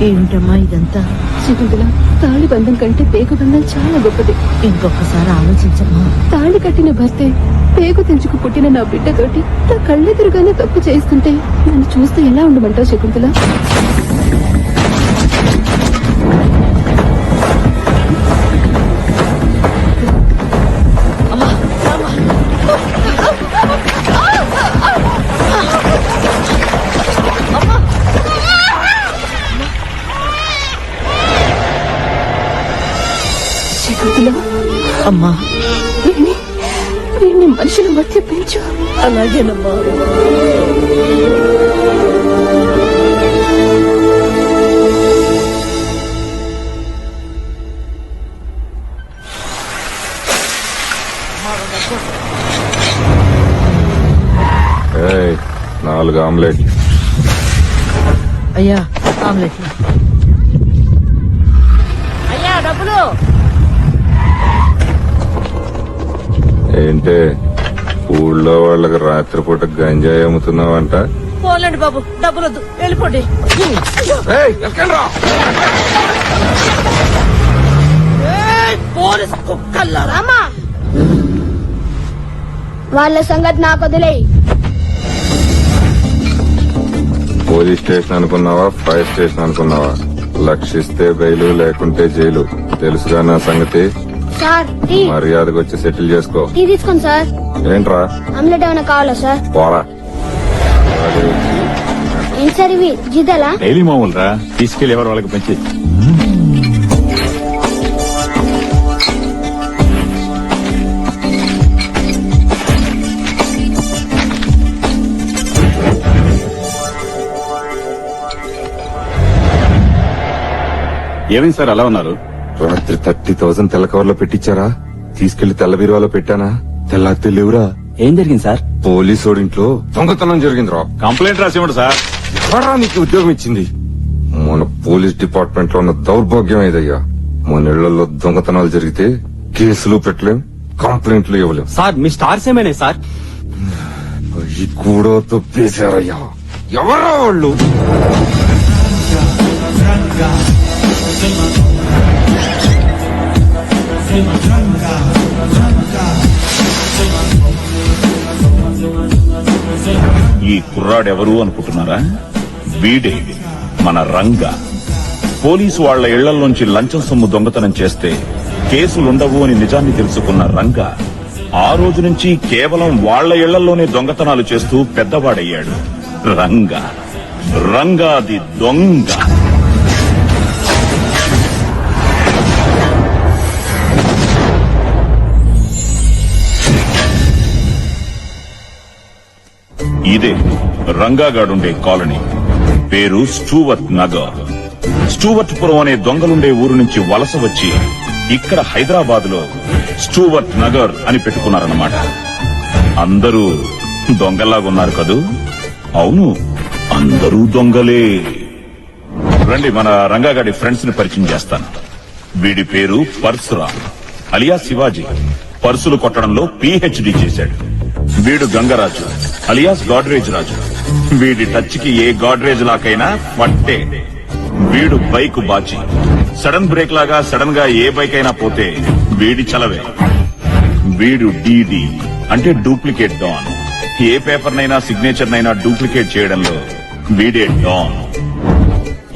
ఏమిటమ్మా ఇదంతా? శకుంతల, తాళి బంధం కంటే పేగు బంధం చాలా గొప్పది. ఇంకొకసారి ఆలోచించమ్మా. తాళి కట్టిన భర్తే పేగు తెంచుకు పుట్టిన నా బిడ్డతోటి నా కళ్ళెదురుగానే తప్పు చేస్తుంటే నన్ను చూస్తే ఎలా ఉండమంటావు శకుంతల? శకుంతల, అమ్మా వీడిని మనుషుల మధ్య పెంచు. అలాగేనమ్మా. నాలుగు ఆమ్లెట్. అయ్యా ఆమ్లెట్లు. అయ్యా డబ్బులు. ఏంటే ఊళ్ళో వాళ్ళకి రాత్రిపూట గంజాయి అమ్ముతున్నావంట? పోలేండి బాబు, డబ్బులు వద్దు, వెళ్ళిపోండి. పోలీసు కుక్కల్లారా! వాళ్ళ సంగతి నాకు వదిలేయి. పోలీస్ స్టేషన్ అనుకున్నావా, ఫైర్ స్టేషన్ అనుకున్నావా? లక్షిస్తే బెయిలు, లేకుంటే జైలు. తెలుసుగా నా సంగతి. సార్ టీ మర్యాదకు వచ్చి సెటిల్ చేసుకో. టీ తీసుకోండి సార్. ఏంట్రా ఆమ్లెట్ ఏమైనా కావాలా సార్? పోరా. ఏం సార్ ఇవి జిద్దలా? డైలీ మామూలు రా, తీసుకెళ్లి ఎవరు వాళ్ళకి పంచి. ఏమైంది సార్ అలా ఉన్నారు? రాత్రి 30,000 తెల్ల కవర్లో పెట్టించారా? తీసుకెళ్లి తెల్ల బీరువాలో పెట్టానా? తెల్లారితే లేవురా. ఏం జరిగింది సార్? పోలీసోడింట్లో దొంగతనం జరిగిందిరా. కంప్లైంట్ రాసివ్వండి సార్. ఎవరా నీకు ఉద్యోగం ఇచ్చింది? మన పోలీస్ డిపార్ట్మెంట్ లో ఉన్న దౌర్భాగ్యం ఏదయ్యా. మన ఇళ్లలో దొంగతనాలు జరిగితే కేసులు పెట్టలేం, కంప్లైంట్లు ఇవ్వలేం. సార్ మీ స్టార్స్ ఏమైనా సార్? అవి కూడా తప్పేశారయ్యా. ఎవరా వాళ్ళు? ఈ కుర్రాడెవరు అనుకుంటున్నారా? వీడే మన రంగా. పోలీసు వాళ్ల ఇళ్లలోంచి లంచం సొమ్ము దొంగతనం చేస్తే కేసులుండవు అని నిజాన్ని తెలుసుకున్న రంగా ఆ రోజు నుంచి కేవలం వాళ్ల ఇళ్లలోనే దొంగతనాలు చేస్తూ పెద్దవాడయ్యాడు. రంగాది దొంగ. ఇదే రంగాగాడుండే కాలనీ. పేరు స్టూవర్ట్ నగర్. స్టూవర్ట్ పురం అనే దొంగలుండే ఊరు నుంచి వలస వచ్చి ఇక్కడ హైదరాబాద్ లో స్టూవర్ట్ నగర్ అని పెట్టుకున్నారన్నమాట. అందరూ దొంగలాగున్నారు కదూ? అవును, అందరూ దొంగలే. రండి, మన రంగాగాడి ఫ్రెండ్స్ ని పరిచయం చేస్తాను. వీడి పేరు పరశురామ్ అలియా శివాజీ. పర్సులు కొట్టడంలో PhD చేశాడు. వీడు గంగరాజు అలియాస్ గాడ్రేజ్ రాజు. వీడి టచ్ కి ఏ గాడ్రేజ్ లాకైనా పట్టే. వీడు బైక్ బాచి. సడన్ బ్రేక్ లాగా సడన్ గా ఏ బైక్ అయినా పోతే వీడి చలవే. వీడు DD అంటే డూప్లికేట్ డాన్. ఏ పేపర్ నైనా సిగ్నేచర్ నైనా డూప్లికేట్ చేయడంలో వీడే డాన్.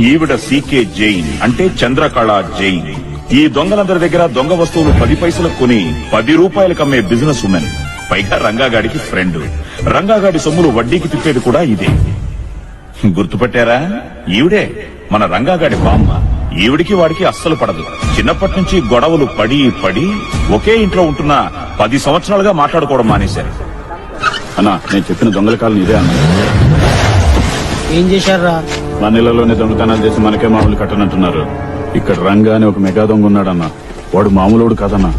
ఈవిడ CK జైన్ అంటే చంద్రకళ జైన్. ఈ దొంగలందరి దగ్గర దొంగ వస్తువులు 10 పైసలకు కొని 10 రూపాయలకు అమ్మే బిజినెస్ ఉమెన్. పైగా రంగాగాడికి ఫ్రెండ్. రంగాగాడి సొమ్ములు వడ్డీకి తిప్పేది కూడా ఇదే. గుర్తుపట్టారా? ఈవిడే మన రంగాగాడి బామ్మ. ఈవిడికి వాడికి అస్సలు పడదు. చిన్నప్పటి నుంచి గొడవలు పడి పడి ఒకే ఇంట్లో ఉంటున్న 10 సంవత్సరాలుగా మాట్లాడుకోవడం మానేశారు. అన్నా, నేను చెప్పిన దొంగల కాలం ఇదే అన్న. ఏం చేశారా? మన ఇళ్లలోనే దొంగతనాలు చేసి మనకే మామూలు కట్టనంటున్నారు. ఇక్కడ రంగా అని ఒక మెగా దొంగ ఉన్నాడన్నా. వాడు మామూలుడు కాదన్నా.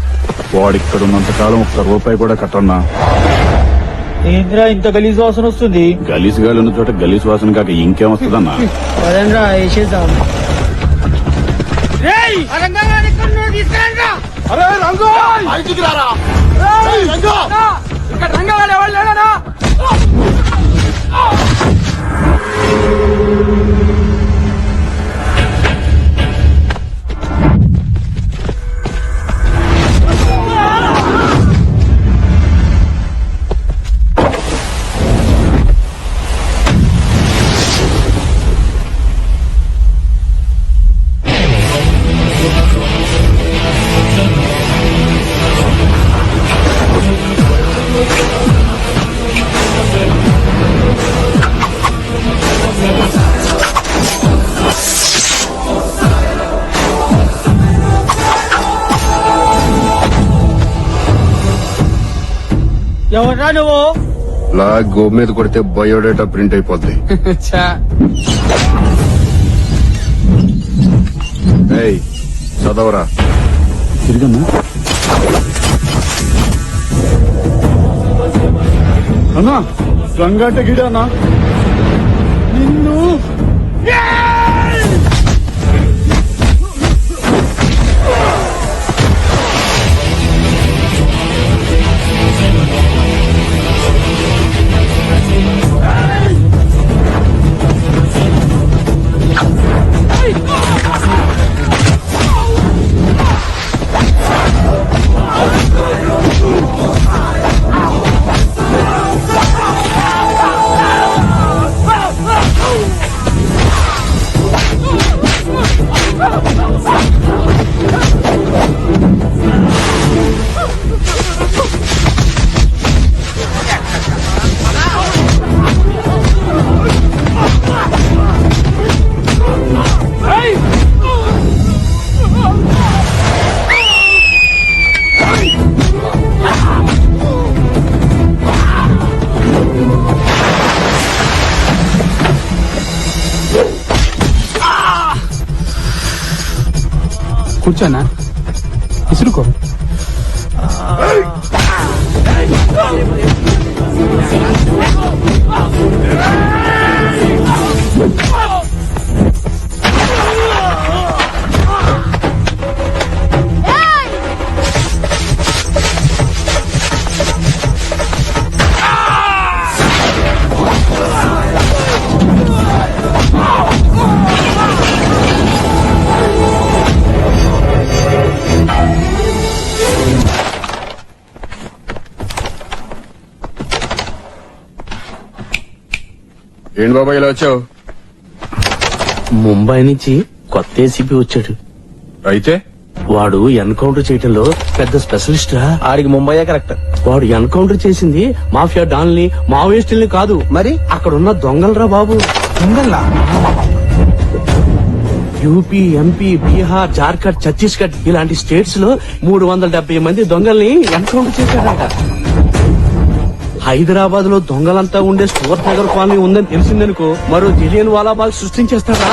వాడిక్కడ ఉన్నంత కాలం ఒక్క రూపాయి కూడా కట్టన్నా. ఏంద్రా ఇంత గలీజ్ వాసన వస్తుంది? గలీజ్ గాలి ఉన్న చోట గలీజ్ వాసన కాక ఇంకేం వస్తుందన్నా? అదేంద్రా వేసేద్దాం. నువ్వు లా గో మీద కొడితే బయోడేటా ప్రింట్ అయిపోద్ది. ఏయ్, చదవరా. తిరిగమ్మా. అన్నా రంగాట గిడానా నిన్ను కూర్చోనా ఇసురుకో. ఏంటి బాబా ఇలా వచ్చావు? ముంబై నుంచి కొత్త ఏసీపీ వచ్చాడు. అయితే వాడు ఎన్కౌంటర్ చేయటంలో పెద్ద స్పెషలిస్ట్ రా. ఆడికి ముంబైయే కరెక్ట్. వాడు ఎన్కౌంటర్ చేసింది మాఫియా డాన్లని మావోయిస్టుల్ని కాదు, మరి అక్కడున్న దొంగలరా బాబు. దొంగల్లా? యూపీ, ఎంపీ, బీహార్, జార్ఖండ్, ఛత్తీస్గఢ్ ఇలాంటి స్టేట్స్ లో 370 మంది దొంగల్ని ఎన్కౌంటర్ చేశాడట. హైదరాబాద్ లో దొంగలంతా ఉండే స్టూవర్ట్ నగర్ కాలనీ ఉందని తెలిసిందనుకో మరో జలియన్ వాలాబాగ్ సృష్టించేస్తాడా.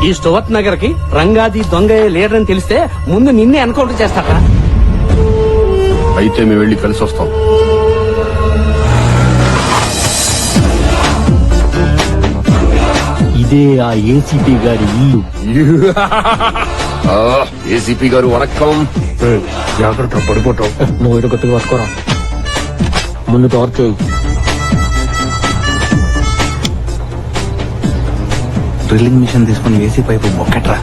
ఈ స్టూవర్ట్ నగర్ కి రంగాది దొంగ లీడర్ అని తెలిస్తే ముందు నిన్నే ఎన్కౌంటర్ చేస్తాడా. అయితే మేము వెళ్ళి కలిసి వస్తాం. ఇదే ఆ ఏసీపీ గారి ఇల్లు. ఏసీపీ గారు వణక్కం. జాగ్రత్త పడిపోతావు. నువ్వు ఇటు కొత్తగా పట్టుకోరా. ముందు టార్చ్ డ్రిల్లింగ్ మిషన్ తీసుకుని ఏసీ పైపు బొక్కట్రా.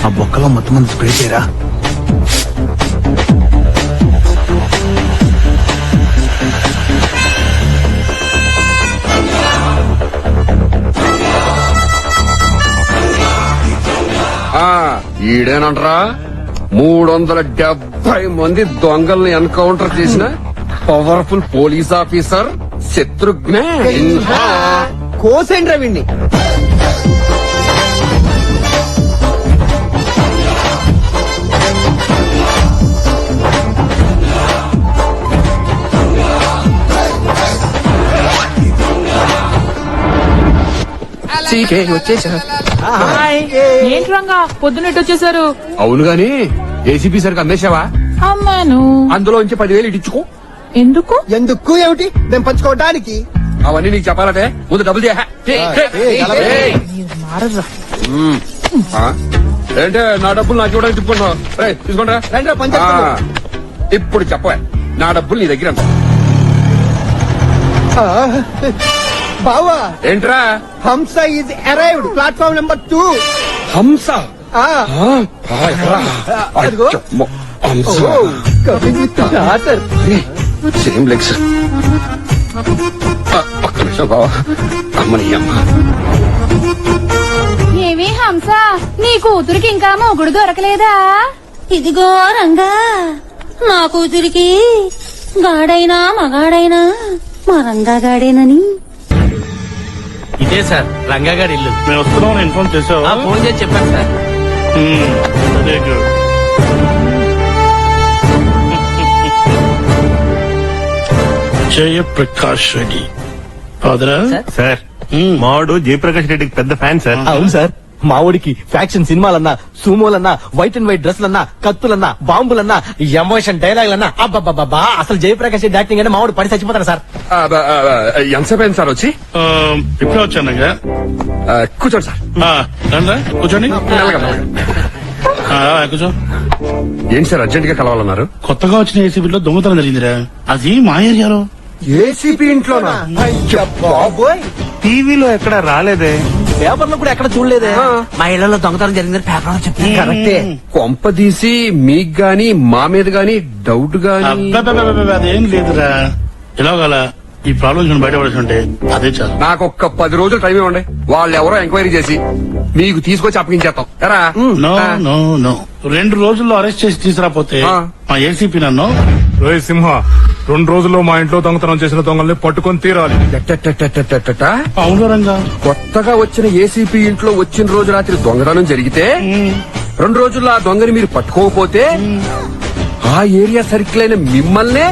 ఆ బొక్కలో మొత్తం మంది స్ప్రే చేయరా. ఈడేనంటరా 370 మంది దొంగల్ని ఎన్కౌంటర్ చేసిన powerful police officer Shatrughna Sinha. కోసేంద్ర విన్ని. వచ్చేసా. ఏంటి రంగా పొద్దున్నట్టు వచ్చేసారు? అవును గాని ఏసీపీ సరికి అమ్మేశావా? అమ్మాను. అందులో నుంచి 10,000 ఇచ్చుకో. ఎందుకు? ఎందుకు ఏమిటి మేము పంచుకోవడానికి? అవన్నీ నీకు చెప్పాలంటే ముందు డబ్బులు మారరా. ఏంటే నా డబ్బులు నాకు ఇవ్వడానికి తిప్పుకున్నావు. తీసుకుంటా. రండి పంచాయతీ. ఇప్పుడు చెప్పవా నా డబ్బులు నీ దగ్గర ఎంత? బావా ఏంట్రా? హంస ఈజ్ అరైవ్డ్ ప్లాట్ఫామ్ నెంబర్ 2. హంస? అదిగో. Same legs. ఒక్క నిమిషం బావా. అమ్మని అమ్మ. ఏమి హంస, నీ కూతురికి ఇంకా మొగుడు దొరకలేదా? ఇదిగో రంగా, నా కూతురికి గాడైనా మగాడైనా మా రంగాగాడేనని. ఇదే సార్ రంగాగాడి ఇల్లు. మేము వస్తున్నాం ఇన్ఫార్మ్ చేసావు. ఫోన్ చేసి చెప్పాను సార్. జయప్రకాష్ రెడ్డి ఫాదరా సార్ మావాడు జయప్రకాష్ రెడ్డికి పెద్ద ఫ్యాన్ సార్. అవును సార్, మా ఊడికి ఫ్యాక్షన్ సినిమాలన్నా, సూమోలన్నా, వైట్ అండ్ వైట్ డ్రెస్లన్నా, కత్తులన్నా, బాంబులన్నా, ఎమోషన్ డైలాగులన్నా, అబ్బబ్బబ్బా అసలు జయప్రకాష్ రెడ్డి యాక్టింగ్ అంటే మావాడు పడి చచ్చిపోతాడు సార్. ఎంతసేపు అయింది సార్ వచ్చి? ఇప్పుడే వచ్చానగా. కూర్చోండి సార్. కూర్చోండి. మెల్లగా, మెల్లగా. కూర్చో. ఏంటి సార్ అర్జెంట్ గా కలవాలన్నారు? కొత్తగా వచ్చిన ఏసీబీలో దొంగతనం జరిగిందిరా. అది మా ఏరియాలో. ఏసీపీ ఇంట్లోనా? టీవీలో ఎక్కడ రాలేదే, పేపర్లో కూడా ఎక్కడ చూడలేదే. మా ఇళ్లలో దొంగతనం జరిగిందని పేపర్ చెప్తాను. కరెక్టే. కొంప తీసి మీకు గాని మా మీద గాని డౌట్ గాని? అబ్బబ్బబ్బబ్బ, అదేం లేదురా. ఎలాగల ఈ ప్రాబ్లమ్స్ బయటపడుతుంటే అదే చాలు. నాకు ఒక్క 10 రోజులు టైం ఇవ్వండి. వాళ్ళు ఎవరో ఎంక్వైరీ చేసి మీకు తీసుకొచ్చి అప్పగించేస్తాం. ఎరా? నో నో నో, 2 రోజుల్లో అరెస్ట్ చేసి తీసుకురాపోతే మా ఏసీపీ నన్ను రోయ్ సింహ, 2 రోజుల్లో మా ఇంట్లో దొంగతనం చేసిన దొంగల్ని పట్టుకొని తీరాలి. అవును రంగా. కొత్తగా వచ్చిన ఏసీపీ ఇంట్లో వచ్చిన రోజు రాత్రి దొంగతనం జరిగితే 2 రోజుల్లో ఆ దొంగని మీరు పట్టుకోకపోతే ఆ ఏరియా సర్కిల్ అయిన మిమ్మల్నే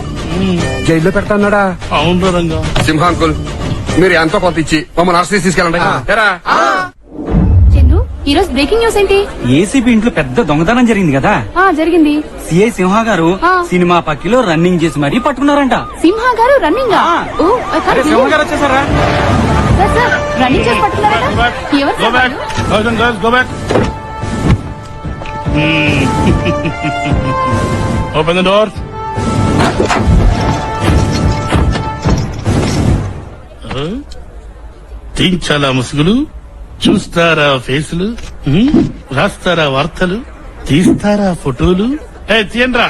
జైల్లో పెడతాన్నాడా? అవును రంగా. సింహ అంకుల్, మీరు ఎంతో కొంత ఇచ్చి మమ్మల్ని అరెస్ట్ చేసి తీసుకెళ్ళండి. ఎరా? చందు, ఈ రోజు బ్రేకింగ్ న్యూస్ ఏంటి? ఏసీబీ ఇంట్లో పెద్ద దొంగతనం జరిగింది కదా. జరిగింది. సిఐ సింహ గారు సినిమా పక్కిలో రన్నింగ్ చేసి మరీ పట్టుకున్నారంట. సింహ గారు రన్నింగ్ సింహ గారు వచ్చేసారా? రన్నింగ్ చేసి పట్టుకున్నారట. ఎవరు Go back. Girls, go back. Open the door. తీయించాలా ముసుగులు, చూస్తారా ఫేసులు, రాస్తారా వార్తలు, తీస్తారా ఫోటోలు. తీయండ్రా.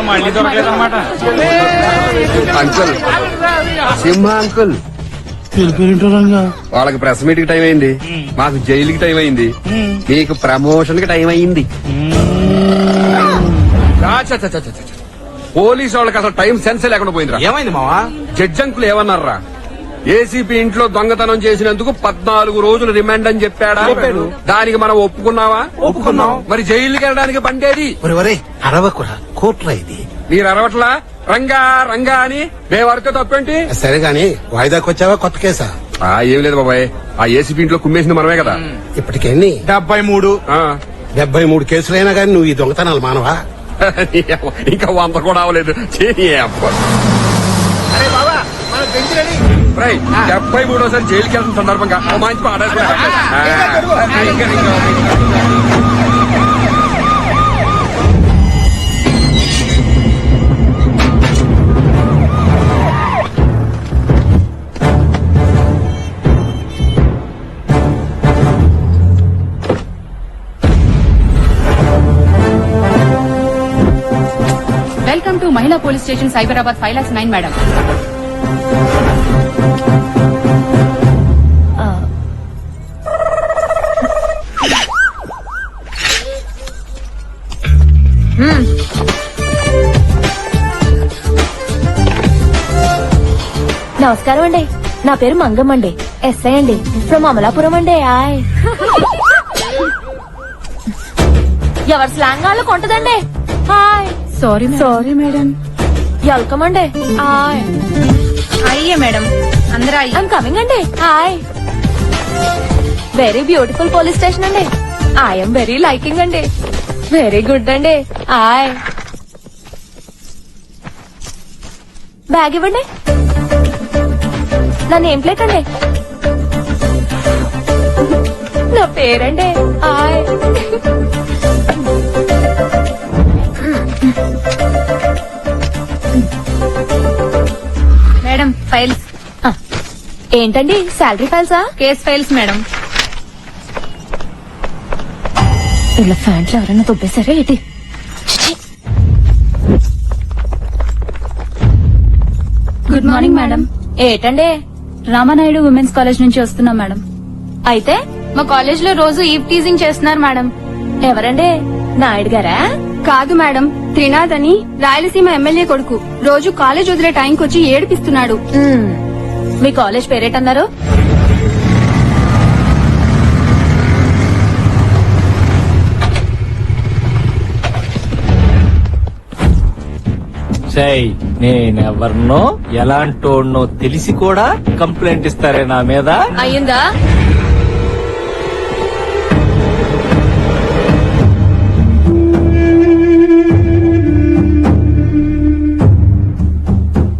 మళ్ళీ దొరకలేదన్నమాట. అంకుల్, సింహ అంకుల్, తెలిపేంటో రంగా. వాళ్ళకి ప్రెస్ మీట్ కి టైం అయింది, మాకు జైలుకి టైం అయింది, మీకు ప్రమోషన్ కి టైం అయింది. పోలీసు వాళ్ళకి అసలు టైం సెన్స్ లేకుండా పోయిందిరా. ఏమైంది మావా? Judge uncle ఏమన్నారా? ఏసీపీ ఇంట్లో దొంగతనం చేసినందుకు 14 రోజులు రిమాండ్ అని చెప్పాడా? దానికి మనం ఒప్పుకున్నావా? ఒప్పుకున్నాం. మరి జైలుకి వెళ్ళడానికి బండేది. అరవకురా, కోట్రా ఇది. మీరు అరవట్లా రంగా రంగా అని మేమడితే తప్పేంటి? సరే గాని వాయిదాకి వచ్చావా కొత్త కేసా? ఏం లేదు బాబాయ్, ఆ ఏసీపీ ఇంట్లో కుమ్మేసింది మనమే కదా. ఇప్పటికెన్ని? 73. 73 కేసులైనా గాని నువ్వు ఈ దొంగతనాలు మానవా? ఇంకా 100 కూడా అవలేదు. 73సారి జైలుకి వెళ్తున్న సందర్భంగా ఓ మంచి పాట వెల్కమ్ టు మహిళా పోలీస్ స్టేషన్ సైబరాబాద్ 5,09,000 మేడం. నమస్కారం అండి, నా పేరు మంగమ్మ అండి, ఎస్ఐ అండి, ఫ్రమ్ అమలాపురం అండి. ఆయ్, ఎవరి స్లాంగ్ వాళ్ళు కొంటదండి. Hi, sorry madam. వెల్కమ్ అండి. హాయ్, అయ్యే మేడం, అందరూ అయ్యి. ఐమ్ కమింగ్ అండి. Hi, very beautiful police station అండి. ఐఎమ్ వెరీ లైకింగ్ అండి. వెరీ గుడ్ అండి. హాయ్, బ్యాగ్ ఇవ్వండి. నా నేమ్ ప్లేట్ అండి, నా పేరండి. Hi, madam files. ఏంటండి శాలరీ ఫైల్సా? Case files madam. ఇలా ఫ్యాంట్లు ఎవరైనా తొబ్బేశారా ఏంటి? Good morning madam. ఏటండి? రామానాయుడు ఉమెన్స్ కాలేజ్ నుంచి వస్తున్నాం మేడం. అయితే మా కాలేజ్ లో రోజు ఈవ్ టీజింగ్ చేస్తున్నారు మేడం. ఎవరండి? నాయుడు గారా? కాదు మేడం, త్రినాథ్ అని రాయలసీమ ఎమ్మెల్యే కొడుకు. రోజు కాలేజ్ వదిలే టైంకి వచ్చి ఏడిపిస్తున్నాడు. మీ కాలేజ్ పేరేటన్నారు? సై నేనెవర్నో ఎలాంటోడ్నో తెలిసి కూడా కంప్లైంట్ ఇస్తారే నా మీద. అయ్యిందా?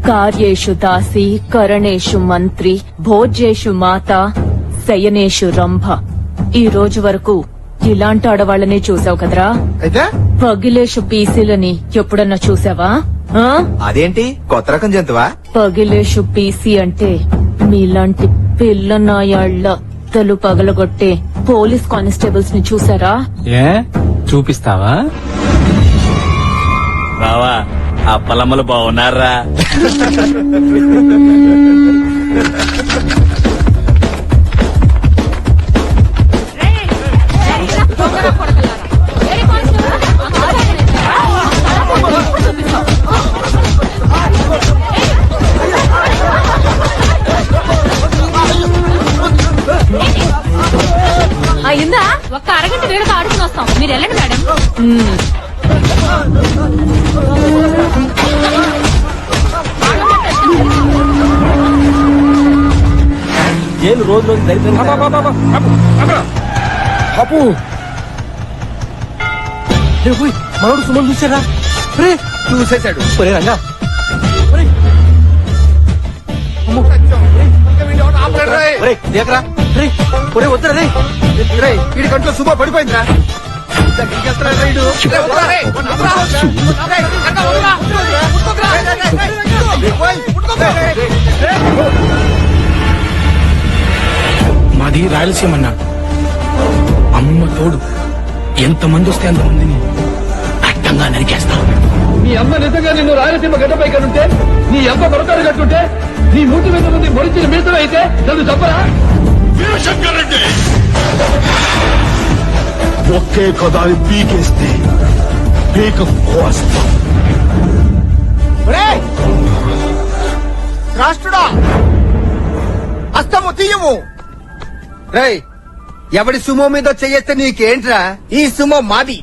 కార్యేషు దాసి కరణేషు మంత్రి భోజ్యేషు మాత శయనేషు రంభ. ఈ రోజు వరకు ఇలాంటి ఆడవాళ్ళనే చూసావు కదరా. అయితే పగిలేషు పీసీలని ఎప్పుడన్నా చూసావా? ఆ? అదేంటి కొత్త రకం జంతువా? పగిలేషు పీసీ అంటే మీలాంటి పిల్ల నాయాళ్ల తలు పగలగొట్టే పోలీస్ కానిస్టేబుల్స్ ని చూసారా? ఏ చూపిస్తావా? బావా ఆ పొలమ్మలు బాగున్నారా? అయిందా? ఒక్క అరగంట వేడుక ఆడుకుని వస్తాం, మీరు వెళ్ళండి మేడం. జైలు రోజు రోజు సరిపోయింది. అప్పు మనోడు సుమన్ చూసారా? చూసేశాడు. ఒరే రంగా, ఒరే దేకరా, ఒరే వద్దురా రే. వీడి కంట్లో సుమా పడిపోయిందిరా. మాది రాయలసీమ అన్న. అమ్మ తోడు ఎంతమంది వస్తే అంతమందిని అడ్డంగా నరికేస్తాం. నీ అమ్మ నిజంగా నిన్ను రాయలసీమ గడ్డపై కనుంటే, నీ అమ్మ కొరకాలు కట్టుంటే, నీ మూతి మీద ముందు మొలిచిన మీసం అయితే నన్ను చెప్పరా? వీరశంకర్ రెడ్డి ఒకే కదాన్ని పీకేస్తే పీక కోస్తాం. రాష్ట్రుడా అస్తము తీయము. రేయ్ ఎవడి సుమో మీద చెయ్యేస్తే నీకేంట్రా? ఈ సుమో మాది.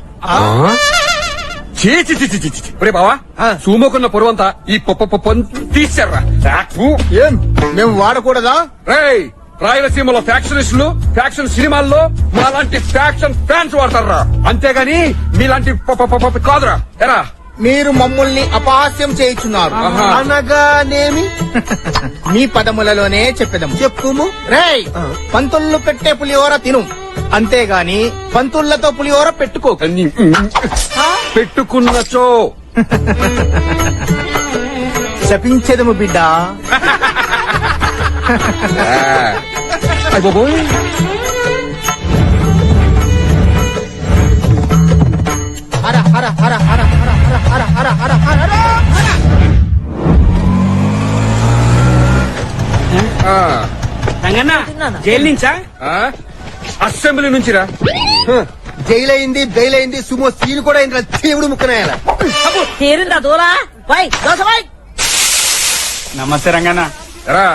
ఒరే బావా, సూమోకున్న పొరవంతా ఈ తీశారా? ఏం మేము వాడకూడదా? రేయ్ రాయలసీమలో ఫ్యాక్షనిస్టులు ఫ్యాక్షన్ సినిమాల్లో మాలాంటి ఫ్యాక్షన్ ఫ్యాన్స్ వాడతారా, అంతేగాని మీలాంటి కాదురా. ఎరా మీరు మమ్మల్ని అపహాస్యం చేయుచున్నారు. అనగానేమి? మీ పదములలోనే చెప్పేదము. చెప్పుము. రేయ్ పంతుళ్ళు పెట్టే పులిహోర తిను, అంతేగాని పంతుళ్లతో పులిహోర పెట్టుకో. పెట్టుకున్నచో శపించేదము బిడ్డ. బాబోయ్, హర హర హర హర హర హర హర హర హర హర. రంగన్న జైలు నుంచా? అసెంబ్లీ నుంచిరా. జైలైంది బెయిలైంది సుమో సీన్ కూడా అయింది. దేవుడు ముక్కనాయాల. తీరిందా దూలా? నమస్తే రంగన్న. ఎరా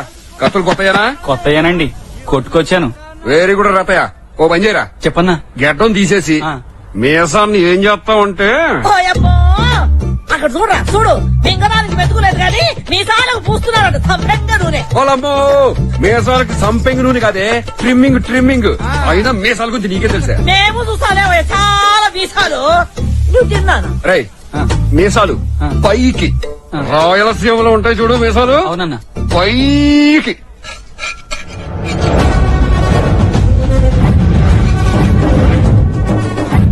కత్తులు కొత్తయ్యానా? కొత్తయేనండి, కొట్టుకొచ్చాను. Very good Ratayya. ఓ పని చేయరా, చెప్పన్నా. గడ్డం తీసేసి ఆ. మీసాన్ని ఏం చేస్తావంటే అక్కడ చూడరా, చూడు పింగడానికి మెతుకులేదు కానీ మీసాలకు పూస్తున్నాడు నూనె. పొలమ్మో మీసాలకి సంపెంగ్ నూనె కాదే, ట్రిమ్మింగ్ ట్రిమ్మింగ్. అయినా మీసాల గురించి నీకే తెలుసా? మేము చూసాలే చాలా మీసాలు. నువ్వు తిన్నాను. రై మీసాలు పైకి, రాయలసీమలో ఉంటాయి చూడు మీసాలు, అవునన్నా. పైకి.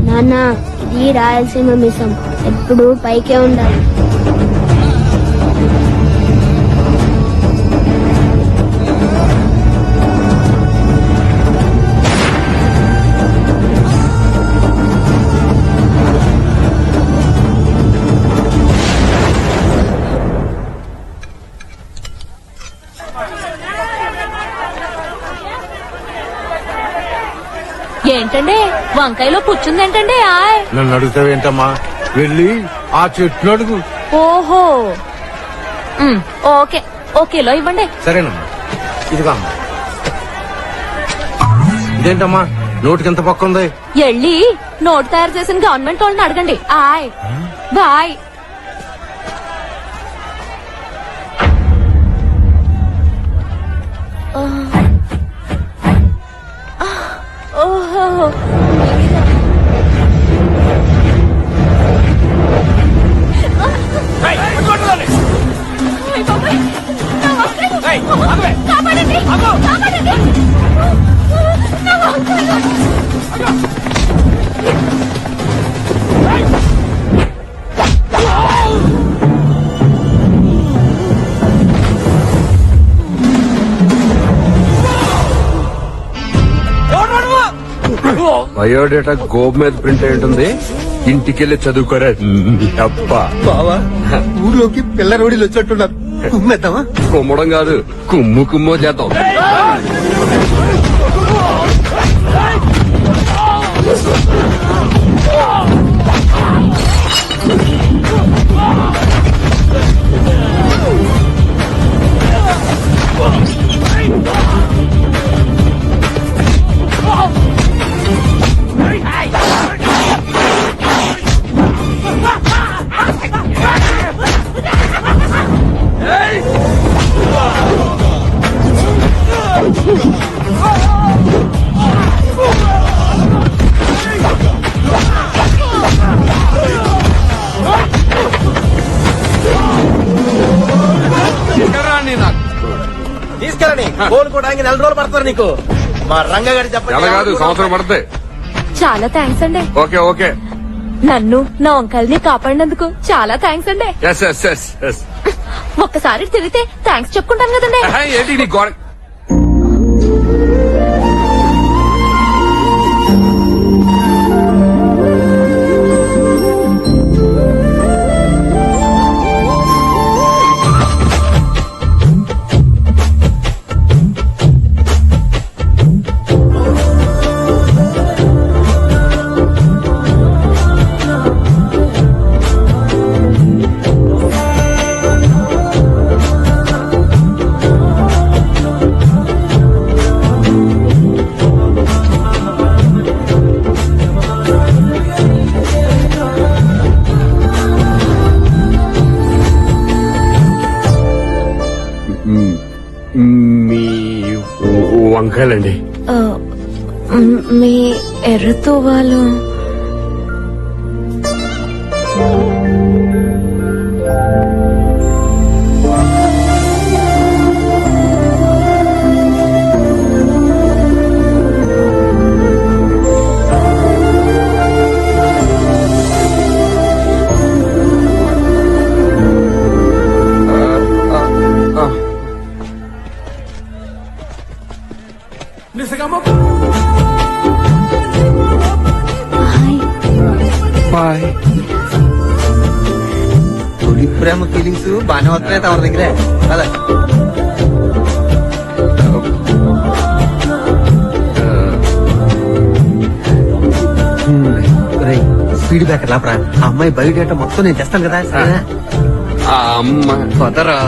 నాన్న ఇది రాయలసీమ మిసం, ఎప్పుడు పైకే ఉండాలి. ఏంటండి వంకాయలో పుచ్చుందేంటండి? ఆయ్ నన్ను అడుగుతావేంటమ్మా? వెళ్ళి ఆ చెట్లు అడుగు. ఓహో ఓకే, ఓకేలో ఇవ్వండి. సరేనమ్మా, ఇదిగా అమ్మా. ఇదేంటమ్మా నోటికి ఎంత పక్క ఉంది? వెళ్ళి నోటు తయారు చేసిన గవర్నమెంట్ వాళ్ళని అడగండి. ఆయ్ బాయ్. బయోడేటా గోబ్ మీద ప్రింట్ అయి ఉంటుంది. ఇంటికెళ్ళి చదువుకోరా అబ్బా. బావా ఊర్లోకి పిల్ల రోడీలు వచ్చేట్టున్నారు. కుమ్మేద్దామా? కుమ్మడం కాదు, కుమ్ము కుమ్మో చేద్దాం. తీసుకెళ్ళని కోలుకోవడానికి 4 రోజులు పడతారు నీకు. మా రంగగారి ఎలా కాదు, సంవత్సరం పడితే. చాలా థ్యాంక్స్ అండి. Okay okay. నన్ను నా అంకల్ని కాపాడినందుకు చాలా థ్యాంక్స్ అండి. Yes yes yes yes. ఒక్కసారి తిరిగితే థ్యాంక్స్ చెప్పుకుంటాను కదండి. ఏంటి నీ గోడ? మీ వంకాయలండి. మీ ఎర్రతో వాళ్ళు బాయ్. తొలి ప్రేమ ఫీలింగ్స్ బానే వస్తున్నాయి తమ దగ్గరే. అదే స్పీడ్ బ్రేకర్ లాపరా. ఆ అమ్మాయి బయోడేటా మొత్తం నేను తెస్తాను కదా. సరేనా? ఆ అమ్మ పదరా.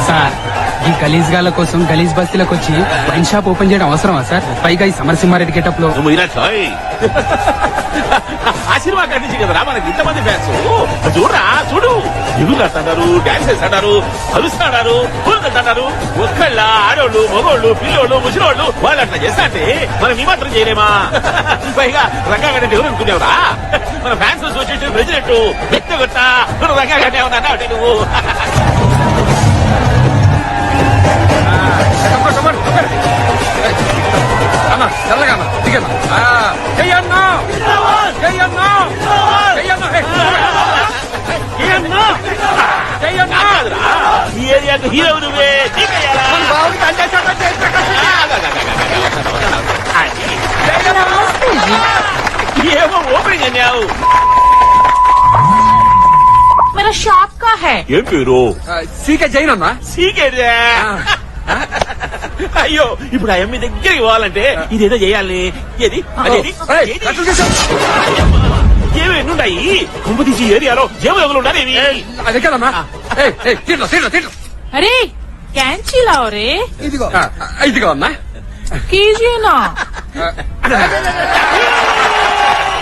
సార్, ఈ గలీజ్ గాల కోసం గలీజ్ బస్తీలకు వచ్చి వైన్ షాప్ ఓపెన్ చేయడం అవసరమా సార్? పైగా ఈ సమరసింహారెడ్డి గెటప్ లో. ఆశీర్వాదం నుంచి కదరా మనకి ఇంతమంది ఫ్యాన్స్. చూడరా చూడు, ఇగులు అంటున్నారు, డాన్స్ వేస్తాడారు, కలుస్తాడారు, పూలు కట్టాడారు. ఒక్కళ్ళ ఆడోళ్ళు, మగోళ్ళు, పిల్లోళ్ళు, ముసిలోళ్ళు వాళ్ళు అట్లా చేస్తా అంటే మనం ఈ మాత్రం చేయలేమా? పైగా రంగాగడ్డి ఎవరు అనుకునేవరా? మన ఫ్యాన్స్ అసోసియేషన్ ప్రెసిడెంట్ వ్యక్తిగత రంగాగడ్డి ఏమన్నా అంటే నువ్వు. అన్న చల్లగా అన్న దిగన్నా. చెయ్యన్నా చెయ్యన్నా చెయ్యన్నా చెయ్యన్నా. ఈ ఏరియాకు హీరో నువ్వే. ఏమో ఓపెనింగ్ అన్నావు. मेरा शॉप का है. ఏం పేరు? సీకే జైన్ అన్నా. సీకేదే. అయ్యో, ఇప్పుడు ఆ ఎమ్మి దగ్గరికి పోవాలంటే ఇదేదో చేయాలి. ఏది అదేది ఏమి ఎన్నుంటాయి? కుంపు తీసి ఏరియాలో జేబులు ఉండాలి. అదే కదన్నా. తింటా తింటా తింటా. अरे कैंची लाओ रे. ఇదిగో ఇదిగో అన్నా. कीजिए ना.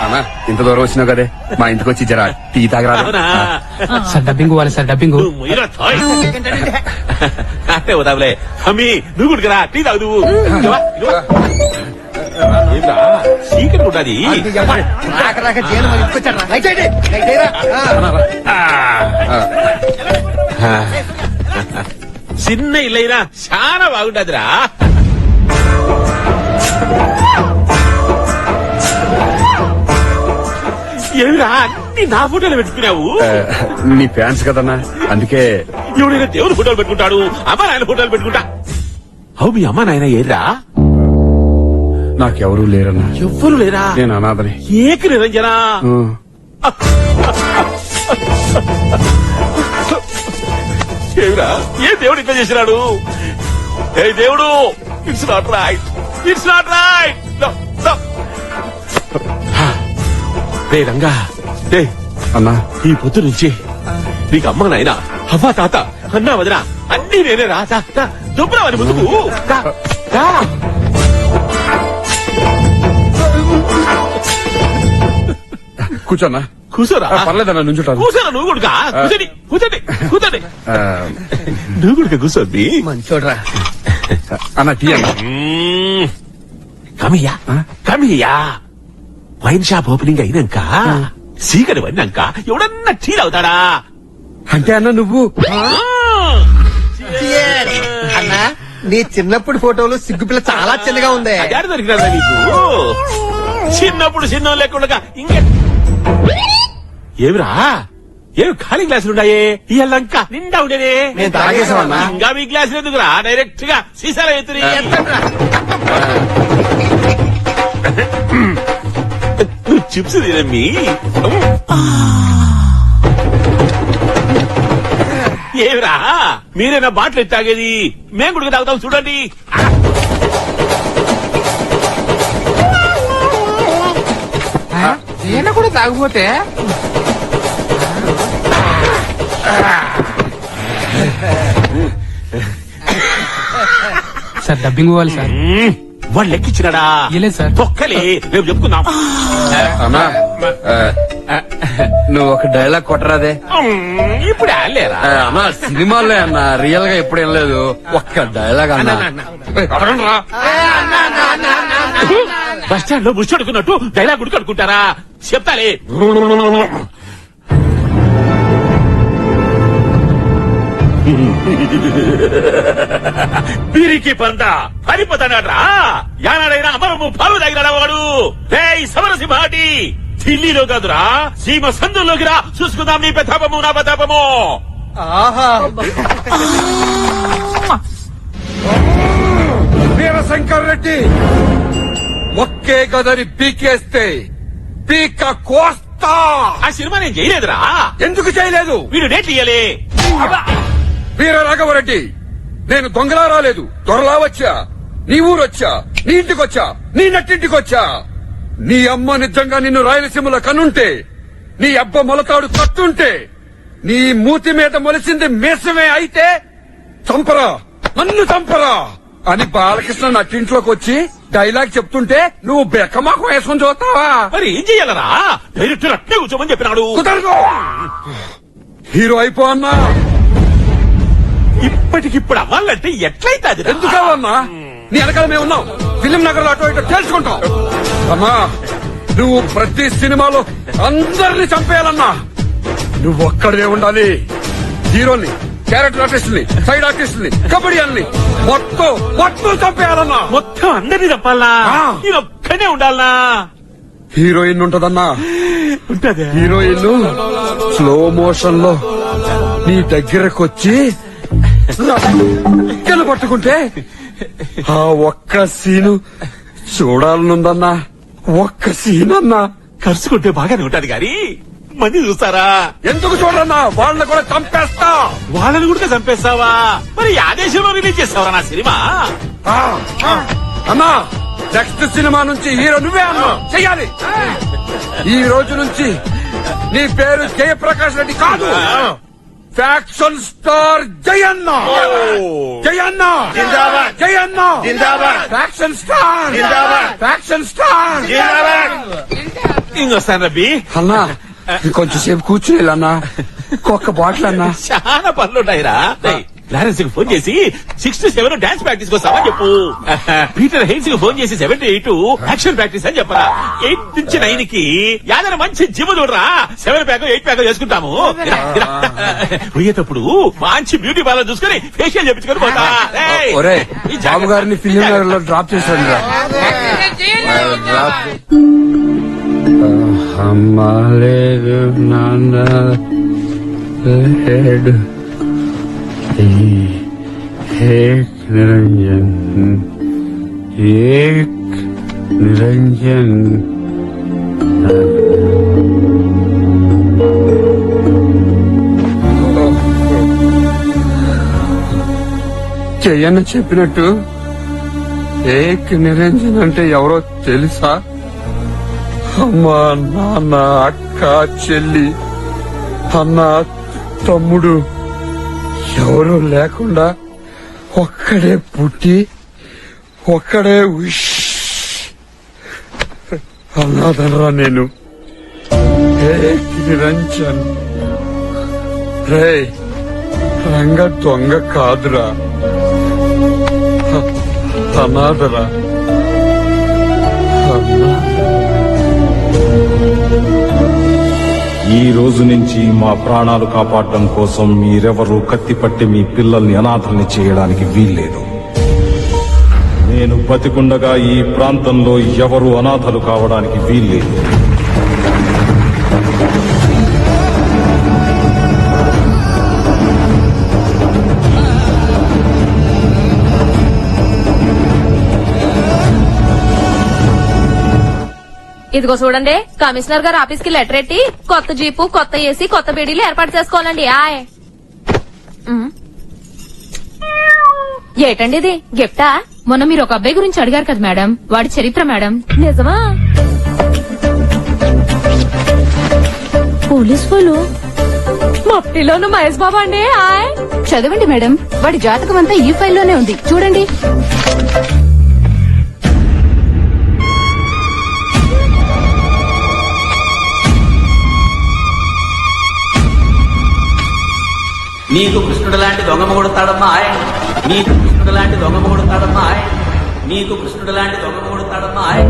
అన్నా ఇంత దూరం వచ్చినావు కదే, మా ఇంటికి వచ్చి జరా టీ తాగరా. సార్ డబ్బింగ్ ఇవ్వాలి సార్, డబ్బింగ్. అంటే పోతావులే. అమ్మి నువ్వు కూడా టీ తాగు. సీక్రెట్ ఉంటది. చిన్న ఇల్లైనా చాలా బాగుంటదిరా. ఏమిరా అన్ని నా ఫోటోలు పెట్టుకున్నావు? నీ ఫ్యాన్స్ కదన్నా, అందుకే. ఎవడైనా దేవుడి ఫోటోలు పెట్టుకుంటాడు, అమ్మ నాయన ఫోటోలు పెట్టుకుంటా. అవు మీ అమ్మ నాయన ఏర్రా? నాకెవరూ లేరన్నా. ఎవ్వరు లేరా? నేను అనాథని. ఏక నిరంజనా. ఏమిరా ఏ దేవుడు ఇట్లా చేసినాడు? ఏ దేవుడు, it's not right, it's not right. రే రంగా, రే అన్నా, ఈ పొద్దు నుంచి నీకు అమ్మ నాయన, అవ్వ తాత, అన్నా వదిన అన్ని నేనే రా. దుబ్బరావని ముందుకు రా. కూర్చోన్నా. కూర్చోరా. పర్లేదన్నా, నుంచుంటాను. కూర్చోరా నువ్వు కూడా. కూర్చోండి కూర్చోండి కూర్చోండి. నువ్వు కూడా కూర్చోండి. మంచోడ్రా. అన్నా టీ అన్నా. కమయ్యా కమయ్యా. వైన్ షాప్ ఓపెనింగ్ అయినాక సీకరి పడినాక ఎవడన్నా టీ అవుతాడా? అంటే అన్న నువ్వు అన్నా, నీ చిన్నప్పుడు ఫోటోలు సిగ్గుపిల్ల చాలా చిన్నగా ఉంది. అదే దొరికినా నీకు? చిన్నప్పుడు చిన్న లేకుండా ఇంకా ఏమిరా? ఏమి ఖాళీ గ్లాసులు ఉన్నాయే? ఇయ్యాలంక నిండా ఉండేనే. నేను తాగేసామన్నా. ఇంకా మీ గ్లాసులు ఎందుకురా? డైరెక్ట్ గా సీసాల ఎత్తుని చిప్స్ తినమ్మి. ఏమిరా మీరేనా బాటిల్ ఎత్తి తాగేది? మేము కూడా తాగుతాం చూడండి. నేను కూడా తాగిపోతే సార్ డబ్బింగ్ ఇవ్వాలి సార్. వాళ్ళు లెక్కిచ్చినాడా? ఇవ్వలేదు సార్. తొక్కలే, రేపు చెప్పుకుందాం. అన్నా, నువ్వు ఒక డైలాగ్ కొట్టరాదే? ఇప్పుడు ఆలేరా? అన్నా సినిమాలే అన్నా, రియల్ గా ఎప్పుడు ఏం లేదు. ఒక్క డైలాగ్ అన్నా. బస్ స్టాండ్ లో బుష్ అడుకున్నట్టు డైలాగ్ గుడికి అనుకుంటారా? చెప్తాలే. వీరికి పంద హరిపోతాడా? యానాడైనా అమరము పాలు తాగినాడా వాడు? రేయ్ సమరసింహాటి, ఢిల్లీలో కాదురా, సీమ సందుల్లోకి రా, చూసుకుందాం నీ ప్రతాపము నా ప్రతాపము. ఆహా, వీరశంకర్ రెడ్డి ఒకే గదని పీకేస్తే పీక కోస్తా. ఆ సినిమా నేను చేయలేదురా. ఎందుకు చేయలేదు? వీడు డేట్లు ఇయ్యలే. వీర రాఘవరెడ్డి, నేను దొంగలా రాలేదు, దొరలా వచ్చా. నీ ఊరొచ్చా, నీ ఇంటికొచ్చా, నీ నట్టింటికొచ్చా. నీ అమ్మ నిజంగా నిన్ను రాయలసీమలో కనుంటే, నీ అబ్బ మొలతాడు కట్టుంటే, నీ మూతి మీద మొలిసింది మేసమే అయితే చంపరా, నన్ను చంపరా అని బాలకృష్ణ నట్టింట్లోకి వచ్చి డైలాగ్ చెప్తుంటే నువ్వు బెక్కమాకు వేసుకొని చూస్తావా? మరి ఏం చెయ్యాలరా? డైరెక్టర్ అట్నే కూర్చోమని చెప్పినాడు. కుదరదు. హీరో అయిపో అన్నా. ఇప్పటికిప్పుడు అవ్వాలంటే ఎట్లయితే ఎందుకన్నా? నీ వెనకాల మేము ఉన్నాం. ఫిలిం నగర్ లో అటో ఇటో తెలుసుకుంటాం. అమ్మా, నువ్వు ప్రతి సినిమాలో అందరినీ చంపేయాలన్నా. నువ్వు ఒక్కడే ఉండాలి. హీరోని, క్యారెక్టర్ ఆర్టిస్టుని, సైడ్ ఆర్టిస్టుని, కబడ్డీ మొత్తం చంపేయాలన్నా. మొత్తం అందరినీ తప్పాలా? నేను ఒక్కనే ఉండాలనా? హీరోయిన్ ఉంటదన్నా. ఉంటది. హీరోయిన్ స్లో మోషన్ లో నీ దగ్గరకు వచ్చి పట్టుకుంటే ఆ ఒక్క సీను చూడాలనుందన్నా. ఒక్క సీన్ అన్నా. కరుచుకుంటే బాగానే ఉంటది గాని మంది చూస్తారా? ఎందుకు చూడన్నా? వాళ్ళని కూడా చంపేస్తా. వాళ్ళని కూడా చంపేస్తావా? మరి ఆ దేశంలో రిలీజ్ చేస్తావరా నా సినిమా? అన్నా, నెక్స్ట్ సినిమా నుంచి హీరో నువ్వే అన్నా. చెయ్యాలి. ఈ రోజు నుంచి నీ పేరు జయప్రకాష్ రెడ్డి కాదు, faction star Jayanna. Jayanna Jayanna faction star. Faction star. ఇంకొస్తాను రబ్బి. అన్నా, కొంచెం సేపు కూర్చుని అన్నా. ఒక్క బాటిల్ అన్నా. చాలా పనులుంటాయిరా. క్లారెన్స్ కి ఫోన్ చేసి 6 to 7 డాన్స్ ప్రాక్టీస్ కోసామని చెప్పు. పీటర్ హెయిన్స్ కి ఫోన్ చేసి 7 to 8 యాక్షన్ ప్రాక్టీస్ అని చెప్పరా. 8 నుంచి 9 కి యాదన మంచి జిమ్ చూడరా. 7 ప్యాక్ 8 ప్యాక్ చేసుకుంటాము. పోయేటప్పుడు మంచి బ్యూటీ పార్లర్ చూసుకుని ఫేషియల్ చేపించుకొని పోతా. ఒరే, బాబు గారిని ఫిలిం నగర్ లో డ్రాప్ చేశాడు రా. అమ్మ లేదు, నాన్న లేడు. ఏక్ నిరంజన్, ఏక్ నిరంజన్. చెయ్యన్న చెప్పినట్టు ఏక్ నిరంజన్ అంటే ఎవరో తెలుసా? అమ్మా, నాన్న, అక్క, చెల్లి, అన్న, తమ్ముడు ఎవరూ లేకుండా ఒక్కడే పుట్టి ఒక్కడే అన్నాదనరా నేను. ఏక్ నిరంజన్. రే రంగ దొంగ కాదురా, అనాథరా. ఈ రోజు నుంచి మా ప్రాణాలు కాపాడడం కోసం మీరెవరూ కత్తిపట్టి మీ పిల్లల్ని అనాథల్ని చేయడానికి వీల్లేదు. నేను బతికుండగా ఈ ప్రాంతంలో ఎవరూ అనాథలు కావడానికి వీల్లేదు. ఇదిగో చూడండి, కమిషనర్ గారు ఆఫీస్ కి లెటర్ ఎట్టి కొత్త జీపు, కొత్త ఏసీ, కొత్త బీడీలు ఏర్పాటు చేసుకోవాలండి. ఆయ్ ఏటండి ఇది గిఫ్టా? మొన్న మీరు ఒక అబ్బాయి గురించి అడిగారు కదా మేడం, వాడి చరిత్ర మేడం. నిజమా? పోలీస్ వాళ్ళు మట్టిలోను మహేష్ బాబా అండి. ఆయ్ చదవండి మేడం, వాడి జాతకం అంతా ఈ ఫైల్లోనే ఉంది, చూడండి. నీకు కృష్ణుడు లాంటి దొంగ మొగుడుతాడమ్మా ఆయ్. నీకు కృష్ణుడు లాంటి దొంగ మొగుడుతాడమ్మా ఆయ్. నీకు కృష్ణుడు లాంటి దొంగ మొగుడుతాడమ్మా ఆయ్.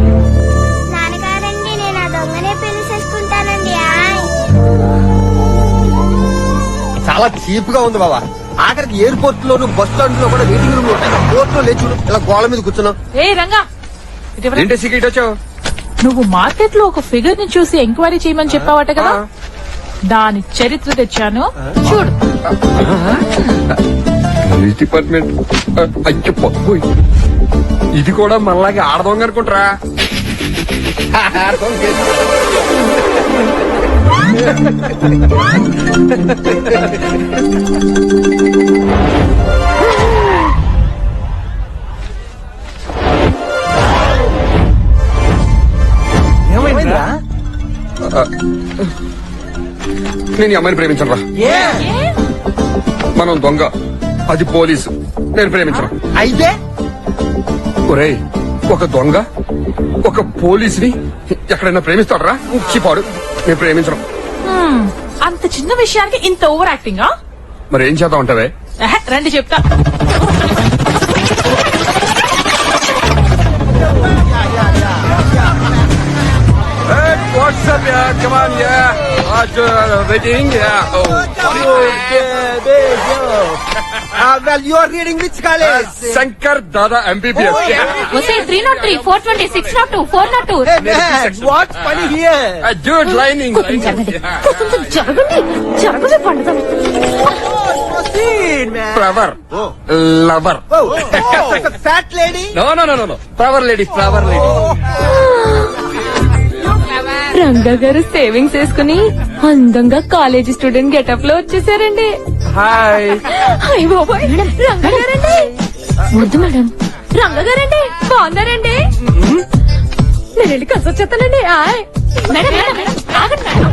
నాన్నగారండి, నేను ఆ దొంగనే పెళ్లి చేసుకుంటానండి. చాలా చీప్ గా ఉంది బాబా. ఆఖరికి ఎయిర్పోర్ట్ లోను, బస్ స్టాండ్ లో కూడా వెయిటింగ్ రూమ్ లో ఉంటాయి. కోర్ట్ లో లేచు ఇలా గోళ మీద కూర్చున్నాం. ఏ రంగా, ఇటువరా. ఏంటి సీక్రెట్ వచ్చావు? నువ్వు మార్కెట్ లో ఒక ఫిగర్ ని చూసి ఎంక్వైరీ చేయమని చెప్పావట కదా, దాని చరిత్ర తెచ్చాను చూడు. Police department. అయ్యో పప్పోయ్, ఇది కూడా మనలాగే ఆడదొంగ అనుకుంటారా? నేను ఈ అమ్మాయిని ప్రేమించను రా. మనం దొంగ, అది పోలీసు. నేను ప్రేమించను. అయితే ఒరేయ్, ఒక దొంగ ఒక పోలీసుని ఎక్కడైనా ప్రేమిస్తాడరా? చిపాడు. నేను ప్రేమించను. అంత చిన్న విషయానికి ఇంత ఓవర్ యాక్టింగ్. మరి ఏం చేద్దాం అంటావే? రండి చెప్తా. What's up, yeah? Come on, yeah. Waiting, yeah. Oh, well, you are reading which college? Shankar Dada MBBS. వస్తే 303, 420, 602, 402. Hey man, what's funny here? Dude, lining. జరగండి, జరగదు పండుగ. Proceed, man. Flower. Lover. Oh, that's a fat lady? No. Flower lady. Ranga గారు savings వేసుకుని అందంగా college student getup లో వచ్చేసారండి. Hi. అయ్య బాబోయ్, రంగా గారండి. వద్దు మేడం. రంగా గారండి, బాగున్నారండి? నేను వెళ్ళి కలిసి వచ్చేస్తానండి. ఆయ్ మేడం ఆగండి మేడం.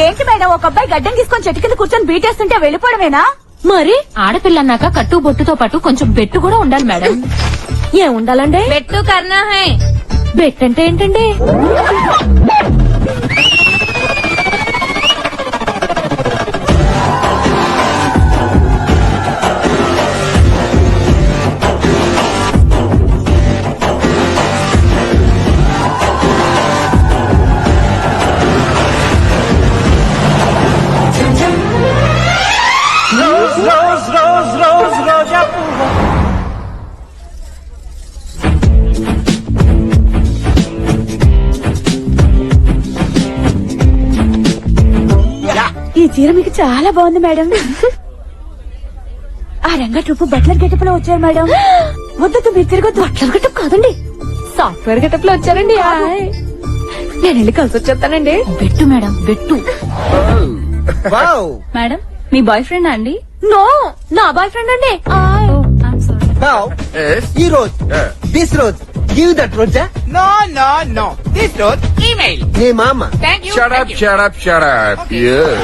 ఏంటి మేడం, ఒక అబ్బాయి గడ్డం తీసుకొని చెట్టు కింద కూర్చొని బీటేస్తుంటే వెళ్ళిపోవడమేనా? మరి ఆడపిల్ల అన్నాక కట్టు బొట్టుతో పాటు కొంచెం బెట్టు కూడా ఉండాలి మేడం. ఏం ఉండాలండి? బెట్టు కర్నా హై. బెట్ అంటే ఏంటండి? ఈ చీర మీకు చాలా బాగుంది మేడం. ఆ రంగా ట్రూప్ బట్లర్ గెటప్ లో వచ్చారు మేడం. వద్దొద్దు, మీరు తిరగొద్దు. బట్లర్ గెటప్ కాదండి, సాఫ్ట్వేర్ గెటప్ లో వచ్చారండి. నేను వెళ్ళి కలిసి వచ్చేస్తానండి. బెట్టు మేడం, బెట్టు. వావ్ మేడం, మీ బాయ్ ఫ్రెండ్ అండి? నో, నా బాయ్ ఫ్రెండ్ అండి. వావ్ ఈ రోజు దిస్ రోజు గివ్ దట్ రోజా no no no this rose email. నీ మామ thank you. Shut up. Yeah.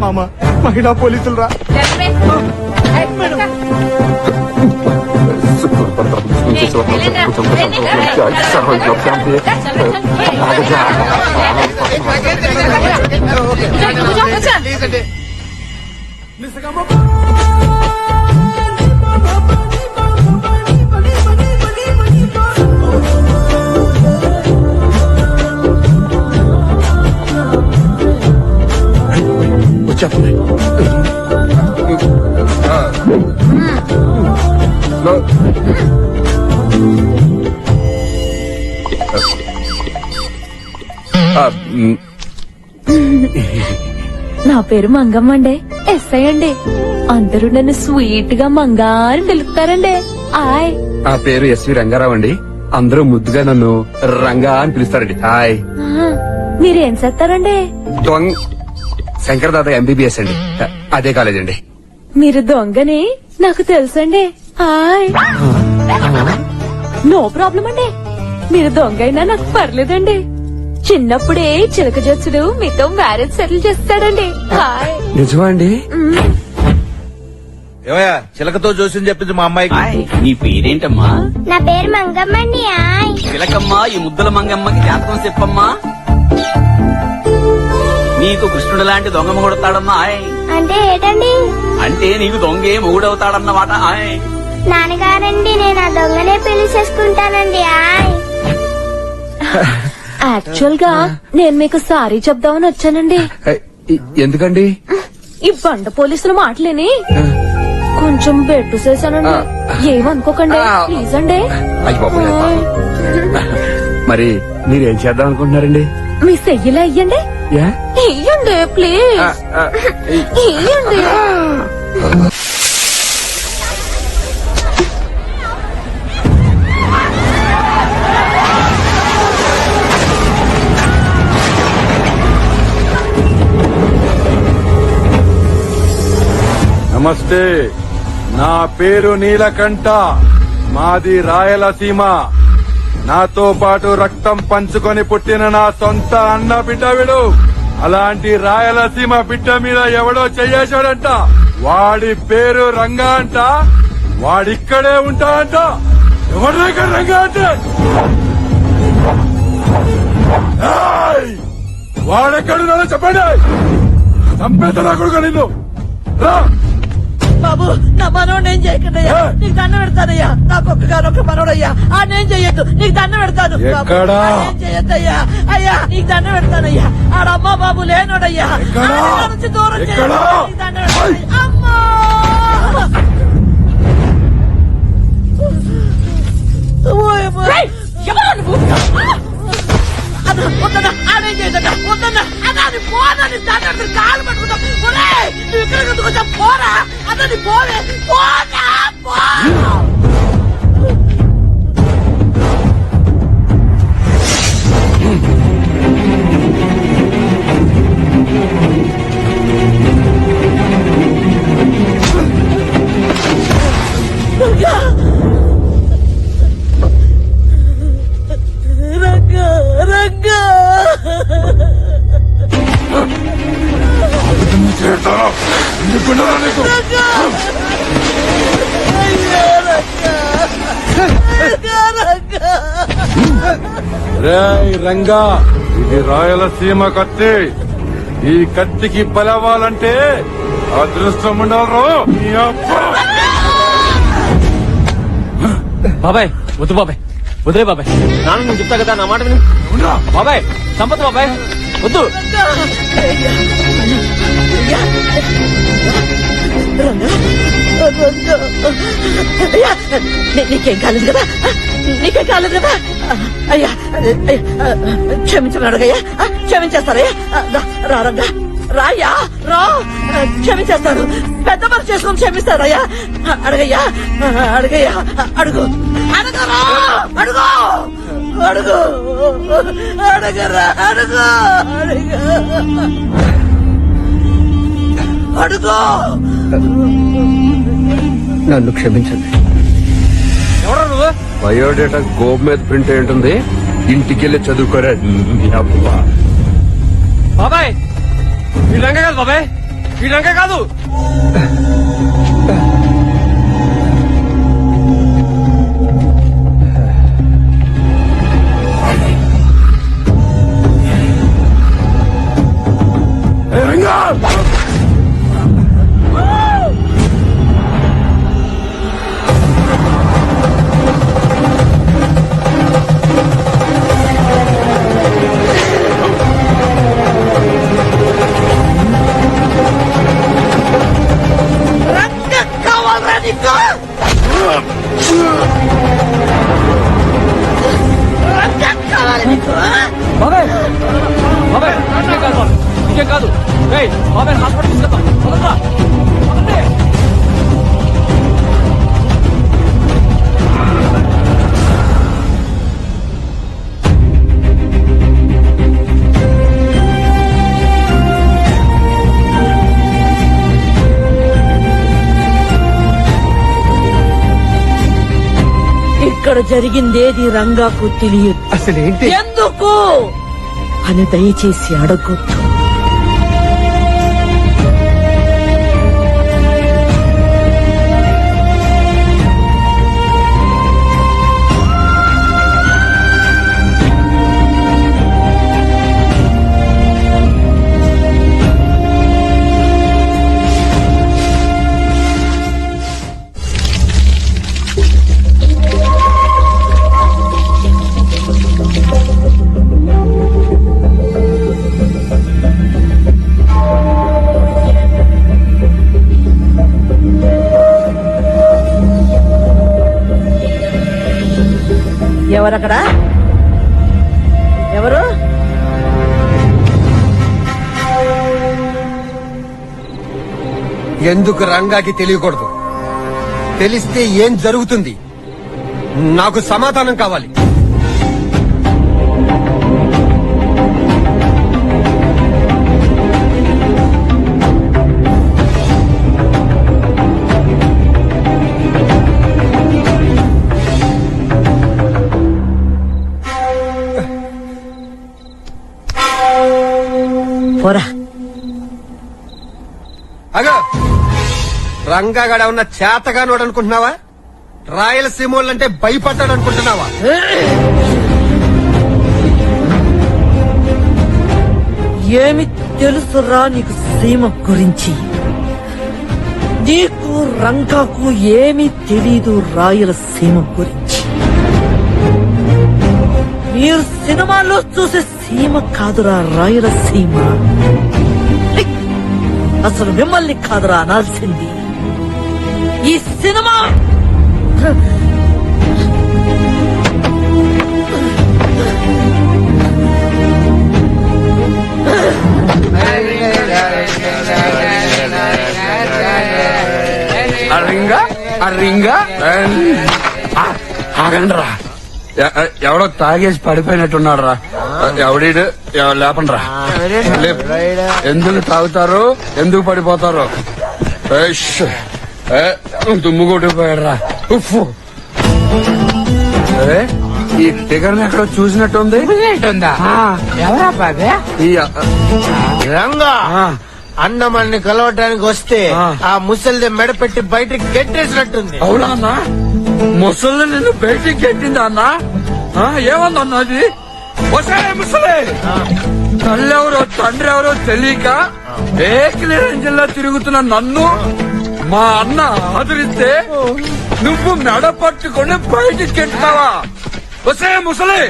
మామ, మహిళా పోలీసులు రా. వచ్చేస్తుంది. నా పేరు మంగమ్మ అండి, ఎస్ఐ అండి. అందరూ నన్ను స్వీట్ గా మంగారు పిలుస్తారండి. ఆయ్, నా పేరు ఎస్వి రంగారావు అండి. అందరూ ముద్దుగా నన్ను రంగా అని పిలుస్తారండి. హాయ్. మీరేం చేస్తారండి? శంకర్ దాదా ఎంబీబీఎస్ అండి. అదే కాలేజ్ అండి. మీరు దొంగని నాకు తెలుసండి. హాయ్. నో ప్రాబ్లం అండి, మీరు దొంగ అయినా నాకు పర్లేదండి. చిన్నప్పుడే చిలక జచ్చుడు మీతో మ్యారేజ్ సెటిల్ చేస్తాడండి. హాయ్. నిజమా అండి? ఏమయ్యా, చిలకతో జోస్యం చెప్పింది మా అమ్మాయికి. నీ పేరేంటమ్మా? నా పేరు మంగమ్మండి. చిలకమ్మా, ఈ ముద్దల మంగమ్మకి జాతకం చెప్పమ్మా. నీకు కృష్ణుడు లాంటి దొంగ మొగుడతాడమ్మా. అంటే ఏంటండి? అంటే నీకు దొంగే మొగుడవుతాడన్నమాట. నాన్నగారండి, నేను ఆ దొంగనే పెళ్లి చేసుకుంటానండి. యాక్చువల్ గా నేను మీకు సారీ చెప్దామని వచ్చానండి. ఎందుకండి? ఈ బండ పోలీసుల మాటలేని కొంచెం బెట్టు చేశానండి. ఏమనుకోకండి ప్లీజ్ అండి. అయ్య బాబోయ్. మరి మీరేం చేద్దాం అనుకుంటున్నారండి? మీ సెయ్యిలా ఇయ్యండి. యా? ఇయ్యండి ప్లీజ్, ఇయ్యండి. నమస్తే, నా పేరు నీలకంఠ, మాది రాయలసీమ. నాతో పాటు రక్తం పంచుకొని పుట్టిన నా సొంత అన్న బిడ్డ వీడు. అలాంటి రాయలసీమ బిడ్డ మీద ఎవడో చెయ్యేశాడంట. వాడి పేరు రంగా అంట. వాడిక్కడే ఉంటా అంట. ఎవరి దగ్గర రంగా అంటే వాడెక్కడున్నాడో చెప్పండి. చంపేత కొడుకు నిన్ను. రా బాబు, నా మనోడు ఏం చేయకండియ్యా, నీకు దండం పెడతానయ్యా. నాకు ఒక్కగానొక్క మనోడయ్యా, ఆ నేను చెయ్యొద్దు, నీకు దండం పెడతాను. ఎక్కడా? చేయొద్దయ్యా, అయ్యా నీకు దండం పెడతానయ్యా. ఆడమ్మ బాబు లేనోడయ్యా, ఆ నుంచి దూరం చేయొద్దు, నీకు దండం పెడతాను. అమ్మా వద్దన్నా, ఆడేం చేయదన్నా, వద్దన్నా, అదాని పోదని దండ కాలు పట్టుకుంటా. నువ్వు ఇక్కడ కొంచెం పోరా, అదని పోవే, పోనా పో. రంగా, రంగా. రంగా, ఇది రాయలసీమ కత్తి. ఈ కత్తికి బలవాలంటే అదృష్టం ఉండాలి. బాబాయ్ వద్దు బాబాయ్, వదిలే బాబాయ్. నాన్న నేను చెప్తా కదా, నా మాట విను. బాబాయ్ సంపత్ బాబాయ్, వద్దు. నీకేం కాలేదు కదా, నీకేం కాలేదు కదా. అయ్యా క్షమించమని అడగయ్యా, క్షమించేస్తారయ్యా. రా రంగా, రాయ్యా, రా, క్షమించేస్తాడు. పెద్ద మనసు చేసుకుని క్షమిస్తాడయ్యా. అడగయ్యా, అడగయ్యా, అడుగు, అడగరా, అడుగు, అడుగు, అడగరా, అడుగు, అడుగు, అడుగు. నన్ను క్షమించండి. ఎవరు నువ్వు? బయోడేటా గోపు మీద ప్రింట్ అయి ఉంటుంది, ఇంటికెళ్ళి చదువుకోరా. బాబాయ్ వీళ్ళంగా కాదు, బాబాయ్ వీళ్ళంగా కాదు. కావాలరా నీకు? కావాలి నీకు? బాబాయ్ బాబాయ్ ఇంకేం కాదు బాబాయ్, ఇంకేం కాదు. బాబాయ్ హాస్పిటల్ తీసుకెళ్తాం. వదలరా, వదలండి. ఇక్కడ జరిగిందేది రంగాకు తెలియదు. అసలేంటి? ఎందుకు అని దయచేసి అడగొద్దు. ఎవరక్కడ? ఎవరు? ఎందుకు రంగాకి తెలియకూడదు? తెలిస్తే ఏం జరుగుతుంది? నాకు సమాధానం కావాలి. పోరా. అగో, రంగాగడ ఉన్న చేతగానోడు అనుకుంటున్నావా? రాయలసీమోళ్ళంటే భయపడ్డాడు అనుకుంటున్నావా? ఏమి తెలుసురా నీకు సీమ గురించి? నీకు రంగాకు ఏమీ తెలీదు రాయలసీమ గురించి. మీరు సినిమాలో చూసే సీమ కాదురా రాయలసీమ. అసలు మిమ్మల్ని కాదురా అనాల్సింది. ఈ సినిమా ఆగండ్రా, ఎవడో తాగేసి పడిపోయినట్టున్నాడు రా. ఎవడీడు? లేపండి రా. ఎందుకు తాగుతారు, ఎందుకు పడిపోతారు? దుమ్ము కొట్టిపోయాడు రా. ఈ టిగర్ ఎక్కడో చూసినట్టుంది. ఎవరా బాబే? రంగా అన్నమల్ని కలవటానికి వస్తే ఆ ముసలిది మెడ పెట్టి బయటికి గెట్టేసినట్టుంది. అవునా అన్న? ముసలి నిన్ను బయటికి గెట్టిందా అన్న? ఏమందన్నా అది? ముసలే తల్లెవరో తండ్రి ఎవరో తెలియక ఏకలే జిల్లా తిరుగుతున్న నన్ను మా అన్న ఆదరిస్తే నువ్వు మెడ పట్టుకుని బయటికి గెట్టుతావా? ముసలే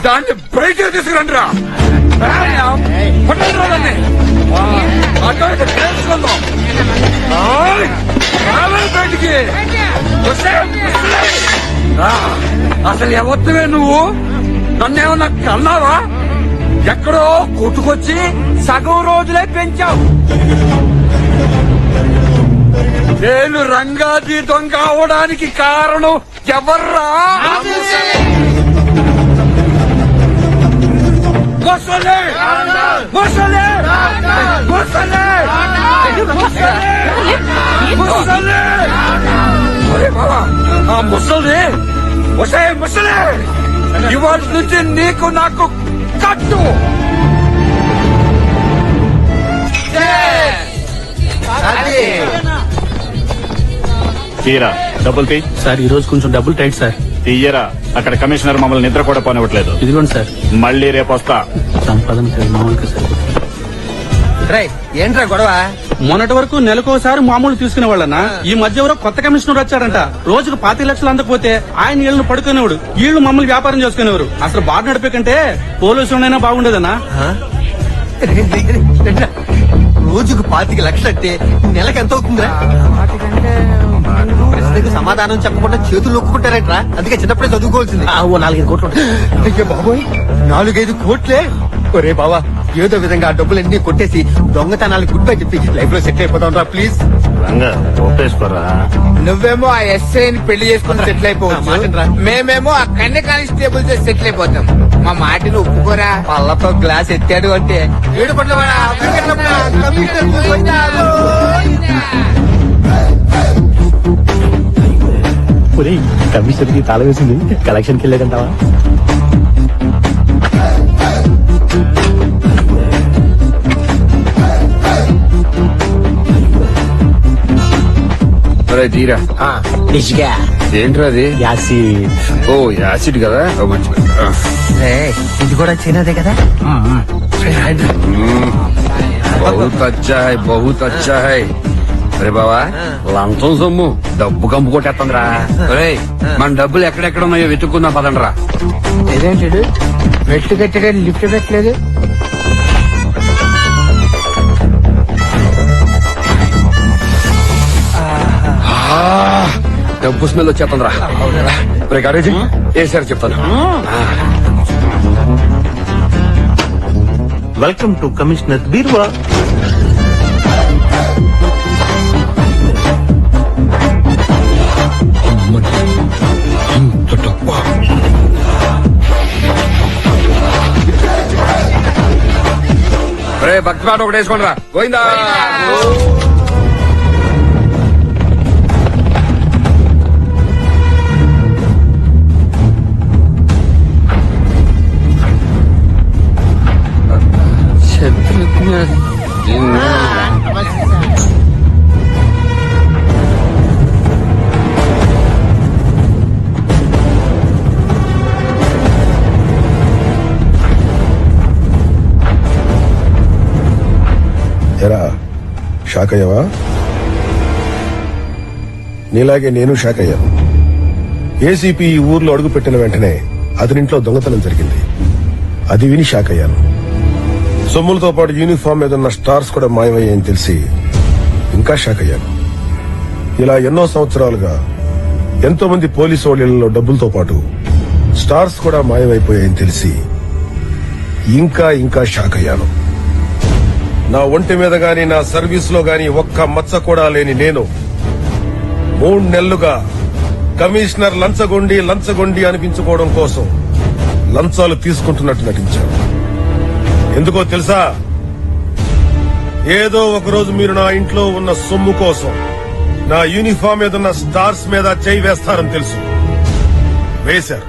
దాన్ని బయటికి తీసుకురండి రా. అసలు ఎవరివే నువ్వు? నన్నేమన్నా కన్నావా? ఎక్కడో కొట్టుకొచ్చి సగం రోజులే పెంచావు. నేను రంగాజీ దొంగ అవడానికి కారణం ఎవర్రా? ముసలే! ముసలే! ముసలే! ముసలే! అరే బాబా, ఆ ముసలి వసే ముసలే! ఇవాళ నుంచి నీకు నాకు కట్టు. తీరా డబ్బులు తీ. సార్ ఈ రోజు కొంచెం డబ్బులు టైట్ సార్. తీయరా, అక్కడ కమిషనర్ మమ్మల్ని నిద్ర కూడా పోనివ్వట్లేదు. ఇదిగోండి సార్. మళ్ళీ రేపు వస్తా. సంపాదన మామూలుగా సార్. ఏంట్రా గొడవ? మొన్నటి వరకు నెలకోసారి మామూలు తీసుకునే వాళ్ళన్నా ఈ మధ్య ఎవరో కొత్త కమిషనర్ వచ్చారంట. రోజుకు 25 లక్షలు అందకపోతే ఆయన ఇళ్లను పడుకునేవాడు, వీళ్ళు మమ్మల్ని వ్యాపారం చేసుకునేవారు. అసలు బాధ నడిపే కంటే పోలీసులైనా బాగుండేదన్నా. రోజుకు 25 లక్షలు అంటే నెలకు ఎంత అవుతుందిరా? ప్రశ్నకు సమాధానం చెప్పకుండా చేతులు నొక్కుంటారేట్రా? అందుకే చిన్నప్పుడే చదువుకోవాల్సింది. 4-5 కోట్లు. అయ్యో బాబోయ్, 4-5 కోట్లే! ఒరే బావా, ఏదో విధంగా ఆ డబ్బులన్నీ కొట్టేసి దొంగతనాలు గుడ్ బై చెప్పి లైఫ్ లో సెటిల్ అయిపోతాం రా ప్లీజ్. ఒప్పేసుకోరా. నువ్వేమో ఆ ఎస్ఐని పెళ్లి చేసుకుని సెటిల్ అయిపోవచ్చు, మేమేమో ఆ కన్య కానిస్టేబుల్ తో సెటిల్ అయిపోతాం. మా మాటను ఒప్పుకోరా. పళ్ళతో గ్లాస్ ఎత్తాడు అంటే ఏడు పట్ల కమిషన్ కి తాళ వేసింది, కలెక్షన్కి వెళ్ళేదంటావా? తీరా ఏంట్రా అది? ఓ యాసిడ్ కదా. ఇది కూడా చిన్నదే కదా. బహుత్ అచ్చా హై, బహుత్ అచ్చా హై. అరే బావా, లంచం సొమ్ము డబ్బు కంపు కొట్టేస్తుందిరా. అరే మన డబ్బులు ఎక్కడెక్కడ ఉన్నాయో వెతుక్కుందాం పదండ్రా. ఏదేంటి మెట్లు కట్టే లిఫ్ట్ పెట్టలేదు? డబ్బు స్మెల్ వచ్చేస్తుందిరా. రే గారేజీ ఏ సార్ చెప్తాను. వెల్కమ్ టు కమిషనర్ బీర్వా. రే భక్తి పాట ఒకటి వేసుకోండి రా. పోయిందా? ఎరా షాక్ అయ్యావా? నీలాగే నేను షాక్ అయ్యాను. ఏసీపీ ఈ ఊర్లో అడుగు పెట్టిన వెంటనే అతనింట్లో దొంగతనం జరిగింది. అది విని షాక్ అయ్యాను. సొమ్ములతో పాటు యూనిఫామ్ మీద ఉన్న స్టార్స్ కూడా మాయమయ్యాయని తెలిసి ఇంకా షాక్ అయ్యాను. ఇలా ఎన్నో సంవత్సరాలుగా ఎంతో మంది పోలీసు వాళ్ళలో డబ్బులతో పాటు స్టార్స్ కూడా మాయమైపోయాయని తెలిసి ఇంకా ఇంకా షాక్ అయ్యాను. నా ఒంటి మీద గాని నా సర్వీస్ లో గాని ఒక్క మచ్చ కూడా లేని నేను 3 నెలలుగా కమిషనర్ లంచగొండి అనిపించుకోవడం కోసం లంచాలు తీసుకుంటున్నట్టు నటించాను. ఎందుకో తెలుసా? ఏదో ఒకరోజు మీరు నా ఇంట్లో ఉన్న సొమ్ము కోసం నా యూనిఫామ్ మీద ఉన్న స్టార్స్ మీద చేయి వేస్తారని తెలుసు. వేశారు.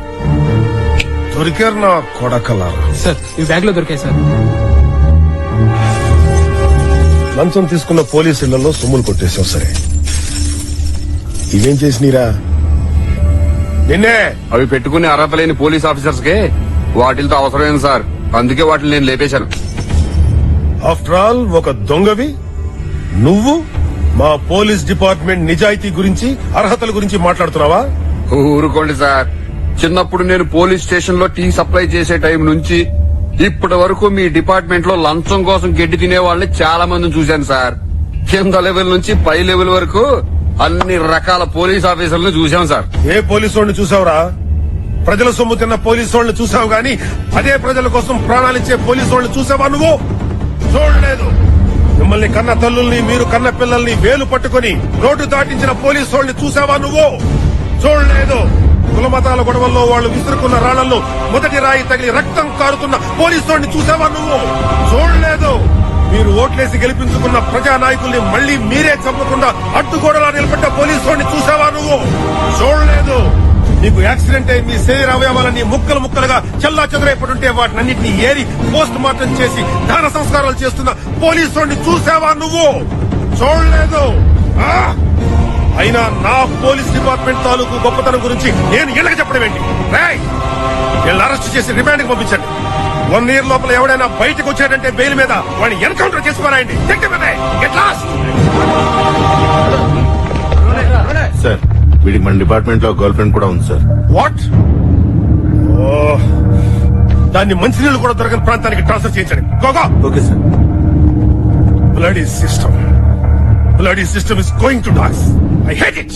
దొరికారు నా కొడకలారా. సార్ ఈ బ్యాగ్ లో దొరికాయి సార్. లంచం తీసుకున్న పోలీసు ఇళ్లలో సొమ్ములు కొట్టేశావు. సరే, ఇవేం చేసినీరా? నిన్నే అవి పెట్టుకునే అర్హత లేని పోలీస్ ఆఫీసర్స్ కే వాటితో అవసరమైంది సార్. అందుకే వాటిని నేను లేపేశాను. ఆఫ్టర్ ఆల్ ఒక దొంగవి నువ్వు మా పోలీస్ డిపార్ట్మెంట్ నిజాయితీ గురించి అర్హతల గురించి మాట్లాడుతున్నావా? ఊరుకోండి సార్. చిన్నప్పుడు నేను పోలీస్ స్టేషన్ లో టీ సప్లై చేసే టైం నుంచి ఇప్పటి వరకు మీ డిపార్ట్మెంట్ లో లంచం కోసం గడ్డి తినే వాళ్ళని చాలా మందిని చూశాను సార్. కింద లెవెల్ నుంచి పై లెవెల్ వరకు అన్ని రకాల పోలీస్ ఆఫీసర్లను చూశాం సార్. ఏ పోలీసు వాడిని చూసావురా? ప్రజల సొమ్ము తిన్న పోలీసు వాళ్ళని చూసావు గాని అదే ప్రజల కోసం ప్రాణాలిచ్చే పోలీసు వాళ్ళని చూసావా నువ్వు? చూడలేదు. మిమ్మల్ని కన్న తల్లుల్ని, మీరు కన్న పిల్లల్ని వేలు పట్టుకుని రోడ్డు దాటించిన పోలీసు వాళ్ళని చూసావా నువ్వు? చూడలేదు. కులమతాల గొడవల్లో వాళ్ళు విసురుకున్న రాళ్లలో మొదటి రాయి తగిలి రక్తం కారుతున్న పోలీసు వాడిని చూసావా నువ్వు? చూడలేదు. మీరు ఓట్లేసి గెలిపించుకున్న ప్రజా నాయకుల్ని మళ్లీ మీరే చంపకుండా అడ్డుగోడలా నిలబడ్డ పోలీసు వాడిని చూసావా నువ్వు? చూడలేదు. నీకు యాక్సిడెంట్ అయి మీ శరీర అవయవాలని ముక్కలు ముక్కలుగా చెల్లా చెదరైపడుంటే వాటినన్నింటినీ ఏరి పోస్ట్ మార్టం చేసి దాన సంస్కారాలు చేస్తున్న పోలీసు వాడిని చూసావా నువ్వు? చూడలేదు. అయినా నా పోలీస్ డిపార్ట్మెంట్ తాలూకు గొప్పతనం గురించి నేను ఇళ్ళకి చెప్పడం ఏంటి? వీళ్ళని అరెస్ట్ చేసి రిమాండ్ కి పంపించండి. 1 year లోపల ఎవడైనా బయటకు వచ్చాడంటే బెయిల్ మీద వాడిని ఎన్కౌంటర్ చేసి పారాయండి. సార్ వీడికి మన డిపార్ట్మెంట్ లో గర్ల్ ఫ్రెండ్ కూడా ఉంది సార్. వాట్? దాన్ని మంచినీళ్ళు కూడా దొరకని ప్రాంతానికి ట్రాన్స్ఫర్ చేయించండి. గోగా. Okay sir. Bloody system is going to dogs. I hate it.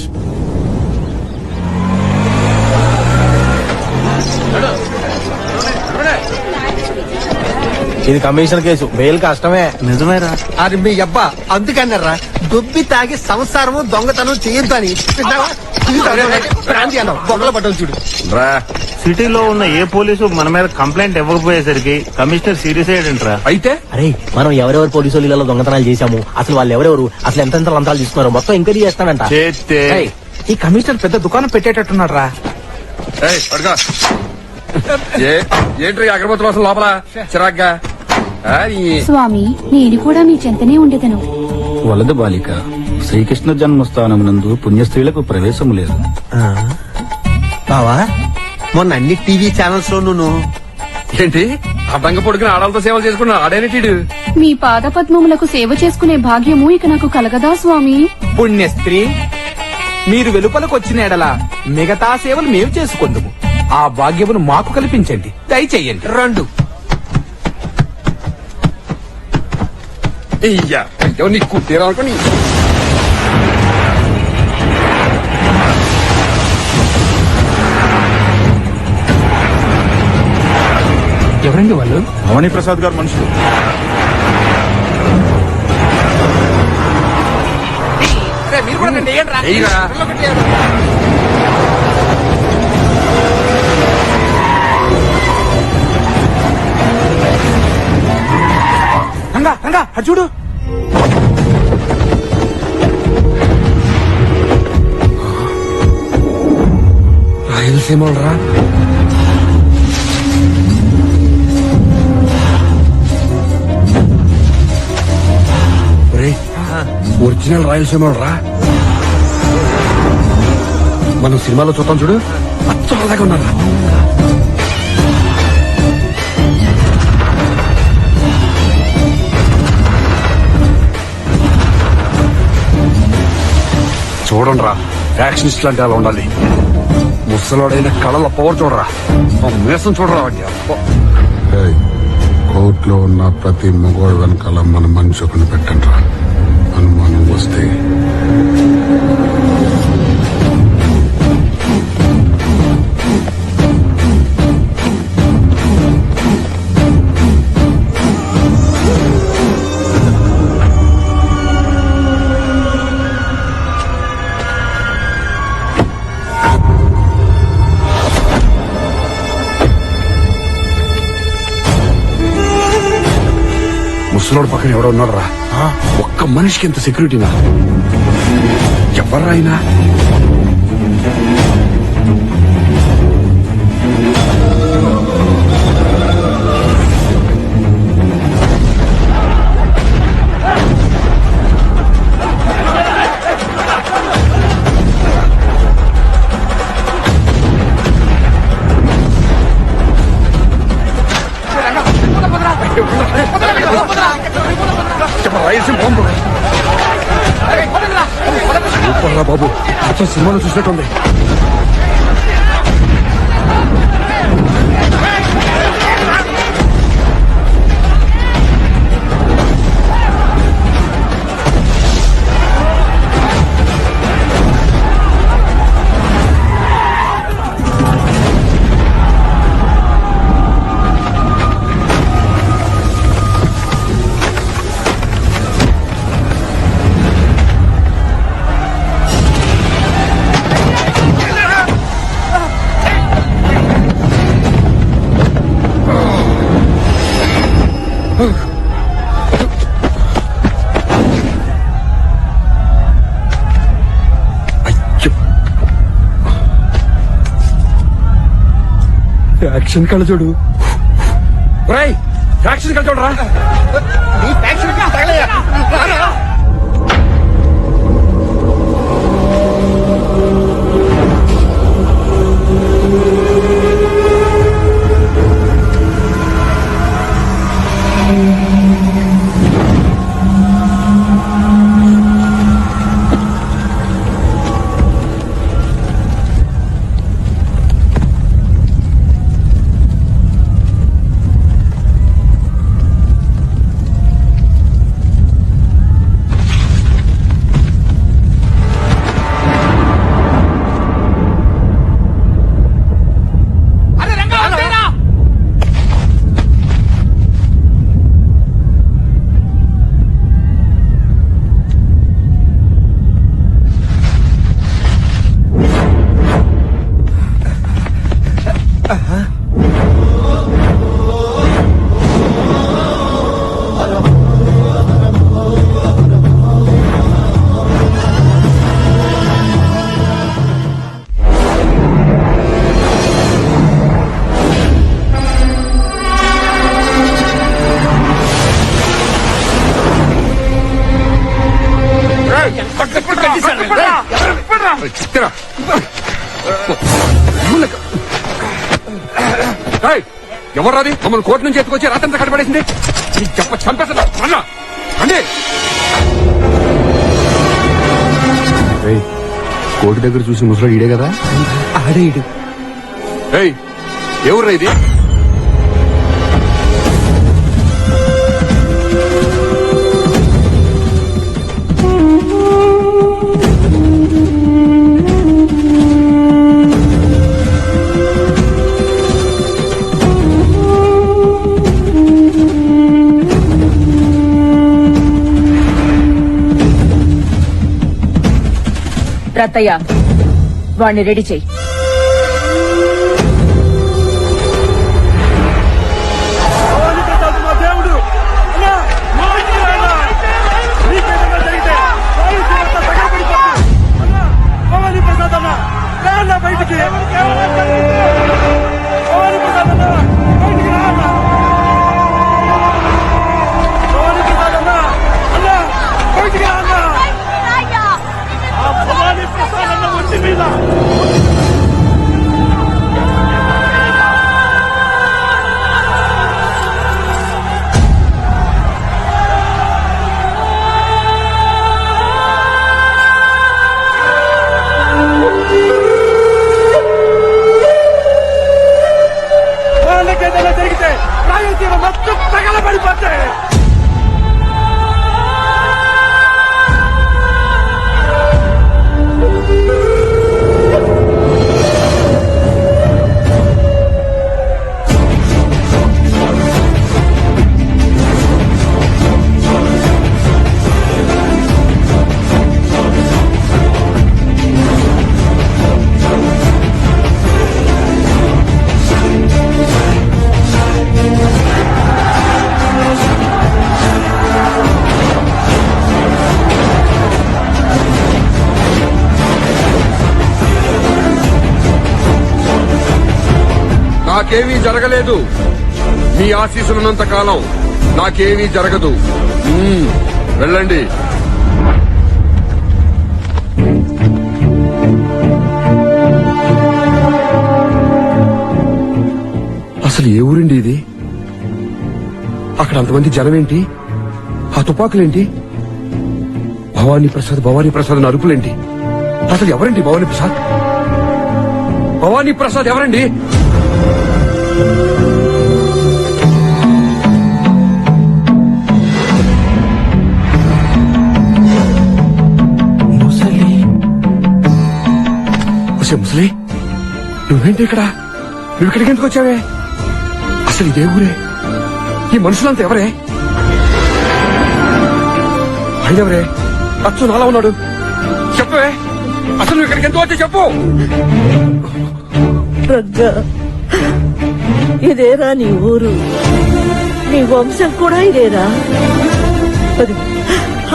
ఇది కమిషన్ కేసు, బెయిల్ కష్టమే. నిజమేరా? అది మీ అబ్బా అందుకన్నారా దుబ్బి తాగి సంసారము దొంగతనం చేయొద్దు అని ప్రాంతి అన్నావు. బొక్కలు పట్టం చూడు. రా సిటీలో ఉన్న ఏ పోలీసు మన మీద కంప్లైంట్ ఇవ్వకపోయేసరికి కమిషనర్ సీరియస్ అయ్యాడంట్రా. అయితే అరే మనం ఎవరెవరు పోలీసు వాళ్ళలో దొంగతనాలు చేశాము, అసలు వాళ్ళు ఎవరెవరు, అసలు ఎంతెంత లంచాలు తీసుకున్నారు మొత్తం ఎంక్వైరీ చేస్తానంట. చేస్తే ఏయ్, ఈ కమిషనర్ పెద్ద దుకాణం పెట్టేటట్టున్నాడు రా. ఏంటి అగరబత్తులు అసలు లోపల చిరాగ్గా? స్వామి నేను కూడా మీ చెంతనే ఉండేదను. వలదు బాలిక, శ్రీకృష్ణ జన్మస్థానమునందు పుణ్యస్త్రీలకు ప్రవేశము లేదు. బావా మొన్న అన్ని టీవీ ఛానల్స్ లోనూ ఏంటి అడ్డంగ పొడిగిన ఆడాలతో సేవలు చేసుకున్న ఆడేనేటీడు? మీ పాద పద్మములకు సేవ చేసుకునే భాగ్యము ఇక నాకు కలగదా స్వామి? పుణ్యస్త్రీ, మీరు వెలుపలకు వచ్చిన ఎడల మిగతా సేవలు మేము చేసుకుందుము. ఆ భాగ్యమును మాకు కల్పించండి, దయచేయండి. రండు. నీకు తీరాలనుకోని ఎవరండి వాళ్ళు? భవానీ ప్రసాద్ గారు మనుషులు. మీరు కూడా రండి, ఏంట్రా? రంగా రంగా అటు చూడు. రాయలసీమ రా. ఒరిజినల్ రాయలసీమ రా. మనం సినిమాలో చూద్దాం చూడు, అచ్చం అలాగే ఉన్నారా. చూడండి రా, యాక్షనిస్ట్ లాంటి అలా ఉండాలి. ముసలోడైన కళల పవర్ చూడరా, మేసం చూడరా. కోర్టులో ఉన్న ప్రతి మగోడు వెనకాల మన మనిషి ఒకరిని పెట్టండి రా. అనుమానం వస్తే ముసలోడు పక్కన ఎవడో ఉన్నాడు రా. ఒక్క మనిషికి ఎంత సెక్యూరిటీనా? ఎవర్రాయినా? బాబు అచ్చం సినిమాలో చూసినట్టుంది. యాక్షన్ కళ్ళ చూడు యాక్షన్ కళ్ళ చూడరా ఎవర్రాది మమ్మల్ని కోర్టు నుంచి ఎత్తుకొచ్చి రాత్రంతా కట్టబడేసింది చంపేస్తా అండి కోర్టు దగ్గర చూసి ముసలాడు ఈడే కదా ఆడే ఈడు ఎవర్రా ఇది రత్తయ్య వాణ్ణి రెడీ చెయ్యి. జరిగితే రాయలసీమ మొత్తం తగలబడిపోతాయి. నాకేమీ జరగలేదు. మీ ఆశీస్సులున్నంత కాలం నాకేమీ జరగదు. వెళ్ళండి. అసలు ఏ ఊరండి ఇది? అక్కడ అంతమంది జనమేంటి? ఆ తుపాకులేంటి? భవానీ ప్రసాద్ అరుపులేంటి? అసలు ఎవరండి భవానీ ప్రసాద్? భవానీ ప్రసాద్ ఎవరండి? ముసలి నువ్వేంటి ఇక్కడ? నువ్వు ఇక్కడికి ఎందుకు వచ్చావే? అసలు ఇదే ఊరే? ఈ మనుషులంతా ఎవరే? ఆయనెవరే? అచ్చు నాలా ఉన్నాడు. చెప్పవే, అసలు నువ్వు ఇక్కడికి ఎందుకు వచ్చా చెప్పు. ఇదేరా నీ ఊరు? నీ వంశం కూడా ఇదేరా అది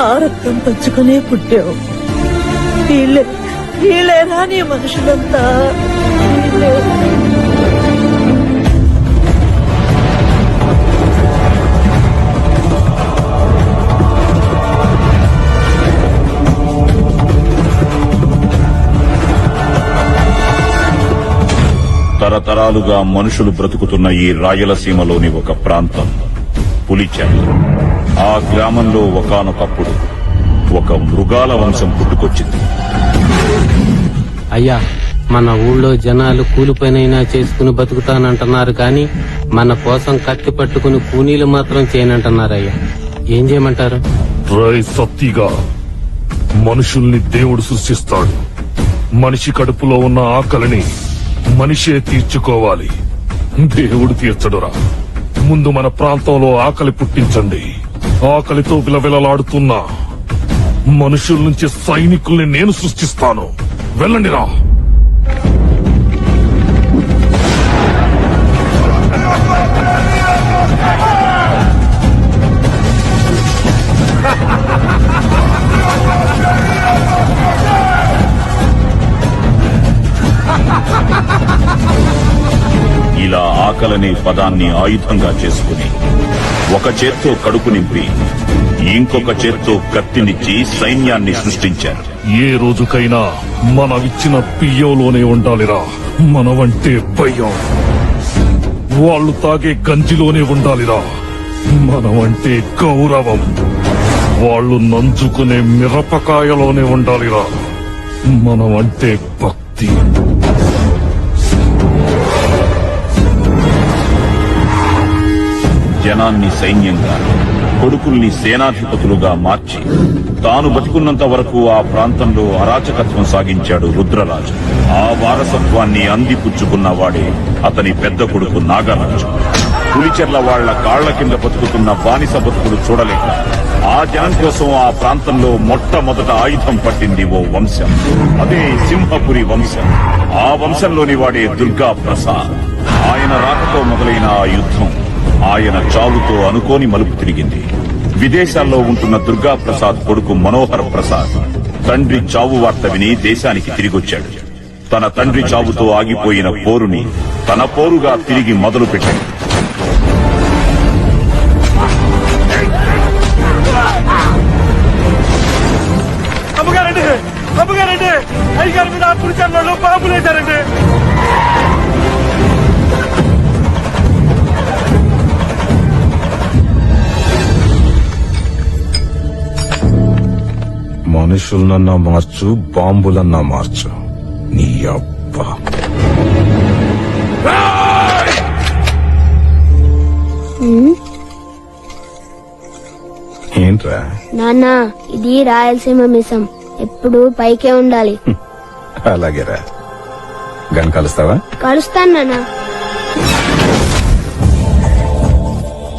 ఆ రక్తం పంచుకునే పుట్టావు. వీళ్ళేరా నీ మనుషులంతా. వీళ్ళే. తరతరాలుగా మనుషులు బ్రతుకుతున్న ఈ రాయలసీమలోని ఒక ప్రాంతం పులిచెర్ల. ఆ గ్రామంలో ఒకానొకప్పుడు ఒక మృగాల వంశం పుట్టుకొచ్చింది. అయ్యా, మన ఊళ్ళో జనాలు కూలి పనైనా చేసుకుని బతుకుతానంటున్నారు కానీ మన కోసం కత్తి పట్టుకుని కూలీలు మాత్రం చేయనంటున్నారయ్యా. ఏం చేయమంటారు? రై సత్తిగా మనుషుల్ని దేవుడు సృష్టిస్తాడు. మనిషి కడుపులో ఉన్న ఆకలిని మనిషే తీర్చుకోవాలి, దేవుడు తీర్చడురా. ముందు మన ప్రాంతంలో ఆకలి పుట్టించండి. ఆకలితో విలవిలలాడుతున్న మనుషుల నుంచి సైనికుల్ని నేను సృష్టిస్తాను. వెళ్ళండిరా. ఇలా ఆకలనే పదాన్ని ఆయుధంగా చేసుకుని ఒక చేత్తో కడుపు నింపి ఇంకొక చేత్తో కత్తినిచ్చి సైన్యాన్ని సృష్టించారు. ఏ రోజుకైనా మనమిచ్చిన బియ్యంలోనే ఉండాలిరా మనవంటే భయం. వాళ్ళు తాగే గంజిలోనే ఉండాలిరా మనమంటే గౌరవం. వాళ్ళు నంచుకునే మిరపకాయలోనే ఉండాలిరా మనమంటే భక్తి. జనాన్ని సైన్యంగా, కొడుకుల్ని సేనాధిపతులుగా మార్చి తాను బతికున్నంత వరకు ఆ ప్రాంతంలో అరాచకత్వం సాగించాడు రుద్రరాజు. ఆ వారసత్వాన్ని అందిపుచ్చుకున్న వాడే అతని పెద్ద కొడుకు నాగరాజు. పులిచెర్ల వాళ్ల కాళ్ల కింద బతుకుతున్న బానిస బతుకులు చూడలేక ఆ జనం కోసం ఆ ప్రాంతంలో మొట్టమొదట ఆయుధం పట్టింది ఓ వంశం. అదే సింహపురి వంశం. ఆ వంశంలోని వాడే దుర్గా ప్రసాద్. ఆయన రాకతో మొదలైన ఆ యుద్ధం ఆయన చావుతో అనుకోని మలుపు తిరిగింది. విదేశాల్లో ఉంటున్న దుర్గా ప్రసాద్ కొడుకు మనోహర్ ప్రసాద్ తండ్రి చావు వార్త విని దేశానికి తిరిగొచ్చాడు. తన తండ్రి చావుతో ఆగిపోయిన పోరుని తన పోరుగా తిరిగి మొదలుపెట్టాడు. అమ్మగారండి, అయ్యగారి మీద పులిచెర్లలో బాంబులేశారండి. మనుషులన్నా మార్చు, బాంబులన్నా మార్చు. నీ అబ్బా ఏంట్రా? నాన్న, ఇది రాయలసీమ మిసం, ఎప్పుడు పైకే ఉండాలి. అలాగేరా. గన్ కలుస్తావా? కలుస్తాను నాన్న.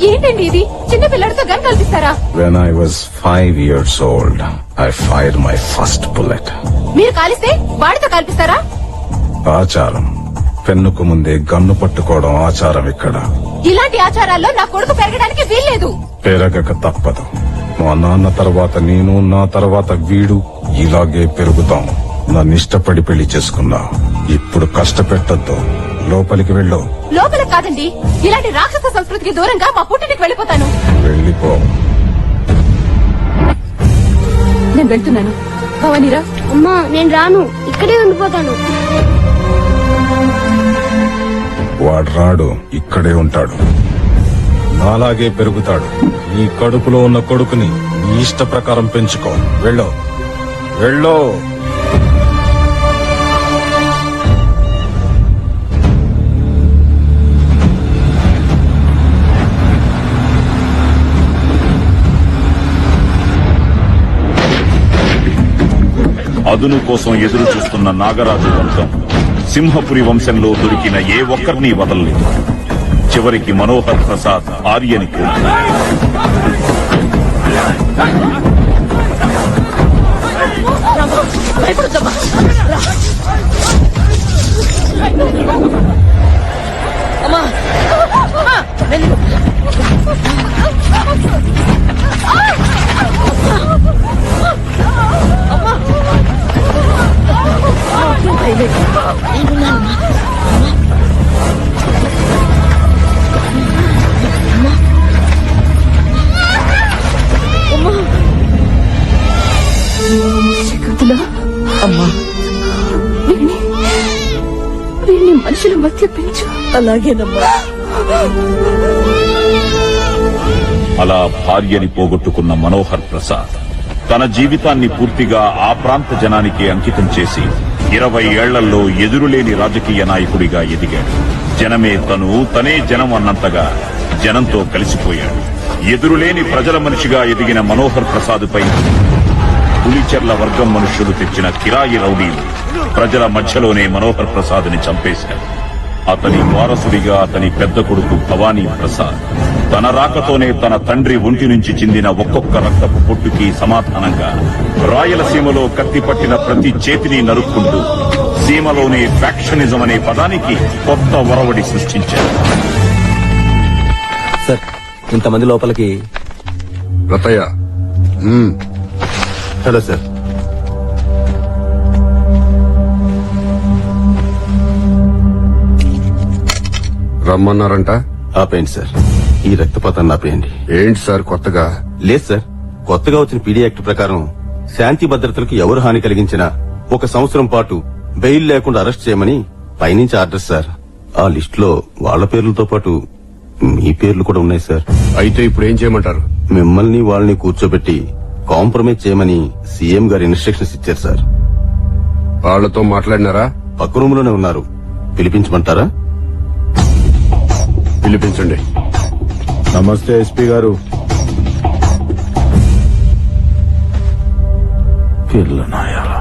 ఏంటండి ఇది? చిన్న పిల్లడితో gun కల్పిస్తారా? When I was 5 years old, I fired my first bullet. మీరు కాలిస్తే వాడితో కల్పిస్తారా? ఆచారం. పెన్నుకు ముందే గన్ను పట్టుకోవడం ఆచారం ఇక్కడ. ఇలాంటి ఆచారాల్లో నా కొడుకు పెరగడానికి వీల్లేదు. పెరగక తప్పదు. మా నాన్న తర్వాత నేను, నా తర్వాత వీడు ఇలాగే పెరుగుతాం. నన్ను ఇష్టపడి పెళ్లి చేసుకున్నా. ఇప్పుడు కష్టపెట్టద్దు. లోపలికి వెళ్ళు. లోపలికి కాదండి, ఇలాంటి రాక్షస సంస్కృతికి దూరంగా మా పుట్టింటికి వెళ్ళిపోతాను. వెళ్ళిపో. నేను వెళ్తున్నాను. భవానీరా. అమ్మా, నేను రాను, ఇక్కడే ఉండిపోతాను. వాడు రాడు, ఇక్కడే ఉంటాడు. నాలాగే పెరుగుతాడు. నీ కడుపులో ఉన్న కొడుకుని నీ ఇష్ట ప్రకారం పెంచుకో. వెళ్ళో వెళ్ళో. అదును కోసం ఎదురు చూస్తున్న నాగరాజు వంశం సింహపురి వంశంలో దొరికిన ఏ ఒక్కరిని వదలలేదు. చివరికి మనోహర్ ప్రసాద్ ఆర్యని అమ్మా, మధ్య పెంచు. అలాగేనమ్మా. అలా భార్యని పోగొట్టుకున్న మనోహర్ ప్రసాద్ తన జీవితాన్ని పూర్తిగా ఆ ప్రాంత జనానికి అంకితం చేసి 20 ఏళ్లలో ఎదురులేని రాజకీయ నాయకుడిగా ఎదిగాడు. జనమే తనే జనం అన్నంతగా జనంతో కలిసిపోయాడు. ఎదురులేని ప్రజల మనిషిగా ఎదిగిన మనోహర్ ప్రసాద్పై పులిచెర్ల వర్గం మనుషులు తెచ్చిన కిరాయి రౌడీలు ప్రజల మధ్యలోనే మనోహర్ ప్రసాద్ని చంపేశారు. అతని వారసుడిగా అతని పెద్ద కొడుకు భవానీ ప్రసాద్ తన రాకతోనే తన తండ్రి ఒంటి నుంచి చిందిన ఒక్కొక్క రక్తపు పొట్టుకి సమాధానంగా రాయలసీమలో కత్తిపట్టిన ప్రతి చేతిని నరుక్కుంటూ సీమలోనే ఫ్యాక్షనిజం అనే పదానికి కొత్త ఒరవడి సృష్టించారు. సార్ ఇంతమంది లోపలికి. Ratayya hello sir. రమ్మన్నారంట. ఆపేయండి సార్, ఈ రక్తపాతాన్ని ఆపేయండి. ఏంటి సార్ కొత్తగా? లేదు సార్, కొత్తగా వచ్చిన పీడీ యాక్ట్ ప్రకారం శాంతి భద్రతలకు ఎవరు హాని కలిగించినా 1 సంవత్సరం పాటు బెయిల్ లేకుండా అరెస్ట్ చేయమని పైనుంచి ఆర్డర్ సార్. ఆ లిస్ట్ లో వాళ్ల పేర్లతో పాటు మీ పేర్లు కూడా ఉన్నాయి సార్. అయితే ఇప్పుడు ఏం చేయమంటారు? మిమ్మల్ని వాళ్ళని కూర్చోబెట్టి కాంప్రమైజ్ చేయమని సీఎం గారు ఇన్స్ట్రక్షన్స్ ఇచ్చారు సార్. వాళ్లతో మాట్లాడినారా? పక్క రూమ్ లోనే ఉన్నారు, పిలిపించమంటారా? పిలిపించండి. నమస్తే ఎస్పీ గారు. పిల్లనాయాలా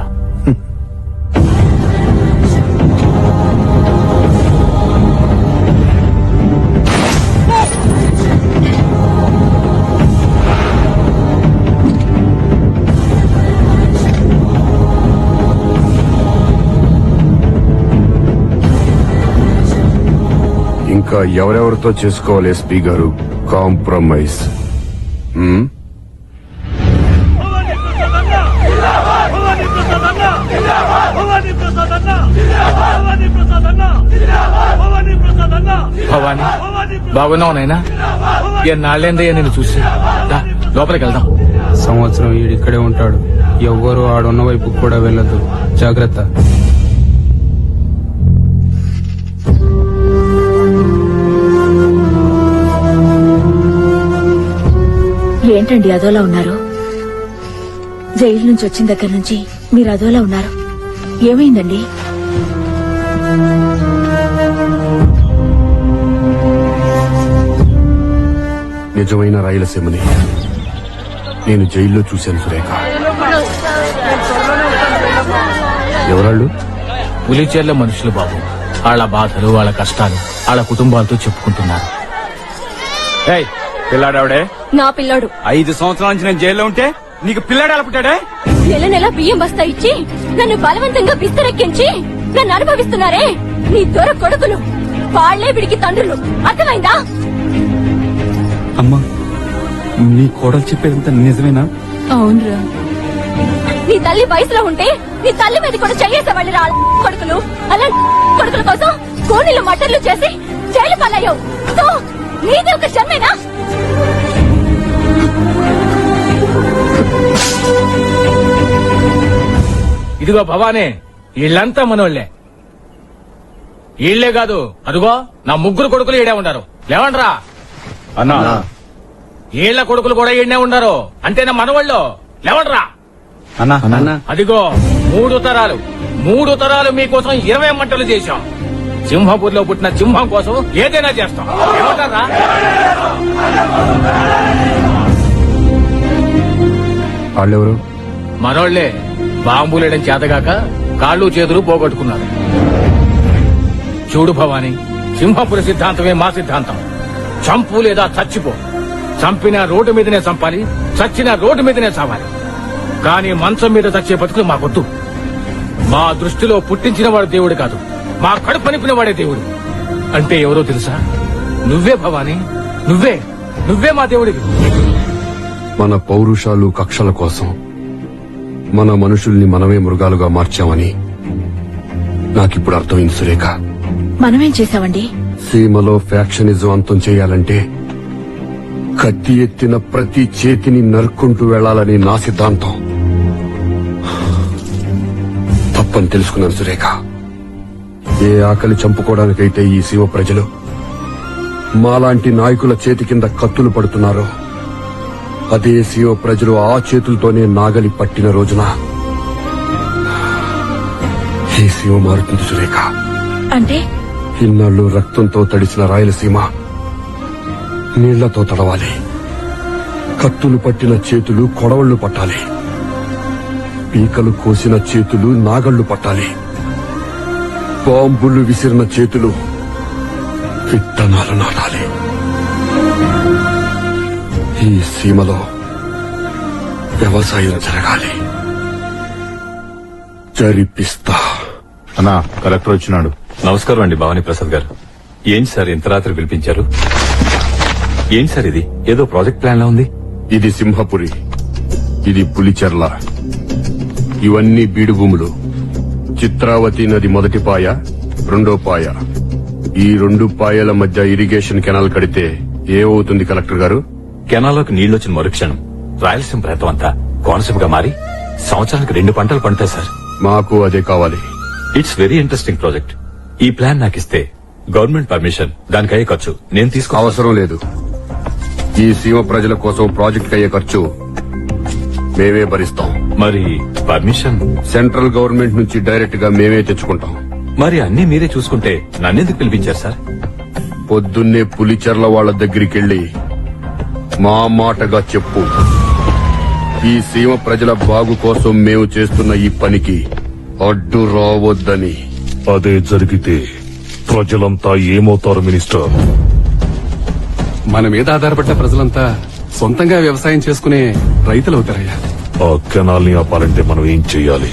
ఇంకా ఎవరెవరితో చేసుకోవాలి ఎస్పీ గారు కాంప్రమైజ్? భవాని బాగున్నావు నాయనా? నాళ్ళేందయ్యా నేను చూసి. లోపలికి వెళ్దాం. సంవత్సరం ఈడిక్కడే ఉంటాడు. ఎవ్వరూ ఆడున్న వైపు కూడా వెళ్ళదు. జాగ్రత్త. ఏంటండి అదోలా ఉన్నారు? జైలు నుంచి వచ్చిన దగ్గర నుంచి మీరు అదోలా ఉన్నారు. ఏమైందండి? నిజమైన రాయలసీమని నేను జైల్లో చూశాను సురేఖ. ఎవరాళ్ళు? పులిచెర్ల మనుషులు బాబు. వాళ్ళ బాధలు, వాళ్ళ కష్టాలు వాళ్ళ కుటుంబాలతో చెప్పుకుంటున్నారు. పిల్లాడావిడే? నా పిల్లాడు. 5 సంవత్సరాల నుంచి నేను జైల్లో ఉంటే నీకు పిల్లాడు ఎలా పుట్టాడే? నెల నెల బియ్యం బస్తా ఇచ్చి నన్ను బలవంతంగా బిస్తరెక్కించి నన్ను అనుభవిస్తున్నారే నీ దొర కొడుకులు. వాళ్లే విడికి తండ్రులు. అర్థమైందా? అమ్మా, నీ కోడలు చెప్పేదంతా నిజమేనా? అవునరా. నీ తల్లి వయసులో ఉంటే నీ తల్లి మీద కూడా చెయ్యేసేవాళ్ళు రా కొడుకులు. అలా కొడుకుల కోసం కూలీలు మటర్లు చేసి జైలు పాలయ్యావు. సో నీది ఒక జన్మేనా? ఇదిగో భవానీ, వీళ్ళంతా మనోళ్లే. వీళ్లే కాదు, అదిగో నా 3 కొడుకులు ఈడే ఉన్నారు. లేవండ్రా అన్నా. వీళ్ల కొడుకులు కూడా ఈడనే ఉన్నారు. అంటే నా మనవాళ్ళు. లేవండ్రా అన్నా. అదిగో 3 తరాలు 3 తరాలు మీకోసం 20 మంటలు చేశాం. సింహపూర్లో పుట్టిన సింహం కోసం ఏదైనా చేస్తాం. ఏమంటారా? వాళ్ళెవరు? మనోళ్లే. బాంబులేయడం చేతగాక కాళ్ళు చేతులు పోగొట్టుకున్నారు. చూడు భవానీ, సింహపురి సిద్ధాంతమే మా సిద్ధాంతం. చంపు లేదా చచ్చిపో. చంపిన రోడ్డు మీదనే చంపాలి, చచ్చిన రోడ్డు మీదనే చావాలి. కానీ మంచం మీద చచ్చే బతుకులు మాకొద్దు. మా దృష్టిలో పుట్టించిన వాడు దేవుడు కాదు, మా కడుపు నింపిన వాడే దేవుడు. అంటే ఎవరో తెలుసా? నువ్వే భవానీ, నువ్వే మా దేవుడివి. మన పౌరుషాలు కక్షల కోసం మన మనుషుల్ని మనమే మృగాలుగా మార్చామని నాకిప్పుడు అర్థమైంది సురేఖ. మనమేం చేశావండి? సీమలో ఫ్యాక్షనిజం అంతం చేయాలంటే కత్తి ఎత్తిన ప్రతి చేతిని నరుక్కుంటూ వెళ్లాలని నా సిద్ధాంతం. తప్పని తెలుసుకున్నాను సురేఖ. ఏ ఆకలి చంపుకోవడానికైతే ఈ శివ ప్రజలు మాలాంటి నాయకుల చేతి కింద కత్తులు పడుతున్నారో, అదే శివ ప్రజలు ఆ చేతులతోనే నాగలి పట్టిన రోజున ఈ శివ మారుతుంది సురేఖ. అంటే ఇన్నాళ్ళు రక్తంతో తడిసిన రాయలసీమ నీళ్లతో తడవాలి. కత్తులు పట్టిన చేతులు కొడవళ్లు పట్టాలి. పీకలు కోసిన చేతులు నాగళ్లు పట్టాలి. బాంబులు విసిరిన చేతులు విత్తనాలు నాటాలి. ఈ సీమలో వ్యవసాయం జరగాలి. జరిపిస్తా. అన్నా, కలెక్టర్ వచ్చినాడు. నమస్కారం అండి భవానీ ప్రసాద్ గారు. ఏంటి సార్ ఇంత రాత్రి పిలిపించారు? ఏంటి సార్ ఇది? ఏదో ప్రాజెక్ట్ ప్లాన్ లా ఉంది. ఇది సింహపురి, ఇది పులిచెర్ల, ఇవన్నీ బీడు భూములు. చిత్రావతి నది మొదటి పాయ, రెండో పాయ. ఈ 2 పాయల మధ్య ఇరిగేషన్ కెనాల్ కడితే ఏమవుతుంది కలెక్టర్ గారు? కెనాల్లోకి నీళ్లొచ్చిన మరుక్షణం రాయలసీమ ప్రాంతం అంతా కోనసీమగా మారి సంవత్సరానికి 2 పంటలు పండుతాయి సార్. మాకు అదే కావాలి. It's very interesting project. ఈ ప్లాన్ నాకు ఇస్తే గవర్నమెంట్ పర్మిషన్, దానికయ్యే ఖర్చు నేను అవసరం లేదు. ఈ సీమ ప్రజల కోసం ప్రాజెక్ట్ అయ్యే ఖర్చు మేమే భరిస్తాం. మరి పర్మిషన్ సెంట్రల్ గవర్నమెంట్ నుంచి డైరెక్ట్ గా మేమే తెచ్చుకుంటాం. మరి అన్ని మీరే చూసుకుంటే నన్నెందుకు పిలిపించారు సార్? పొద్దున్నే పులిచెర్ల వాళ్ల దగ్గరికెళ్లి మా మాటగా చెప్పు, ఈ సీమ ప్రజల బాగు కోసం మేము చేస్తున్న ఈ పనికి అడ్డు రావద్దని. అదే జరిగితే ప్రజలంతా ఏమవుతారు మినిస్టర్? మన మీద ఆధారపడ్డ ప్రజలంతా సొంతంగా వ్యవసాయం చేసుకునే రైతులవుతారయ్యా. ఆ కెనాల్ని ఆపాలంటే మనం ఏం చెయ్యాలి?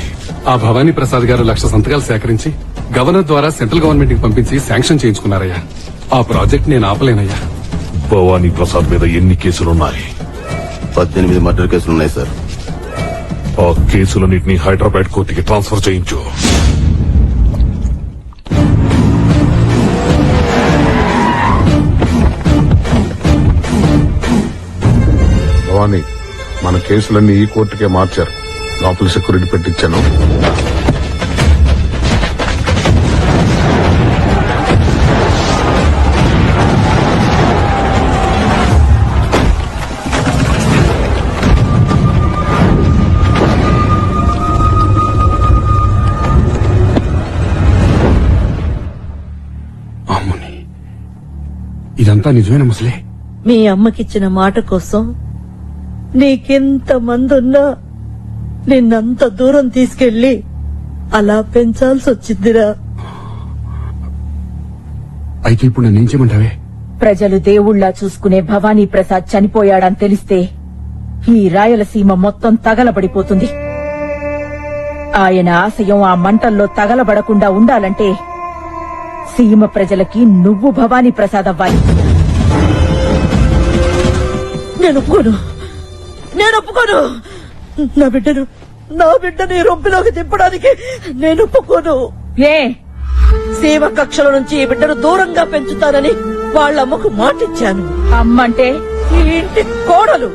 ఆ భవానీ ప్రసాద్ గారు 1,00,000 సంతకాలు సేకరించి గవర్నర్ ద్వారా సెంట్రల్ గవర్నమెంట్ కి పంపించి శాంక్షన్ చేయించుకున్నారయ్యా. ఆ ప్రాజెక్ట్ నేను ఆపలేనయ్యా. భవానీ ప్రసాద్ మీద ఎన్ని కేసులున్నాయి? 18 మర్డర్ కేసులున్నాయి సార్. ఆ కేసులన్నింటినీ హైదరాబాద్ కోర్టుకి ట్రాన్స్ఫర్ చేయించు. భవానీ, మన కేసులన్నీ ఈ కోర్టుకే మార్చారు. లోపల సెక్యూరిటీ పెట్టించాను. అమ్మని, ఇదంతా నిజమైన ముసలే. మీ అమ్మకిచ్చిన మాట కోసం నీకెంత మంది ఉన్నా నిన్నంత దూరం తీసుకెళ్లి అలా పెంచాల్సి వచ్చిందిరా. అయితే ఇప్పుడు నన్నేం చేయమంటావే? ప్రజలు దేవుళ్లా చూసుకునే భవానీ ప్రసాద్ చనిపోయాడని తెలిస్తే ఈ రాయలసీమ మొత్తం తగలబడిపోతుంది. ఆయన ఆశయం ఆ మంటల్లో తగలబడకుండా ఉండాలంటే సీమ ప్రజలకి నువ్వు భవానీ ప్రసాద్ అవ్వాలి. నేను ఒప్పుకోను. నా బిడ్డని రొంపిలోకి దింపడానికి నేను ఒప్పుకోను. ఏ సేవ కక్షల నుంచి ఈ బిడ్డను దూరంగా పెంచుతానని వాళ్ళమ్మకు మాటిచ్చాను. అమ్మంటే ఈ ఇంటి కోడలు.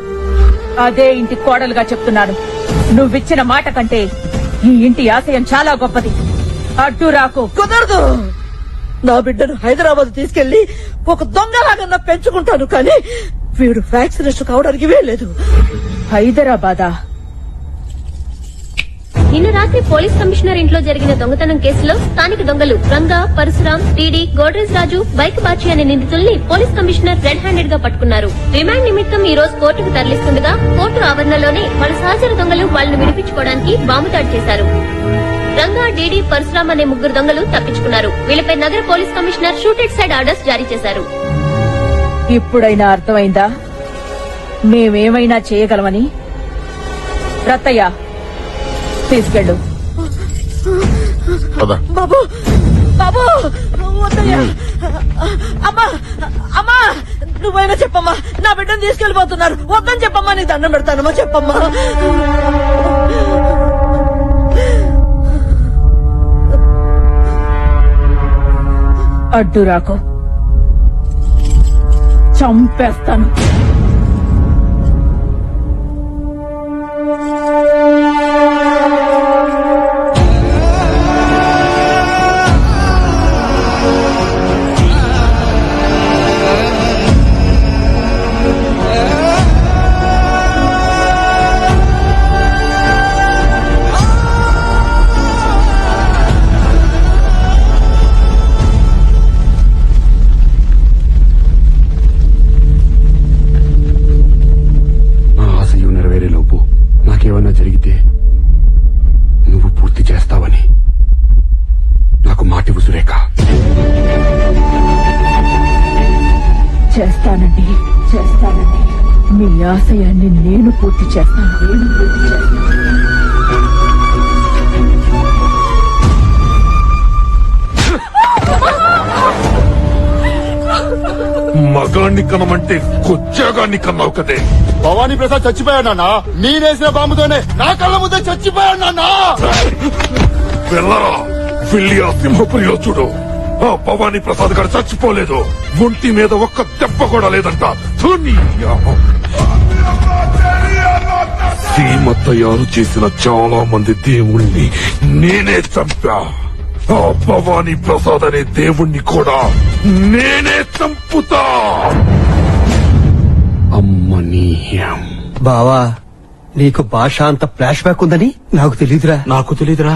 అదే ఇంటి కోడలుగా చెప్తున్నాను. నువ్విచ్చిన మాట కంటే ఈ ఇంటి ఆశయం చాలా గొప్పది. అడ్డు రాకు. కుదరదు. నా బిడ్డను హైదరాబాద్ తీసుకెళ్లి ఒక దొంగలాగా పెంచుకుంటాను, కానీ వీడు వ్యాక్సినేషన్ కావడానికి వీల్లేదు. హైదరాబాదా? నిన్న రాత్రి పోలీస్ కమిషనర్ ఇంట్లో జరిగిన దొంగతనం కేసులో స్థానిక దొంగలు రంగా, పరశురాం, టీడీ, గోడ్రేజ్ రాజు, బైక్ బాచి అనే నిందితుల్ని పోలీస్ కమిషనర్ రెడ్ హ్యాండెడ్ గా పట్టుకున్నారు. రిమాండ్ నిమిత్తం ఈ రోజు కోర్టుకు తరలిస్తుండగా కోర్టు ఆవరణలోనే వాళ్ళ సహచర దొంగలు వాళ్ళని విడిపించుకోవడానికి బాంబు దాడి చేశారు. రంగా, డీడీ, పరశురాం అనే 3 దొంగలు తప్పించుకున్నారు. వీళ్ళపై నగర police commissioner shooted sight orders జారీ చేశారు. ఇప్పుడైనా అర్థమైందా మేమేమైనా చేయగలమని? రత్తయ్య, తీసుకెళ్ళు. బాబు వద్దయ్యా. అమ్మా నువ్వైనా చెప్పమ్మా. నా బిడ్డను తీసుకెళ్లిపోతున్నారు. వద్దని చెప్పమ్మా. నీ దండం పెడతానమ్మా, చెప్పమ్మా. అడ్డు రాకు, చంపేస్తాను. న్యాయాన్ని నేను పూర్తి చేస్తాను. మగాన్ని కనమంటే కొచ్చాగాన్ని కన్నావు కదే. భవానీ ప్రసాద్ చచ్చిపోయాడు నాన్న. నేనేసిన బాంబుతోనే నా కళ్ళ ముందే చచ్చిపోయాడు నాన్న. వెళ్ళరా, వెళ్ళి ఆ సింహపురిలో చూడు. ఆ భవానీ ప్రసాద్ గారు చచ్చిపోలేదు. ఒంటి మీద ఒక్క దెబ్బ కూడా లేదంట. సీమ తయారు చేసిన చాలా మంది దేవుణ్ణి నేనే చంపా. ఆ భవానీ ప్రసాద్ అనే దేవుణ్ణి కూడా నేనే చంపుతా. అమ్మని బావా నీకు భాష అంత ఫ్లాష్ బ్యాక్ ఉందని నాకు తెలీదురా. నాకు తెలీదురా.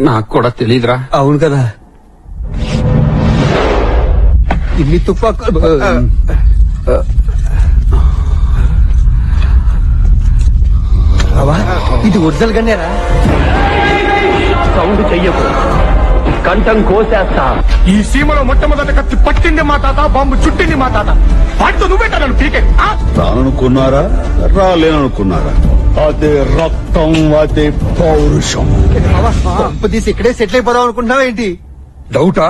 నాకు కూడా తెలీదురా. అవును కదా. ఇన్ని తుపాకు బావా ఇది ఒరిజినల్ గన్నేరా. సౌండ్ చెయ్యకు, కంఠం కోసేస్తా. ఈ సీమలో మొట్టమొదటి కత్తి పట్టింది మా తాత, బాంబు చుట్టింది మా తాత. వాటితో నువ్వేటా నన్ను పీకే? రాననుకున్నారా, రాలేననుకున్నారా? అదే రక్తం, అదే పౌరుషం. తీసి ఇక్కడే సెటిల్ అయిపోదాం అనుకుంటున్నావా ఏంటి? డౌటా?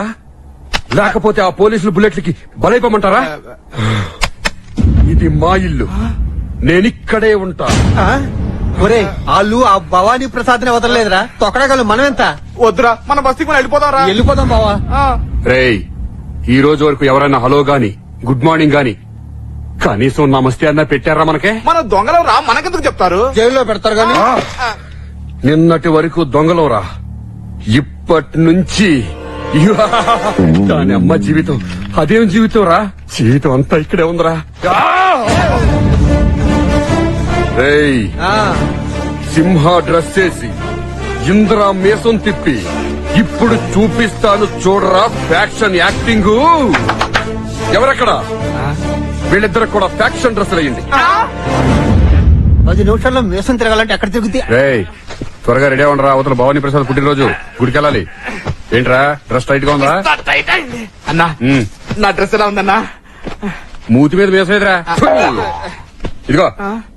లేకపోతే ఆ పోలీసులు బుల్లెట్లకి బలైపోమంటారా? ఇది మా ఇల్లు, నేనిక్కడే ఉంటా. ఒరే వాళ్ళు ఆ భవానీ ప్రసాద్ ని వదలలేదురా. తొక్కడగలు మనం ఎంత? వద్దురా, మన బస్తీకి మనం వెళ్ళిపోదాం. వెళ్ళిపోదాం బావా. రేయ్, ఈ రోజు వరకు ఎవరైనా హలో గాని గుడ్ మార్నింగ్ గాని కనీసం నమస్తే అన్నా పెట్టారా మనకే? మన దొంగలు రా, మనకెందుకు చెప్తారు? జైల్లో పెడతారు గాని. నిన్నటి వరకు దొంగలోరా, ఇప్పటి నుంచి దాని అమ్మ జీవితం అదేం జీవితం రా. జీవితం అంతా ఇక్కడే ఉందిరా. రేయ్, సింహ డ్రెస్ చేసి ఇంద్రా మీసం తిప్పి ఇప్పుడు చూపిస్తాను చూడరా ఫ్యాక్షన్ యాక్టింగ్. ఎవరెక్కడ? వీళ్ళిద్దరు కూడా ఫ్యాక్షన్ డ్రెస్ వేయండి. 10 నిమిషాల్లో మీసం తిరగాలంటే ఎక్కడ తిరుగుతాయి? రేయ్, త్వరగా రెడీ అవ్వండిరా. అవతల భవానీ ప్రసాద్ పుట్టినరోజు, గుడికెళ్ళాలి. ఏంట్రా డ్రెస్ టైట్ గా ఉందా? అన్నా, నా డ్రెస్ ఎలా ఉందన్నా? మూతి మీద మీసలేదురా. ఇదిగో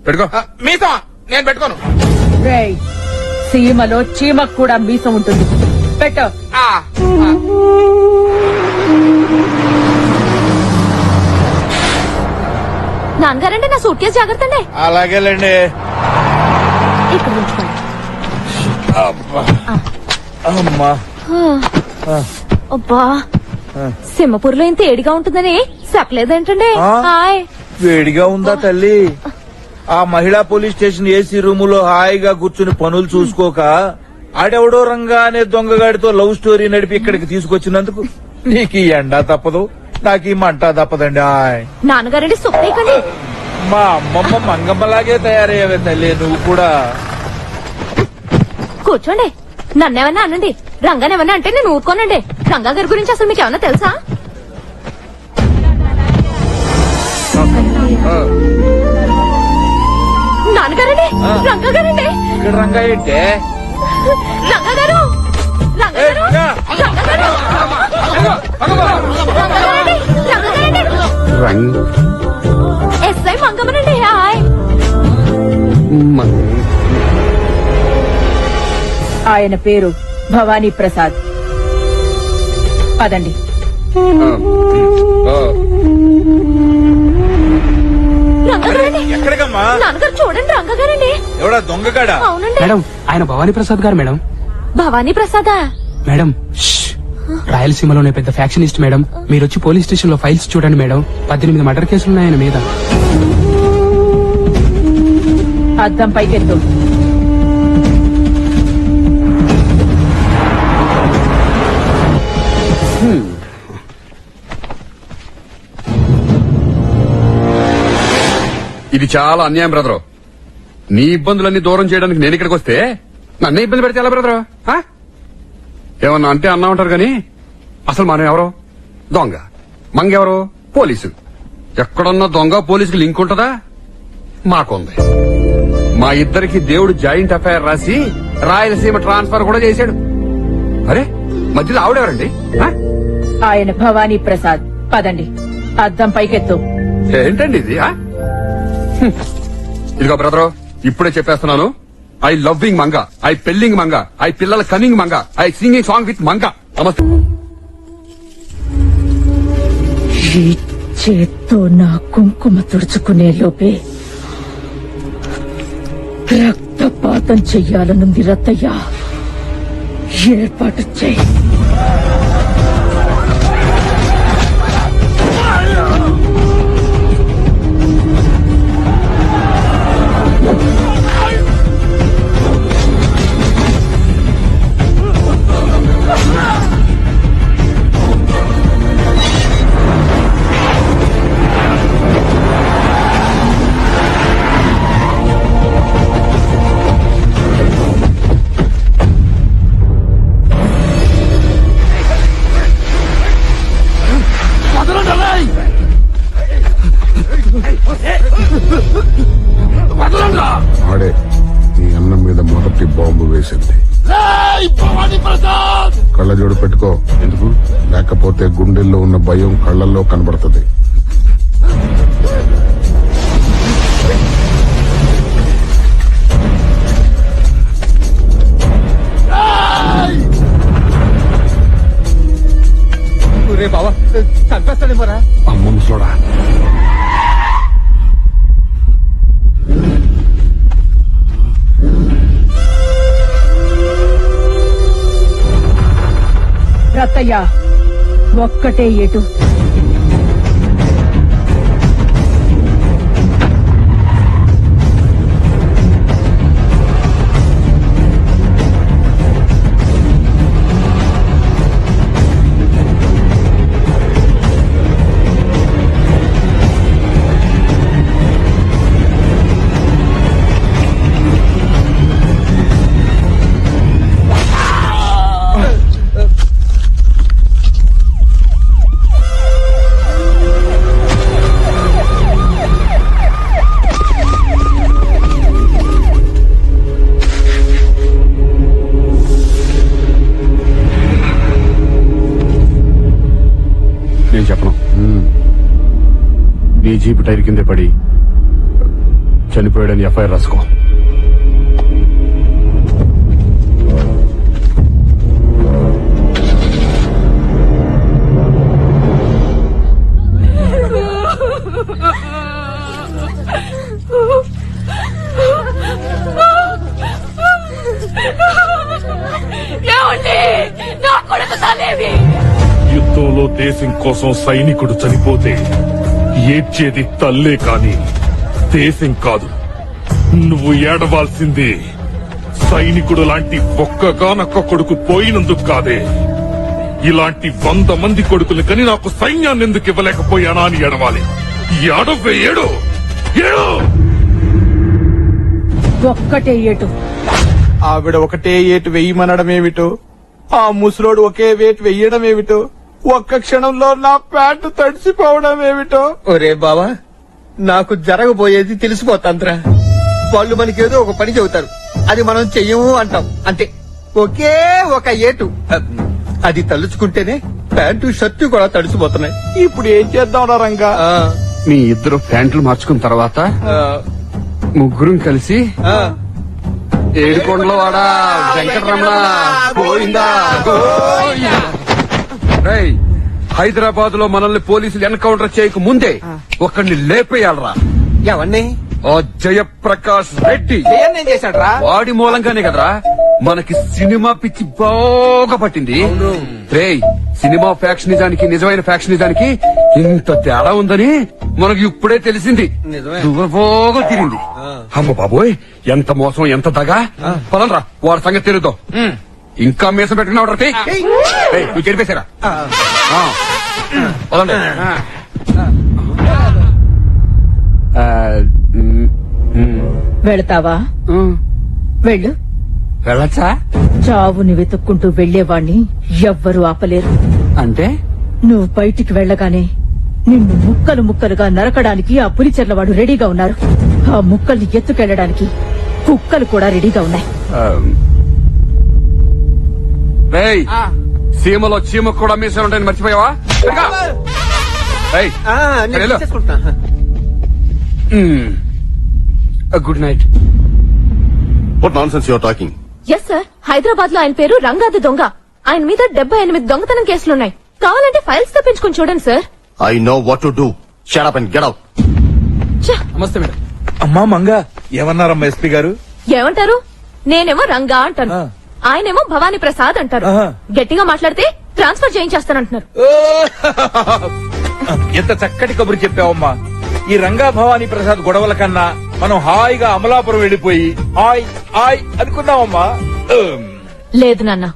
పెట్టుకో. మీసం నేను పెట్టుకోను. రేయ్, సీమలో చీమకు కూడా మీసం ఉంటుంది. పెట్టు. నాన్నగారంటే నా సూట్ కేసు జాగ్రత్త అండి. అలాగేలేండి. ఇక్కడ ఉంచుకోండి. అమ్మా, అబ్బా, సింహపూర్లో ఇంత ఏడిగా ఉంటుందని చెప్పలేదేంటండి? హాయ్. వేడిగా ఉందా తల్లి? ఆ మహిళా పోలీస్ స్టేషన్ ఏసీ రూములో హాయిగా కూర్చుని పనులు చూసుకోక ఆడెవడో రంగా అనే దొంగగాడితో లవ్ స్టోరీ నడిపి ఇక్కడికి తీసుకొచ్చినందుకు నీకు ఈ ఎండా తప్పదు, నాకు ఈ మంట తప్పదండి. నాన్నగారండి సొప్పేకండి. మా అమ్మమ్మ మంగమ్మలాగే తయారయ్యావే తల్లి, నువ్వు కూడా. కూర్చోండి. నన్నేమన్నా అనండి, రంగానేమన్నా అంటే నేను ఊరుకోనండి. రంగా గారి గురించి అసలు మీకు ఏమన్నా తెలుసా? నాన్నగారండి, రంగా గారండి. ఇక్కడ రంగా ఏంటే? రంగా గారు, రంగా గారు, రంగా గారు, రంగ్ ఎస్ఐ మంగమ్మనండి. హాయ్. ఆయన పేరు భవానీ ప్రసాద్. పదండి. ఎక్కడికమ్మా? నాన్నగారు చూడండి, రంగా గారండి. ఎవడా దొంగగాడా? అవునండి. మేడం, ఆయన భవానీ ప్రసాద్ గారు మేడం. భవానీ ప్రసాదా? మేడం, రాయలసీమలోనే పెద్ద ఫ్యాక్షనిస్ట్ మేడం. మీరు వచ్చి పోలీస్ స్టేషన్ లో ఫైల్స్ చూడండి మేడం. 18 మర్డర్ కేసులున్నాయి ఆయన మీద. అద్దం పైకెత్తు. ఇది చాలా అన్యాయం బ్రదరు. నీ ఇబ్బందులన్నీ దూరం చేయడానికి నేను ఇక్కడికి వస్తే నన్నే ఇబ్బంది పెడితే ఎలా బ్రదరు? ఏమన్నా అంటే అన్నా ఉంటారు గాని అసలు మనం ఎవరో? దొంగ. మంగెవరో? పోలీసు. ఎక్కడున్న దొంగ పోలీసుకి లింక్ ఉంటదా? మాకుంది. మా ఇద్దరికి దేవుడు జాయింట్ అఫైర్ రాసి రాయలసీమ ట్రాన్స్ఫర్ కూడా చేశాడు. అరే, మధ్యలో ఆవిడెవరండి? ఆయన భవానీ ప్రసాద్. పదండి. అద్దం పైకెత్తు. ఏంటండి ఇది? ఇదిగో బ్రదరు, ఇప్పుడే చెప్పేస్తున్నాను. ఐ లవ్వింగ్ మంగ, ఐ పెళ్లింగ్ మంగ, ఐ పిల్లల కనింగ్ Manga, I singing song with Manga. నమస్తే. ఈ చేత్తో నా కుంకుమ తుడుచుకునే లోపే రక్తపాతం చెయ్యాలనుంది రత్తయ్య. ఏర్పాటు చెయ్యి. ఆడే నీ అన్నం మీద మొదటి బాంబు వేసింది. కళ్ళజోడు పెట్టుకో. ఎందుకు? లేకపోతే గుండెల్లో ఉన్న భయం కళ్ళల్లో కనబడుతుంది. బావా చంపేస్తాడేమోరా. అమ్మ ముసలోడా. రత్తయ్య ఒక్కటే ఎటు. నేను చెప్పను. నీ జీపు టైర్ కిందే పడి చనిపోయాడని ఎఫ్ఐఆర్ రాసుకో. నా కొడుకు సాలేవి. యుద్ధంలో దేశం కోసం సైనికుడు చనిపోతే ఏడ్చేది తల్లే కాని దేశం కాదు. నువ్వు ఏడవాల్సింది సైనికుడు లాంటి ఒక్కగానొక్క కొడుకు పోయినందుకు కాదే, ఇలాంటి 100 మంది కొడుకులు కని నాకు సైన్యాన్ని ఎందుకు ఇవ్వలేకపోయానా అని ఏడవాలి. ఏడవే, ఏడు ఏడు. ఒక్కటే ఎటు. ఆవిడ ఒకటే ఏటు వెయ్యమనడం ఏమిటో, ఆ ముసలోడు ఒకే వేటు వెయ్యడం ఏమిటో, ఒక్క క్షణంలో నా ప్యాంటు తడిసిపోవడం ఏమిటో. ఒరే బావా, నాకు జరగబోయేది తెలిసిపోతాంద్రా. వాళ్ళు మనకేదో ఒక పని చెబుతారు, అది మనం చెయ్యము అంటాం అంతే. ఒకే ఒక ఏటు, అది తలుచుకుంటేనే ప్యాంటు షర్టు కూడా తడిసిపోతున్నాయి. ఇప్పుడు ఏం చేద్దాం రంగా? మీ ఇద్దరు ప్యాంట్లు మార్చుకున్న తర్వాత ముగ్గురం కలిసి ఏడుకొండల వాడ వెంకటరమణ గోవిందా గోవిందా. రేయ్, హైదరాబాద్ లో మనల్ని పోలీసులు ఎన్కౌంటర్ చేయక ముందే ఒకరిని లేపేయాలరా. ఎవరిని? ఆ జయప్రకాష్ రెడ్డి. ఏం చేశాడ్రా? వాడి మూలంగానే కదరా మనకి సినిమా పిచ్చి బాగా పట్టింది. రేయ్, సినిమా ఫ్యాక్షనిజానికి నిజమైన ఫ్యాక్షనిజానికి ఇంత తేడా ఉందని మనకు ఇప్పుడే తెలిసింది. బాగా తిరిగింది. అమ్మ బాబోయ్, ఎంత మోసం, ఎంత దగా. పదండ్రా, వాడి సంగతి తెలుద్దాం. ఇంకా మీసం పెట్టుకున్నావు. నువ్వు చెరిపేశారా? పదండి. వెళతావా? వెళ్ళు. వెళ్ళచ్చా? చావుని వెతుక్కుంటూ వెళ్లేవాణ్ణి ఎవ్వరూ ఆపలేరు. అంటే నువ్వు బయటికి వెళ్లగానే నిన్ను ముక్కలు ముక్కలుగా నరకడానికి ఆ పులిచెర్లవాడు రెడీగా ఉన్నారు. ఆ ముక్కల్ని ఎత్తుకెళ్లడానికి కుక్కలు కూడా రెడీగా ఉన్నాయి. రేయ్, సీమలో చీమ కూడా మీసే ఉంటాయని మర్చిపోయావా? Good night. What nonsense you are talking? Yes sir, Hyderabad లో ఆయన పేరు రంగాది దొంగ. ఆయన మీద 78 దొంగతనం కేసులున్నాయి. కావాలంటే ఫైల్స్ తెప్పించుకుని చూడండి sir. I know what to do. Shut up and get out. నమస్తే మేడం. అమ్మా మంగ ఏమన్నారమ్మా ఎస్పీ గారు? ఏమంటారు? నేనేమో రంగా అంటాను, ఆ. ఆయనేమో భవానీ ప్రసాద్ అంటారు. ఆహా. గట్టిగా మాట్లాడితే ట్రాన్స్ఫర్ చేయించేస్తానంటున్నారు. ఓ! ఎంత చక్కటి కబురు చెప్పావమ్మా. ఈ రంగా భవానీ ప్రసాద్ గొడవల కన్నా మనం హాయిగా అమలాపురం వెళ్లిపోయి హాయ్ అనుకుందామమ్మా. లేదు నాన్న,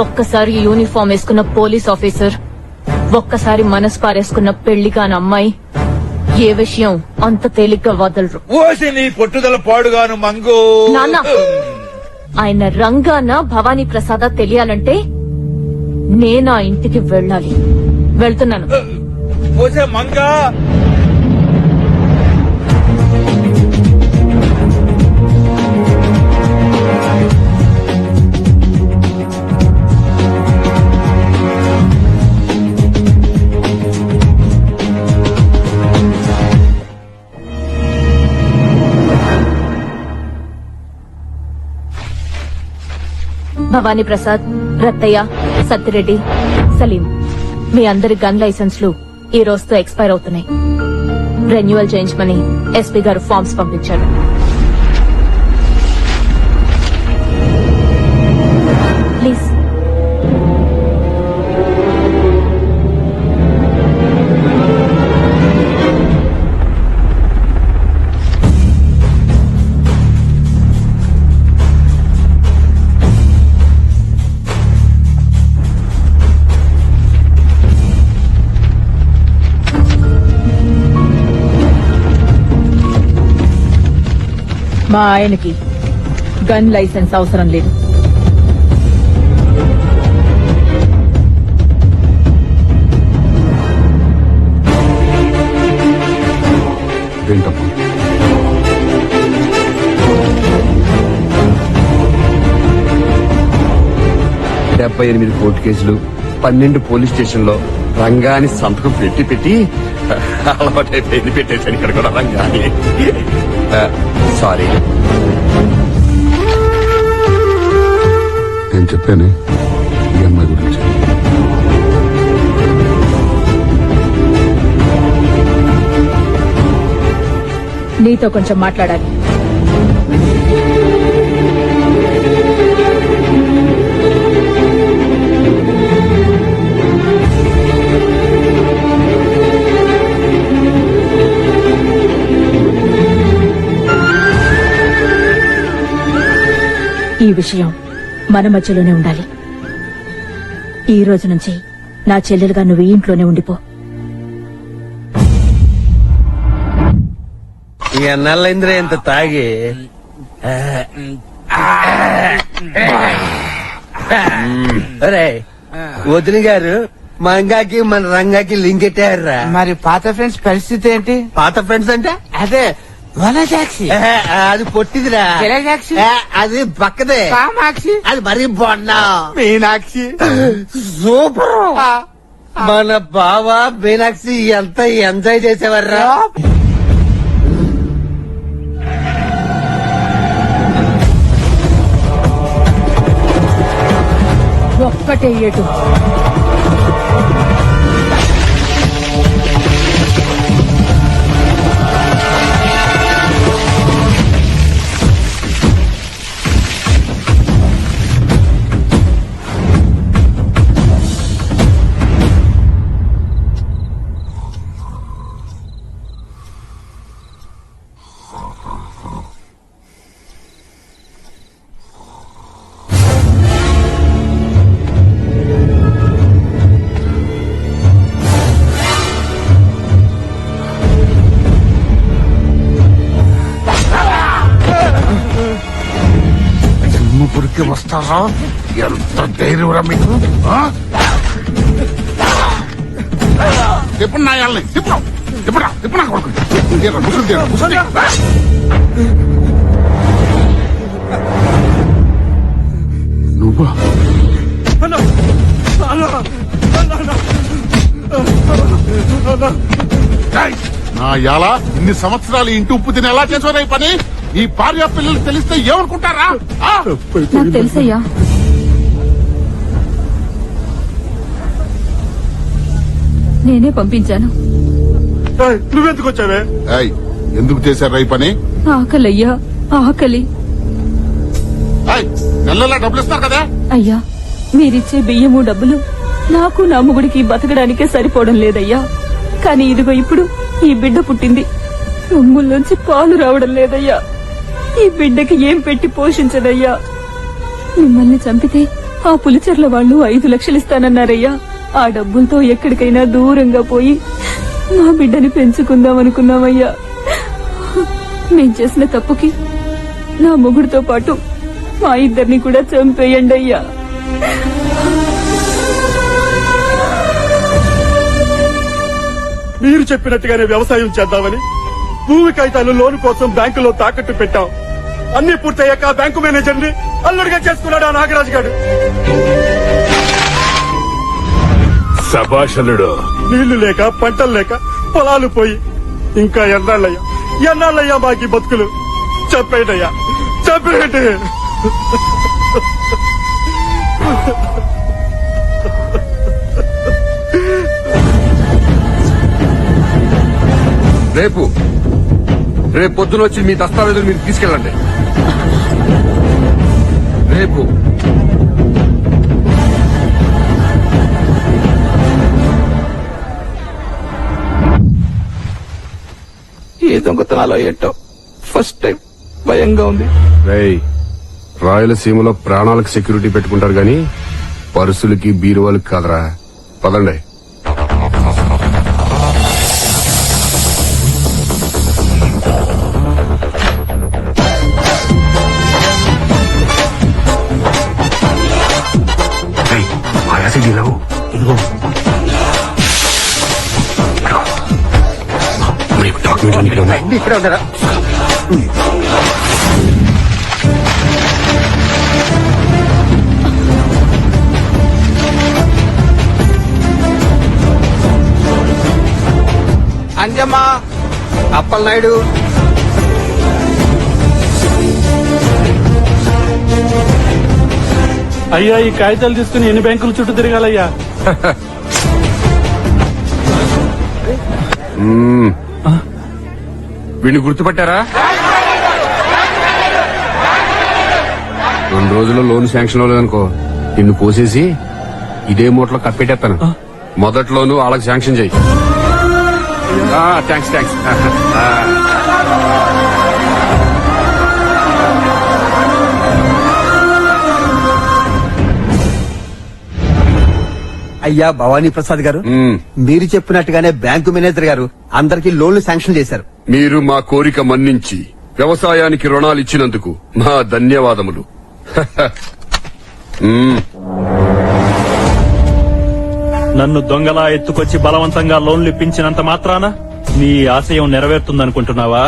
ఒక్కసారి యూనిఫామ్ వేసుకున్న పోలీస్ ఆఫీసర్, ఒక్కసారి మనసు పారేసుకున్న పెళ్లి కాని అమ్మాయి ఏ విషయం అంత తేలిగ్గా వదలరు. ఓసి నీ పట్టుదల పాడుగాను మంగు. నాన్న, ఆయన రంగాన భవానీ ప్రసాద తెలియాలంటే నేనా ఇంటికి వెళ్ళాలి. వెళ్తున్నాను. ఓసే మంగా. భవానీ ప్రసాద్, రత్తయ్య, సత్తిరెడ్డి, సలీం, మీ అందరి గన్ లైసెన్స్లు ఈ రోజుతో ఎక్స్పైర్ అవుతున్నాయి. రెన్యువల్ చేయించమని ఎస్పీ గారు ఫార్మ్స్ పంపించారు. ప్లీజ్. మా ఆయనకి గన్ లైసెన్స్ అవసరం లేదు. ఏంటమ్మా? డెబ్బై 78 కోర్టు కేసులు, 12 పోలీస్ స్టేషన్లో రంగాని సంతకం పెట్టి అలవాటైపోయింది. పెట్టేసాను ఇక్కడ కూడా రంగాని. సారీ. నేను చెప్పాను ఈ అమ్మాయి గురించి. నీతో కొంచెం మాట్లాడాలి. ఈ విషయం మన మధ్యలోనే ఉండాలి. ఈ రోజు నుంచి నా చెల్లెలుగా నువ్వు ఈ ఇంట్లోనే ఉండిపో. ఈ అన్నాళ్ళైందిరా ఎంత తాగి. అరే వదిన గారు, మంగాకి మన రంగాకి లింక్ ఎట్టారా? మరి పాత ఫ్రెండ్స్ పరిస్థితి ఏంటి? పాత ఫ్రెండ్స్ అంటే అదే వనజాక్షి, అది పొట్టిదిరా. జలజాక్షి, అది పక్కదే. కామాక్షి, అది మరీ బాగున్నా. మీనాక్షి, సూపర్. మన బావ మీనాక్షి ఎంత ఎంజాయ్ చేసేవారా? ఒక్కటే ఏటు. సింహపురికి వస్తారా? ఎంత ధైర్యంరా మీకు? ఎప్పుడు నాయాలని ఎప్పుడు కొడుకు నువ్వా? నా ఎలా ఇన్ని సంవత్సరాలు ఇంటి ఉప్పు తిని ఎలా చేసారా ఈ పని? ఈ భార్య పిల్లలు తెలిస్తే ఏమనుకుంటారా? ఆ? నాకు తెలుసయ్యా. నేనే పంపించాను. నువ్వెందుకు వచ్చావే? ఎందుకు చేశారా ఈ పని? ఆకలయ్యా, ఆకలి. నెలలా డబ్బులు ఇస్తారు కదా? అయ్యా, మీరిచ్చే బియ్యము డబ్బులు నాకు నా మొగుడికి బతకడానికే సరిపోవడం లేదయ్యా. కానీ ఇదిగో ఇప్పుడు ఈ బిడ్డ పుట్టింది, సొమ్ముల్లోంచి పాలు రావడం లేదయ్యా. ఈ బిడ్డకి ఏం పెట్టి పోషించదయ్యా. మిమ్మల్ని చంపితే ఆ పులిచెర్ల వాళ్ళు 5 లక్షలు ఇస్తానన్నారయ్యా. ఆ డబ్బులతో ఎక్కడికైనా దూరంగా పోయి మా బిడ్డని పెంచుకుందాం అనుకున్నామయ్యా. మేం చేసిన తప్పుకి నా మొగుడితో పాటు మా ఇద్దరిని కూడా చంపేయండి అయ్యా. మీరు చెప్పినట్టుగానే వ్యవసాయం చేద్దామని భూమి కాగితాలు లోను కోసం బ్యాంకులో తాకట్టు పెట్టాం. అన్ని పూర్తయ్యాక బ్యాంకు మేనేజర్ ని అల్లుడిగా చేసుకున్నాడు ఆ నాగరాజు గారు. సభాషలుడు. నీళ్లు లేక పంటలు లేక పొలాలు పోయి ఇంకా ఎన్నాళ్ళయ్యా మాకి బతుకులు. చెప్పేటయ్యా, చెప్పేటి. రేపు పొద్దున వచ్చి మీ దస్తావేజులు మీరు తీసుకెళ్ళండి. రేపు ఏ దొంగతనాలో ఏంటో ఫస్ట్ టైం భయంగా ఉంది. రాయలసీమలో ప్రాణాలకు సెక్యూరిటీ పెట్టుకుంటారు గాని పర్సులకి బీరువాలకి కాదరా. పదండి. ఇక్కడ ఉన్నారా? అంజమ్మా, అప్పలనాయుడు, అయ్యా ఈ కాగితాలు తీసుకుని ఎన్ని బ్యాంకుల చుట్టూ తిరగాలయ్యా? వీడిని గుర్తుపట్టారా? 2 రోజుల్లో లోన్ శాంక్షన్ అవ్వలేదనుకో, నిన్ను పోసేసి ఇదే మూటలో కప్పెట్టేస్తాను. మొదట్లోనూ వాళ్ళకి శాంక్షన్ చెయ్యి. థ్యాంక్స్. అయ్యా భవానీ ప్రసాద్ గారు, మీరు చెప్పినట్టుగానే బ్యాంకు మేనేజర్ గారు అందరికీ లోన్లు శాంక్షన్ చేశారు. మీరు మా కోరిక మన్నించి వ్యవసాయానికి రుణాలు ఇచ్చినందుకు మా ధన్యవాదములు. నన్ను దొంగలా ఎత్తుకొచ్చి బలవంతంగా లోన్లు ఇప్పించినంత మాత్రాన నీ ఆశయం నెరవేరుతుందనుకుంటున్నావా?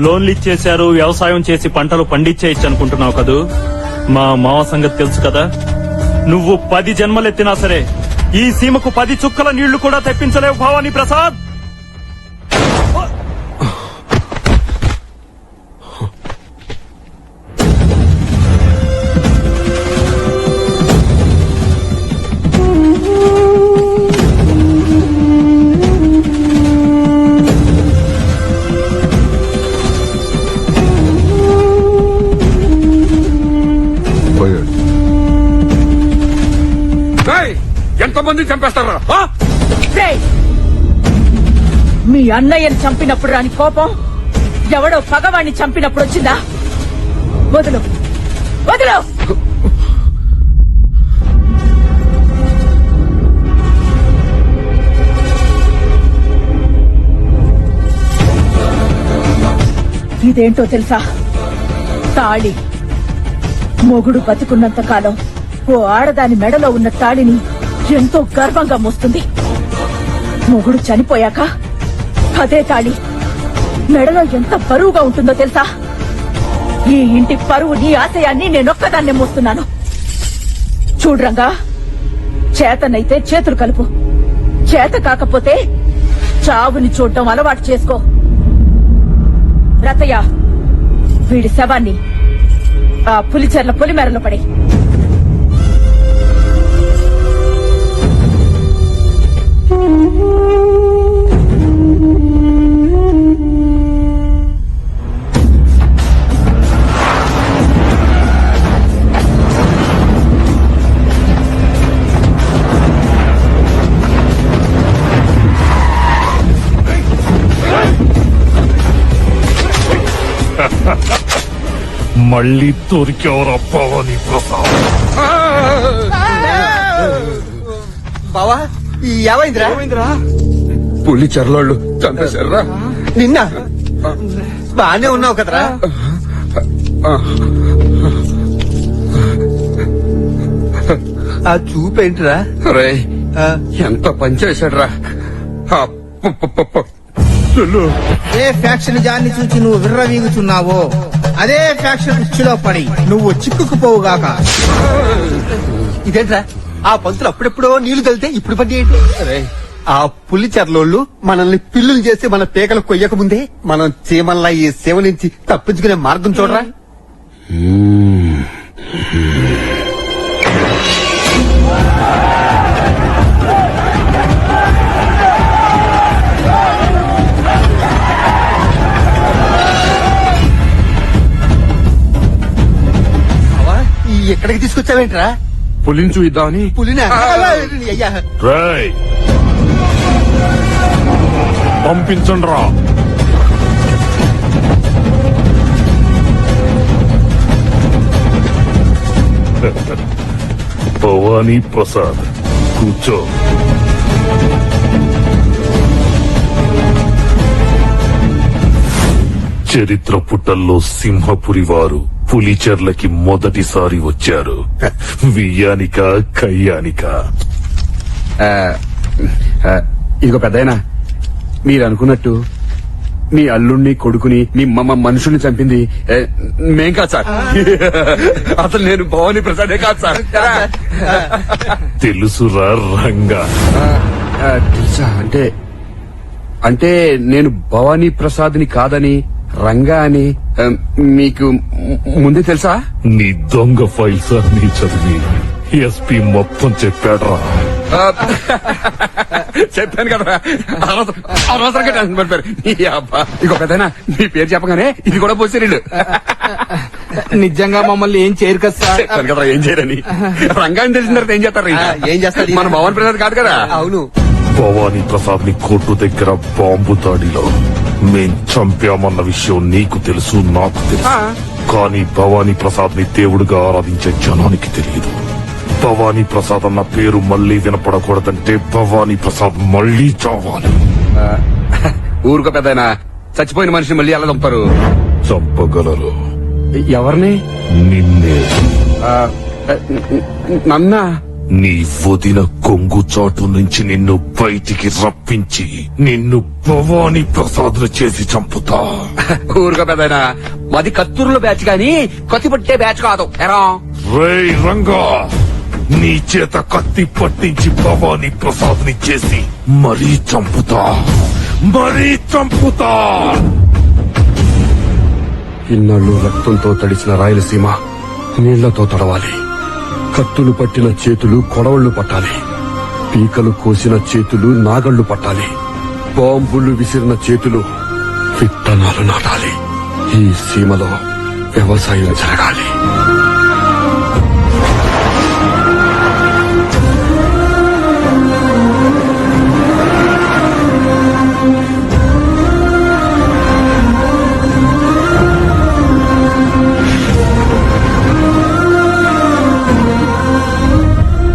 లోన్లు ఇచ్చేశారు, వ్యవసాయం చేసి పంటలు పండించేయచ్చు అనుకుంటున్నావు కదూ? మా మావ సంగతి తెలుసు కదా. నువ్వు 10 జన్మలెత్తినా సరే ఈ సీమకు 10 చుక్కల నీళ్లు కూడా తెప్పించలేవు భవానీ ప్రసాద్. ఎంతమంది చంపేస్తారా? మీ అన్నయ్యని చంపినప్పుడు రాని కోపం ఎవడో పగవాణ్ణి చంపినప్పుడు వచ్చిందా? వదులు. ఇదేంటో తెలుసా? తాళి. మొగుడు బతుకున్నంత కాలం ఓ ఆడదాని మెడలో ఉన్న తాళిని ఎంతో గర్వంగా మోస్తుంది. మొగుడు చనిపోయాక అదే తాళి మెడలో ఎంత బరువుగా ఉంటుందో తెలుసా? ఈ ఇంటి పరువుని, ఆశయాన్ని నేనొక్కదాన్నే మోస్తున్నాను. చూడ్రంగా, చేతనైతే చేతులు కలుపు, చేత కాకపోతే చావుని చూడటం అలవాటు చేసుకో. రతయ్య, వీడి శవాన్ని ఆ పులిచెర్ల పొలిమేరలో పడి. మళ్ళీ దొరికేవరా భవానీ ప్రసాద్? బావా ఏమైందిరా? పులి చెర్లోళ్ళు చంపేశారా? నిన్న బానే ఉన్నావు కదరా? ఆ చూపేంటిరా? రే ఎంత పనిచేశాడ్రా. ఏ ఫ్యాక్షన్ జాన్ని చూచి నువ్వు విర్రవీగుతున్నావో అదే ఫ్యాక్షన్ కుర్చీలో పడి నువ్వు చిక్కుకుపోవుగాక. ఇదేంట్రా? ఆ పంతులు అప్పుడెప్పుడో నీళ్లు తలితే ఇప్పుడు పడి ఏంటి? ఆ పులి చెర్లోళ్ళు మనల్ని పిల్లులు చేసి మన పేకలు కొయ్యక ముందే మనం చీమల్లా ఈ సేవ నుంచి తప్పించుకునే మార్గం చూడరా. ఎక్కడికి తీసుకొచ్చావేంట్రా? పులిని చూద్దామని. పులినా? అయ్యా రేయ్, పంపించండి రా. భవానీ ప్రసాద్, కూర్చో. చరిత్ర పుటల్లో సింహపురి వారు పులిచెర్లకి మొదటిసారి వచ్చారు. వియ్యానిక కయ్యానిక. ఇదిగో పెద్దయినా, మీరు అనుకున్నట్టు మీ అల్లుణ్ణి కొడుకుని మీ మనుషుల్ని చంపింది మేం కాదు సార్. అసలు నేను భవానీ ప్రసాదే కాదు సార్. తెలుసురా రంగా? తెలుసా? అంటే నేను భవానీ ప్రసాద్ని కాదని రంగా అని మీకు ముందే తెలుసా? నీ దొంగ ఫైల్స్ అన్ని చదివి ఎస్పీ మొత్తం చెప్పాడ్రా. చెప్పాను కదా, అనవసరంగా టెన్షన్ పడిపోయారు. ఇక పెద్దనా మీ పేరు చెప్పగానే ఇది కూడా పోసారు. నిజంగా మమ్మల్ని ఏం చేయరు కదా సార్. చెప్పాను కదా ఏం చేయరని. రంగాన్ని తెలిసిన తర్వాత ఏం చేస్తారు? ఏం చేస్తాడు? మన భవానీ ప్రసాద్ కాదు కదా. అవును. భవానీ ప్రసాద్ ని కోర్టు దగ్గర బాంబు దాడిలో మేం చంపామన్న విషయం నీకు తెలుసు, నాకు తెలుసు. కానీ భవానీ ప్రసాద్ ని దేవుడిగా ఆరాధించే జనానికి తెలియదు. భవానీ ప్రసాద్ అన్న పేరు మళ్లీ వినపడకూడదంటే భవానీ ప్రసాద్ మళ్లీ చావాలి. ఊరుకో పెద్దయినా, చచ్చిపోయిన మనిషిని మళ్ళీ ఎలా చంపారు? చంపగలరు. ఎవరిని? నిన్నే. నన్నా? నీ వదిన కొంగు చాటు నుంచి నిన్ను బయటికి రప్పించి నిన్ను భవానీ ప్రసాద్ చేసి చంపుతా. ఊరుకో పెద్దయినా, మాది కత్తూరులో బ్యాచ్ గాని కత్తి పట్టే బ్యాచ్ కాదు. ఎరా రేయ్ రంగా, నీ చేత కత్తి పట్టించి భవానీ ప్రసాద్ ని చేసి మరీ చంపుతా. ఇన్నాళ్ళు రక్తంతో తడిసిన రాయలసీమ నీళ్లతో తడవాలి. కత్తులు పట్టిన చేతులు కొడవళ్లు పట్టాలి. పీకలు కోసిన చేతులు నాగళ్లు పట్టాలి. బాంబులు విసిరిన చేతులు విత్తనాలు నాటాలి. ఈ సీమలో వ్యవసాయం జరగాలి.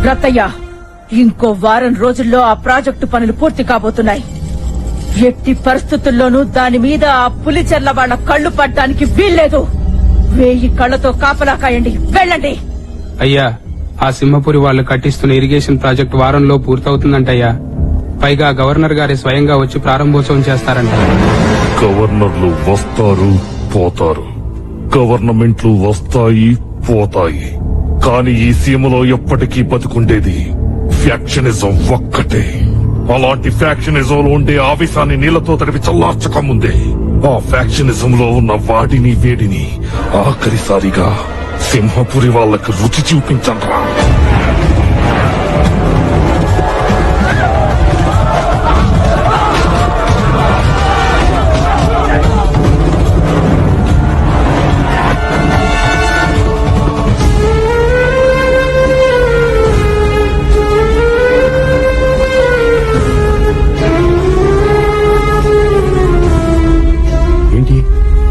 రత్తయ్య, ఇంకో వారం రోజుల్లో ఆ ప్రాజెక్టు పనులు పూర్తి కాబోతున్నాయి. ఎట్టి పరిస్థితుల్లోనూ దాని మీద ఆ పులిచెర్ల వాళ్ల కళ్లు పడ్డానికి వీల్లేదు. 1000 కళ్లతో కాపలా కాయండి. వెళ్ళండి. అయ్యా, ఆ సింహపురి వాళ్ళు కట్టిస్తున్న ఇరిగేషన్ ప్రాజెక్టు వారంలో పూర్తవుతుందంటయ్యా. పైగా గవర్నర్ గారి స్వయంగా వచ్చి ప్రారంభోత్సవం చేస్తారంట. గవర్నర్లు వస్తారు, పోతారు. గవర్నమెంట్లు వస్తాయి, పోతాయి. కానీ ఈ సీమలో ఎప్పటికీ బతుకుండేది ఫ్యాక్షనిజం ఒక్కటే. అలాంటి ఫ్యాక్షనిజం లో ఉండే ఆవేశాన్ని నీళ్లతో తడిపి చల్లార్చక ముందే ఆ ఫ్యాక్షనిజం లో ఉన్న వాడిని వేడిని ఆఖరిసారిగా సింహపురి వాళ్ళకి రుచి చూపించండ్రా. ఏంటి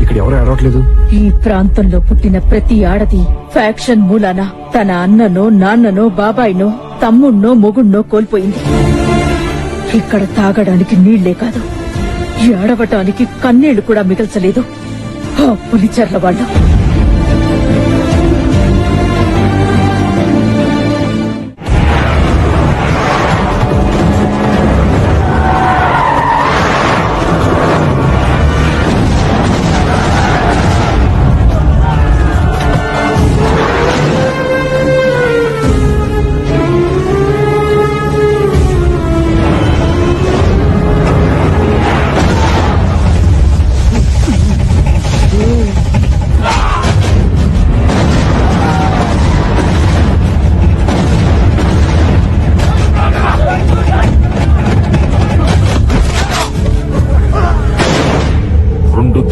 ఇక్కడ ఎవరు ఏడవట్లేదు? ఈ ప్రాంతంలో పుట్టిన ప్రతి ఆడది ఫ్యాక్షన్ మూలాన తన అన్ననో నాన్ననో బాబాయినో తమ్ముణ్ణో మొగుణ్ణో కోల్పోయింది. ఇక్కడ తాగడానికి నీళ్లే కాదు, ఏడవటానికి కన్నీళ్లు కూడా మిగల్చలేదు ఆ పులిచెర్ల వాళ్ళు.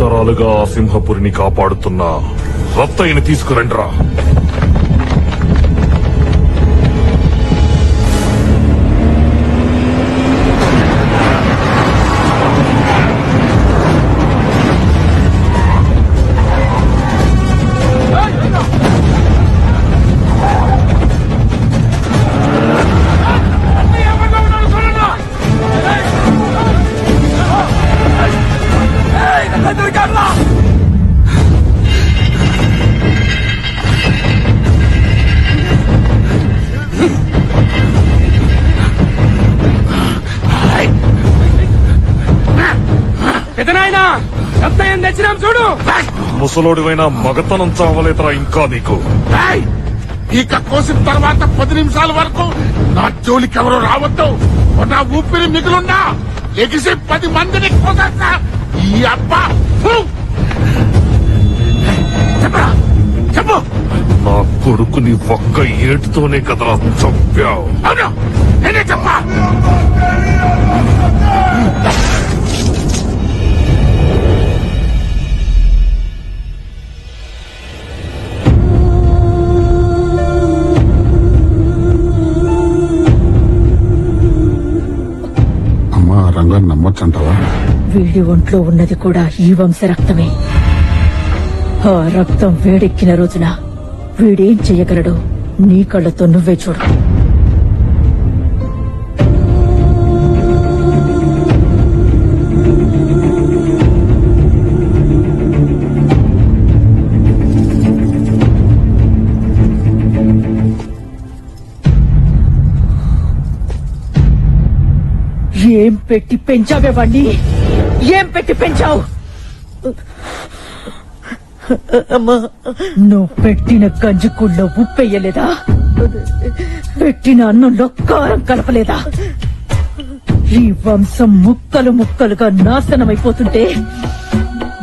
తరాలుగా ఆ సింహపురిని కాపాడుతున్న రత్తయ్యని తీసుకురండిరా. పెదనాయనా రత్తయ్యం తెచ్చినాం చూడు. ముసలోడివైనా మగతనం చావలేదురా ఇంకా నీకు. ఇక కోసిన తర్వాత 10 నిమిషాల వరకు నా జోలికి ఎవరు రావద్దు. నా ఊపిరి మిగులున్నా ఎగిసి 10 మందిని కోసేస్తా. ఈ అబ్బా చెప్పరా చెప్పు. నా కొడుకుని ఒక్క ఏటుతోనే కదరా చంపావు. అవును నేనే చెప్పా. రంగాన్ని నమ్మొచ్చంటావా? వీడి ఒంట్లో ఉన్నది కూడా ఈ వంశ రక్తమే. ఆ రక్తం వేడెక్కిన రోజున వీడేం చెయ్యగలడో నీ కళ్ళతో నువ్వే చూడు. ఏం పెట్టి పెంచావే వాణ్ణి? ఏం పెట్టి పెంచావు? నువ్వు పెట్టిన గంజికూళ్ళలో ఉప్పెయ్యలేదా? పెట్టిన అన్నంలో కారం కలపలేదా? ఈ వంశం ముక్కలు ముక్కలుగా నాశనమైపోతుంటే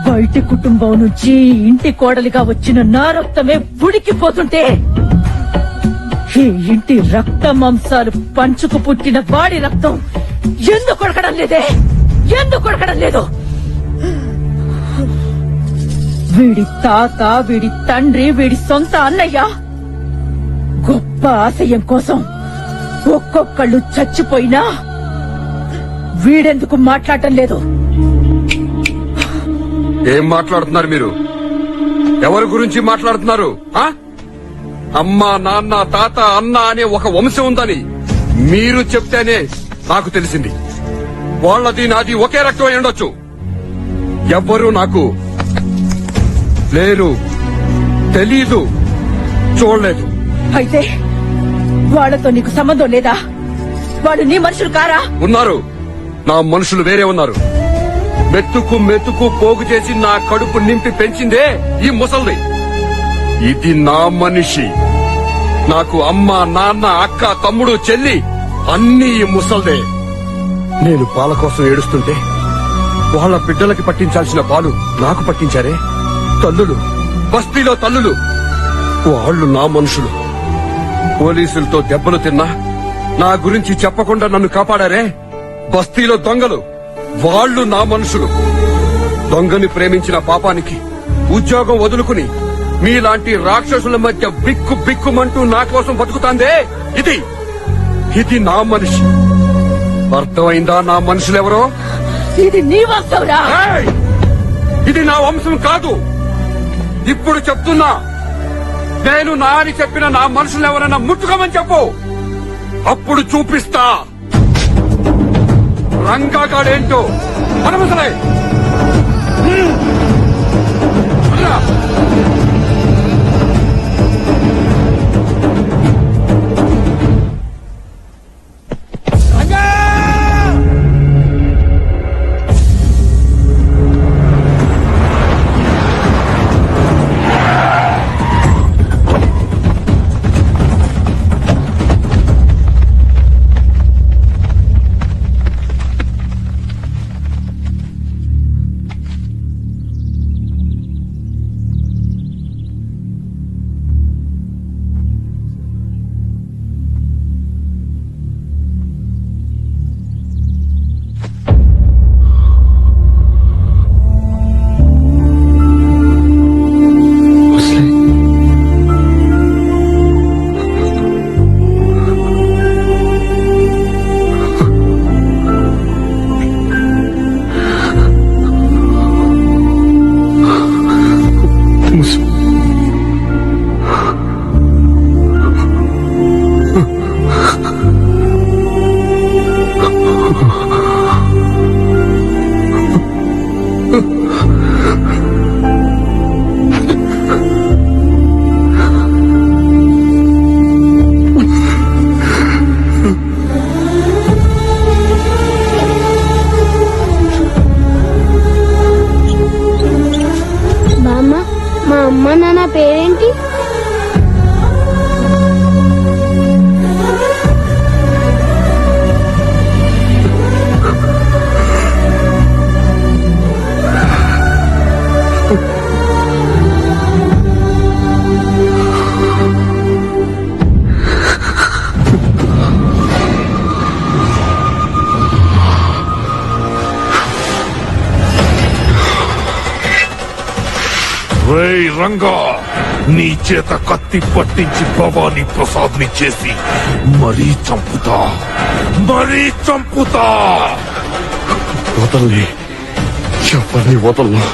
బయటి కుటుంబం నుంచి ఇంటి కోడలిగా వచ్చిన నా రక్తమే ఉడికిపోతుంటే ఈ ఇంటి రక్త మాంసాలు పంచుకు పుట్టిన వాడి రక్తం ఎందుకు కొడకడం లేదే? ఎందుకు కొడకడం లేదు? వీడి తాత, వీడి తండ్రి, వీడి సొంత అన్నయ్య గొప్ప ఆశయం కోసం ఒక్కొక్కళ్ళు చచ్చిపోయినా వీడెందుకు మాట్లాడటం లేదు? ఏం మాట్లాడుతున్నారు మీరు? ఎవరి గురించి మాట్లాడుతున్నారు? అమ్మ, నాన్న, తాత, అన్న అనే ఒక వంశం ఉందని మీరు చెప్తేనే నాకు తెలిసింది. వాళ్ళది నాది ఒకే రక్తం అయి ఉండొచ్చు. ఎవ్వరూ నాకు లేరు, తెలీదు, చూడలేదు. అయితే వాళ్ళతో నీకు సంబంధం లేదా? వాళ్ళు నీ మనుషులు కారా? ఉన్నారు. నా మనుషులు వేరే ఉన్నారు. మెతుకు మెతుకు పోగు చేసి నా కడుపు నింపి పెంచిందే ఈ ముసల్ది. ఇది నా మనిషి. నాకు అమ్మ, నాన్న, అక్క, తమ్ముడు, చెల్లి అన్నీ ఈ ముసల్దే. నేను పాల కోసం ఏడుస్తుంటే వాళ్ళ బిడ్డలకి పట్టించాల్సిన పాలు నాకు పట్టించారే. తల్లులు, బస్తీలో తల్లులు, వాళ్ళు నా మనుషులు. పోలీసులతో దెబ్బలు తిన్నా నా గురించి చెప్పకుండా నన్ను కాపాడారే బస్తీలో దొంగలు, వాళ్ళు నా మనుషులు. దొంగని ప్రేమించిన పాపానికి ఉద్యోగం వదులుకుని మీలాంటి రాక్షసుల మధ్య బిక్కు బిక్కుమంటూ నా కోసం బతుకుతాందే ఇది నా మనిషి. అర్థమైందా నా మనుషులెవరో? ఇది నీ వంశంరా. ఏయ్! ఇది నా వంశం కాదు. ఇప్పుడు చెప్తున్నా, నేను నా అని చెప్పిన నా మనుషులు ఎవరైనా ముట్టుకోమని చెప్పు, అప్పుడు చూపిస్తా రంగాగాడేంటో. మనమసలే మా అమ్మ నాన్న పేరేంటి? రేయ్ రంగా, నీ చేత కత్తి పట్టించి భవానీ ప్రసాద్ ని చేసి మరీ చంపుతా. వదల్ని, చెప్పని వదల్లా.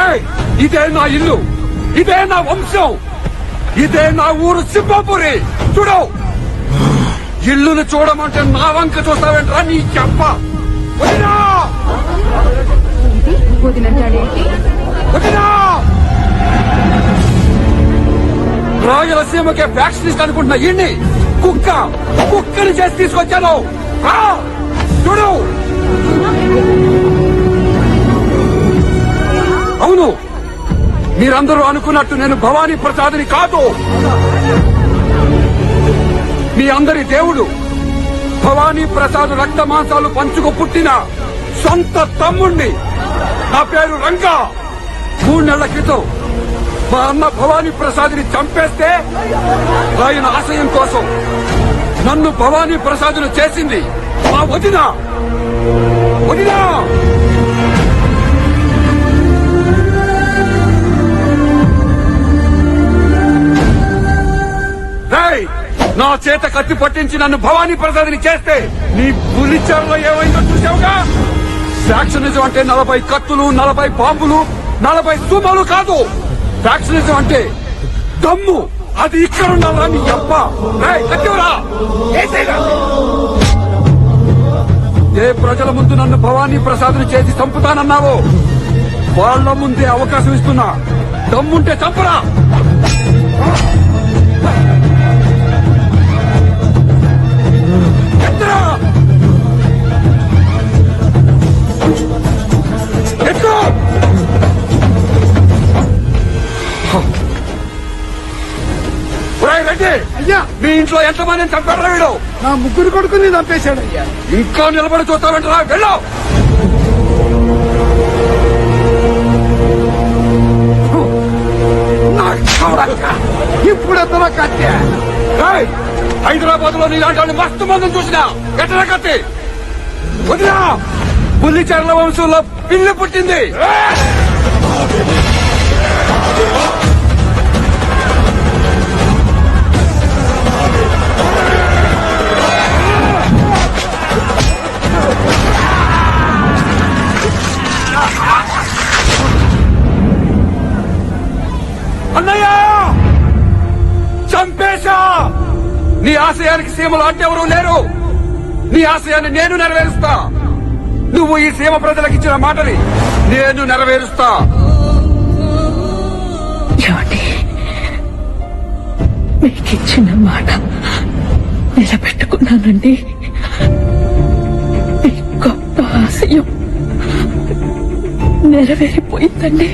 ఏయ్, ఇదే నా ఇల్లు, ఇదే నా వంశం, ఇదే నా ఊరు సింహాపురి. చూడు, ఇల్లును చూడమంటే నా వంక చూస్తావేంట్రా నీ చెప్ప. వదినా! వదినా! రాయలసీమకే ఫ్యాక్షనిస్ట్ అనుకుంటున్న ఈయన్ని కుక్కని చేసి తీసుకొచ్చాను. చూడు, అవును, మీరందరూ అనుకున్నట్టు నేను భవానీ ప్రసాద్ని కాదు. మీ అందరి దేవుడు భవానీ ప్రసాద్ రక్త మాంసాలు పంచుకు పుట్టిన సొంత తమ్ముణ్ణి. నా పేరు రంగా. 3 నెలల క్రితం మా అన్న భవానీ ప్రసాద్ని చంపేస్తే ఆయన ఆశయం కోసం నన్ను భవానీ ప్రసాద్ను చేసింది మా వదిన. వదినా! నా చేత కత్తి పట్టించి నన్ను భవానీ ప్రసాద్ని చేస్తే నీ పులిచెరలో ఏమైందో చూసావుగా. ఫ్యాక్షనిజం అంటే 40 కత్తులు, 40 బాంబులు, 40 సూమాలు కాదు. ఫ్యాక్షనిజం అంటే దమ్ము. అది ఇక్కడ ఉండాలా నీ అబ్బ. కత్తివరా! ఏ ప్రజల ముందు నన్ను భవానీ ప్రసాద్ని చేసి చంపుతానన్నావో వాళ్ళ ముందే అవకాశం ఇస్తున్నా. దమ్ముంటే చంపరా. అయ్యా, మీ ఇంట్లో ఎంతమందిని చంపాడు వీడు? నా 3 కొడుకుని చంపేశాడు అయ్యా. ఇంకా నిలబడి చూస్తావంటరా? వెళ్ళు. ఇప్పుడు ఎత్తన కత్తి. హైదరాబాద్ లో నీలాంటి వాళ్ళు మస్తు మందిని చూసినా ఎట్లా కత్తి. వదినా, పుల్లిచెర్ల వంశంలో పిల్లి పుట్టింది. అన్నయ్య, చంపేశా. నీ ఆశయానికి సీమలు అడ్డెవరూ లేరు. నీ ఆశయాన్ని నేను నెరవేరుస్తా. నువ్వు ఈ సీమ ప్రజలకు ఇచ్చిన మాటని నేను నెరవేరుస్తా. మీకిచ్చిన మాట నిలబెట్టుకున్నానండి. మీ గొప్ప ఆశయం నెరవేరిపోయిందండి.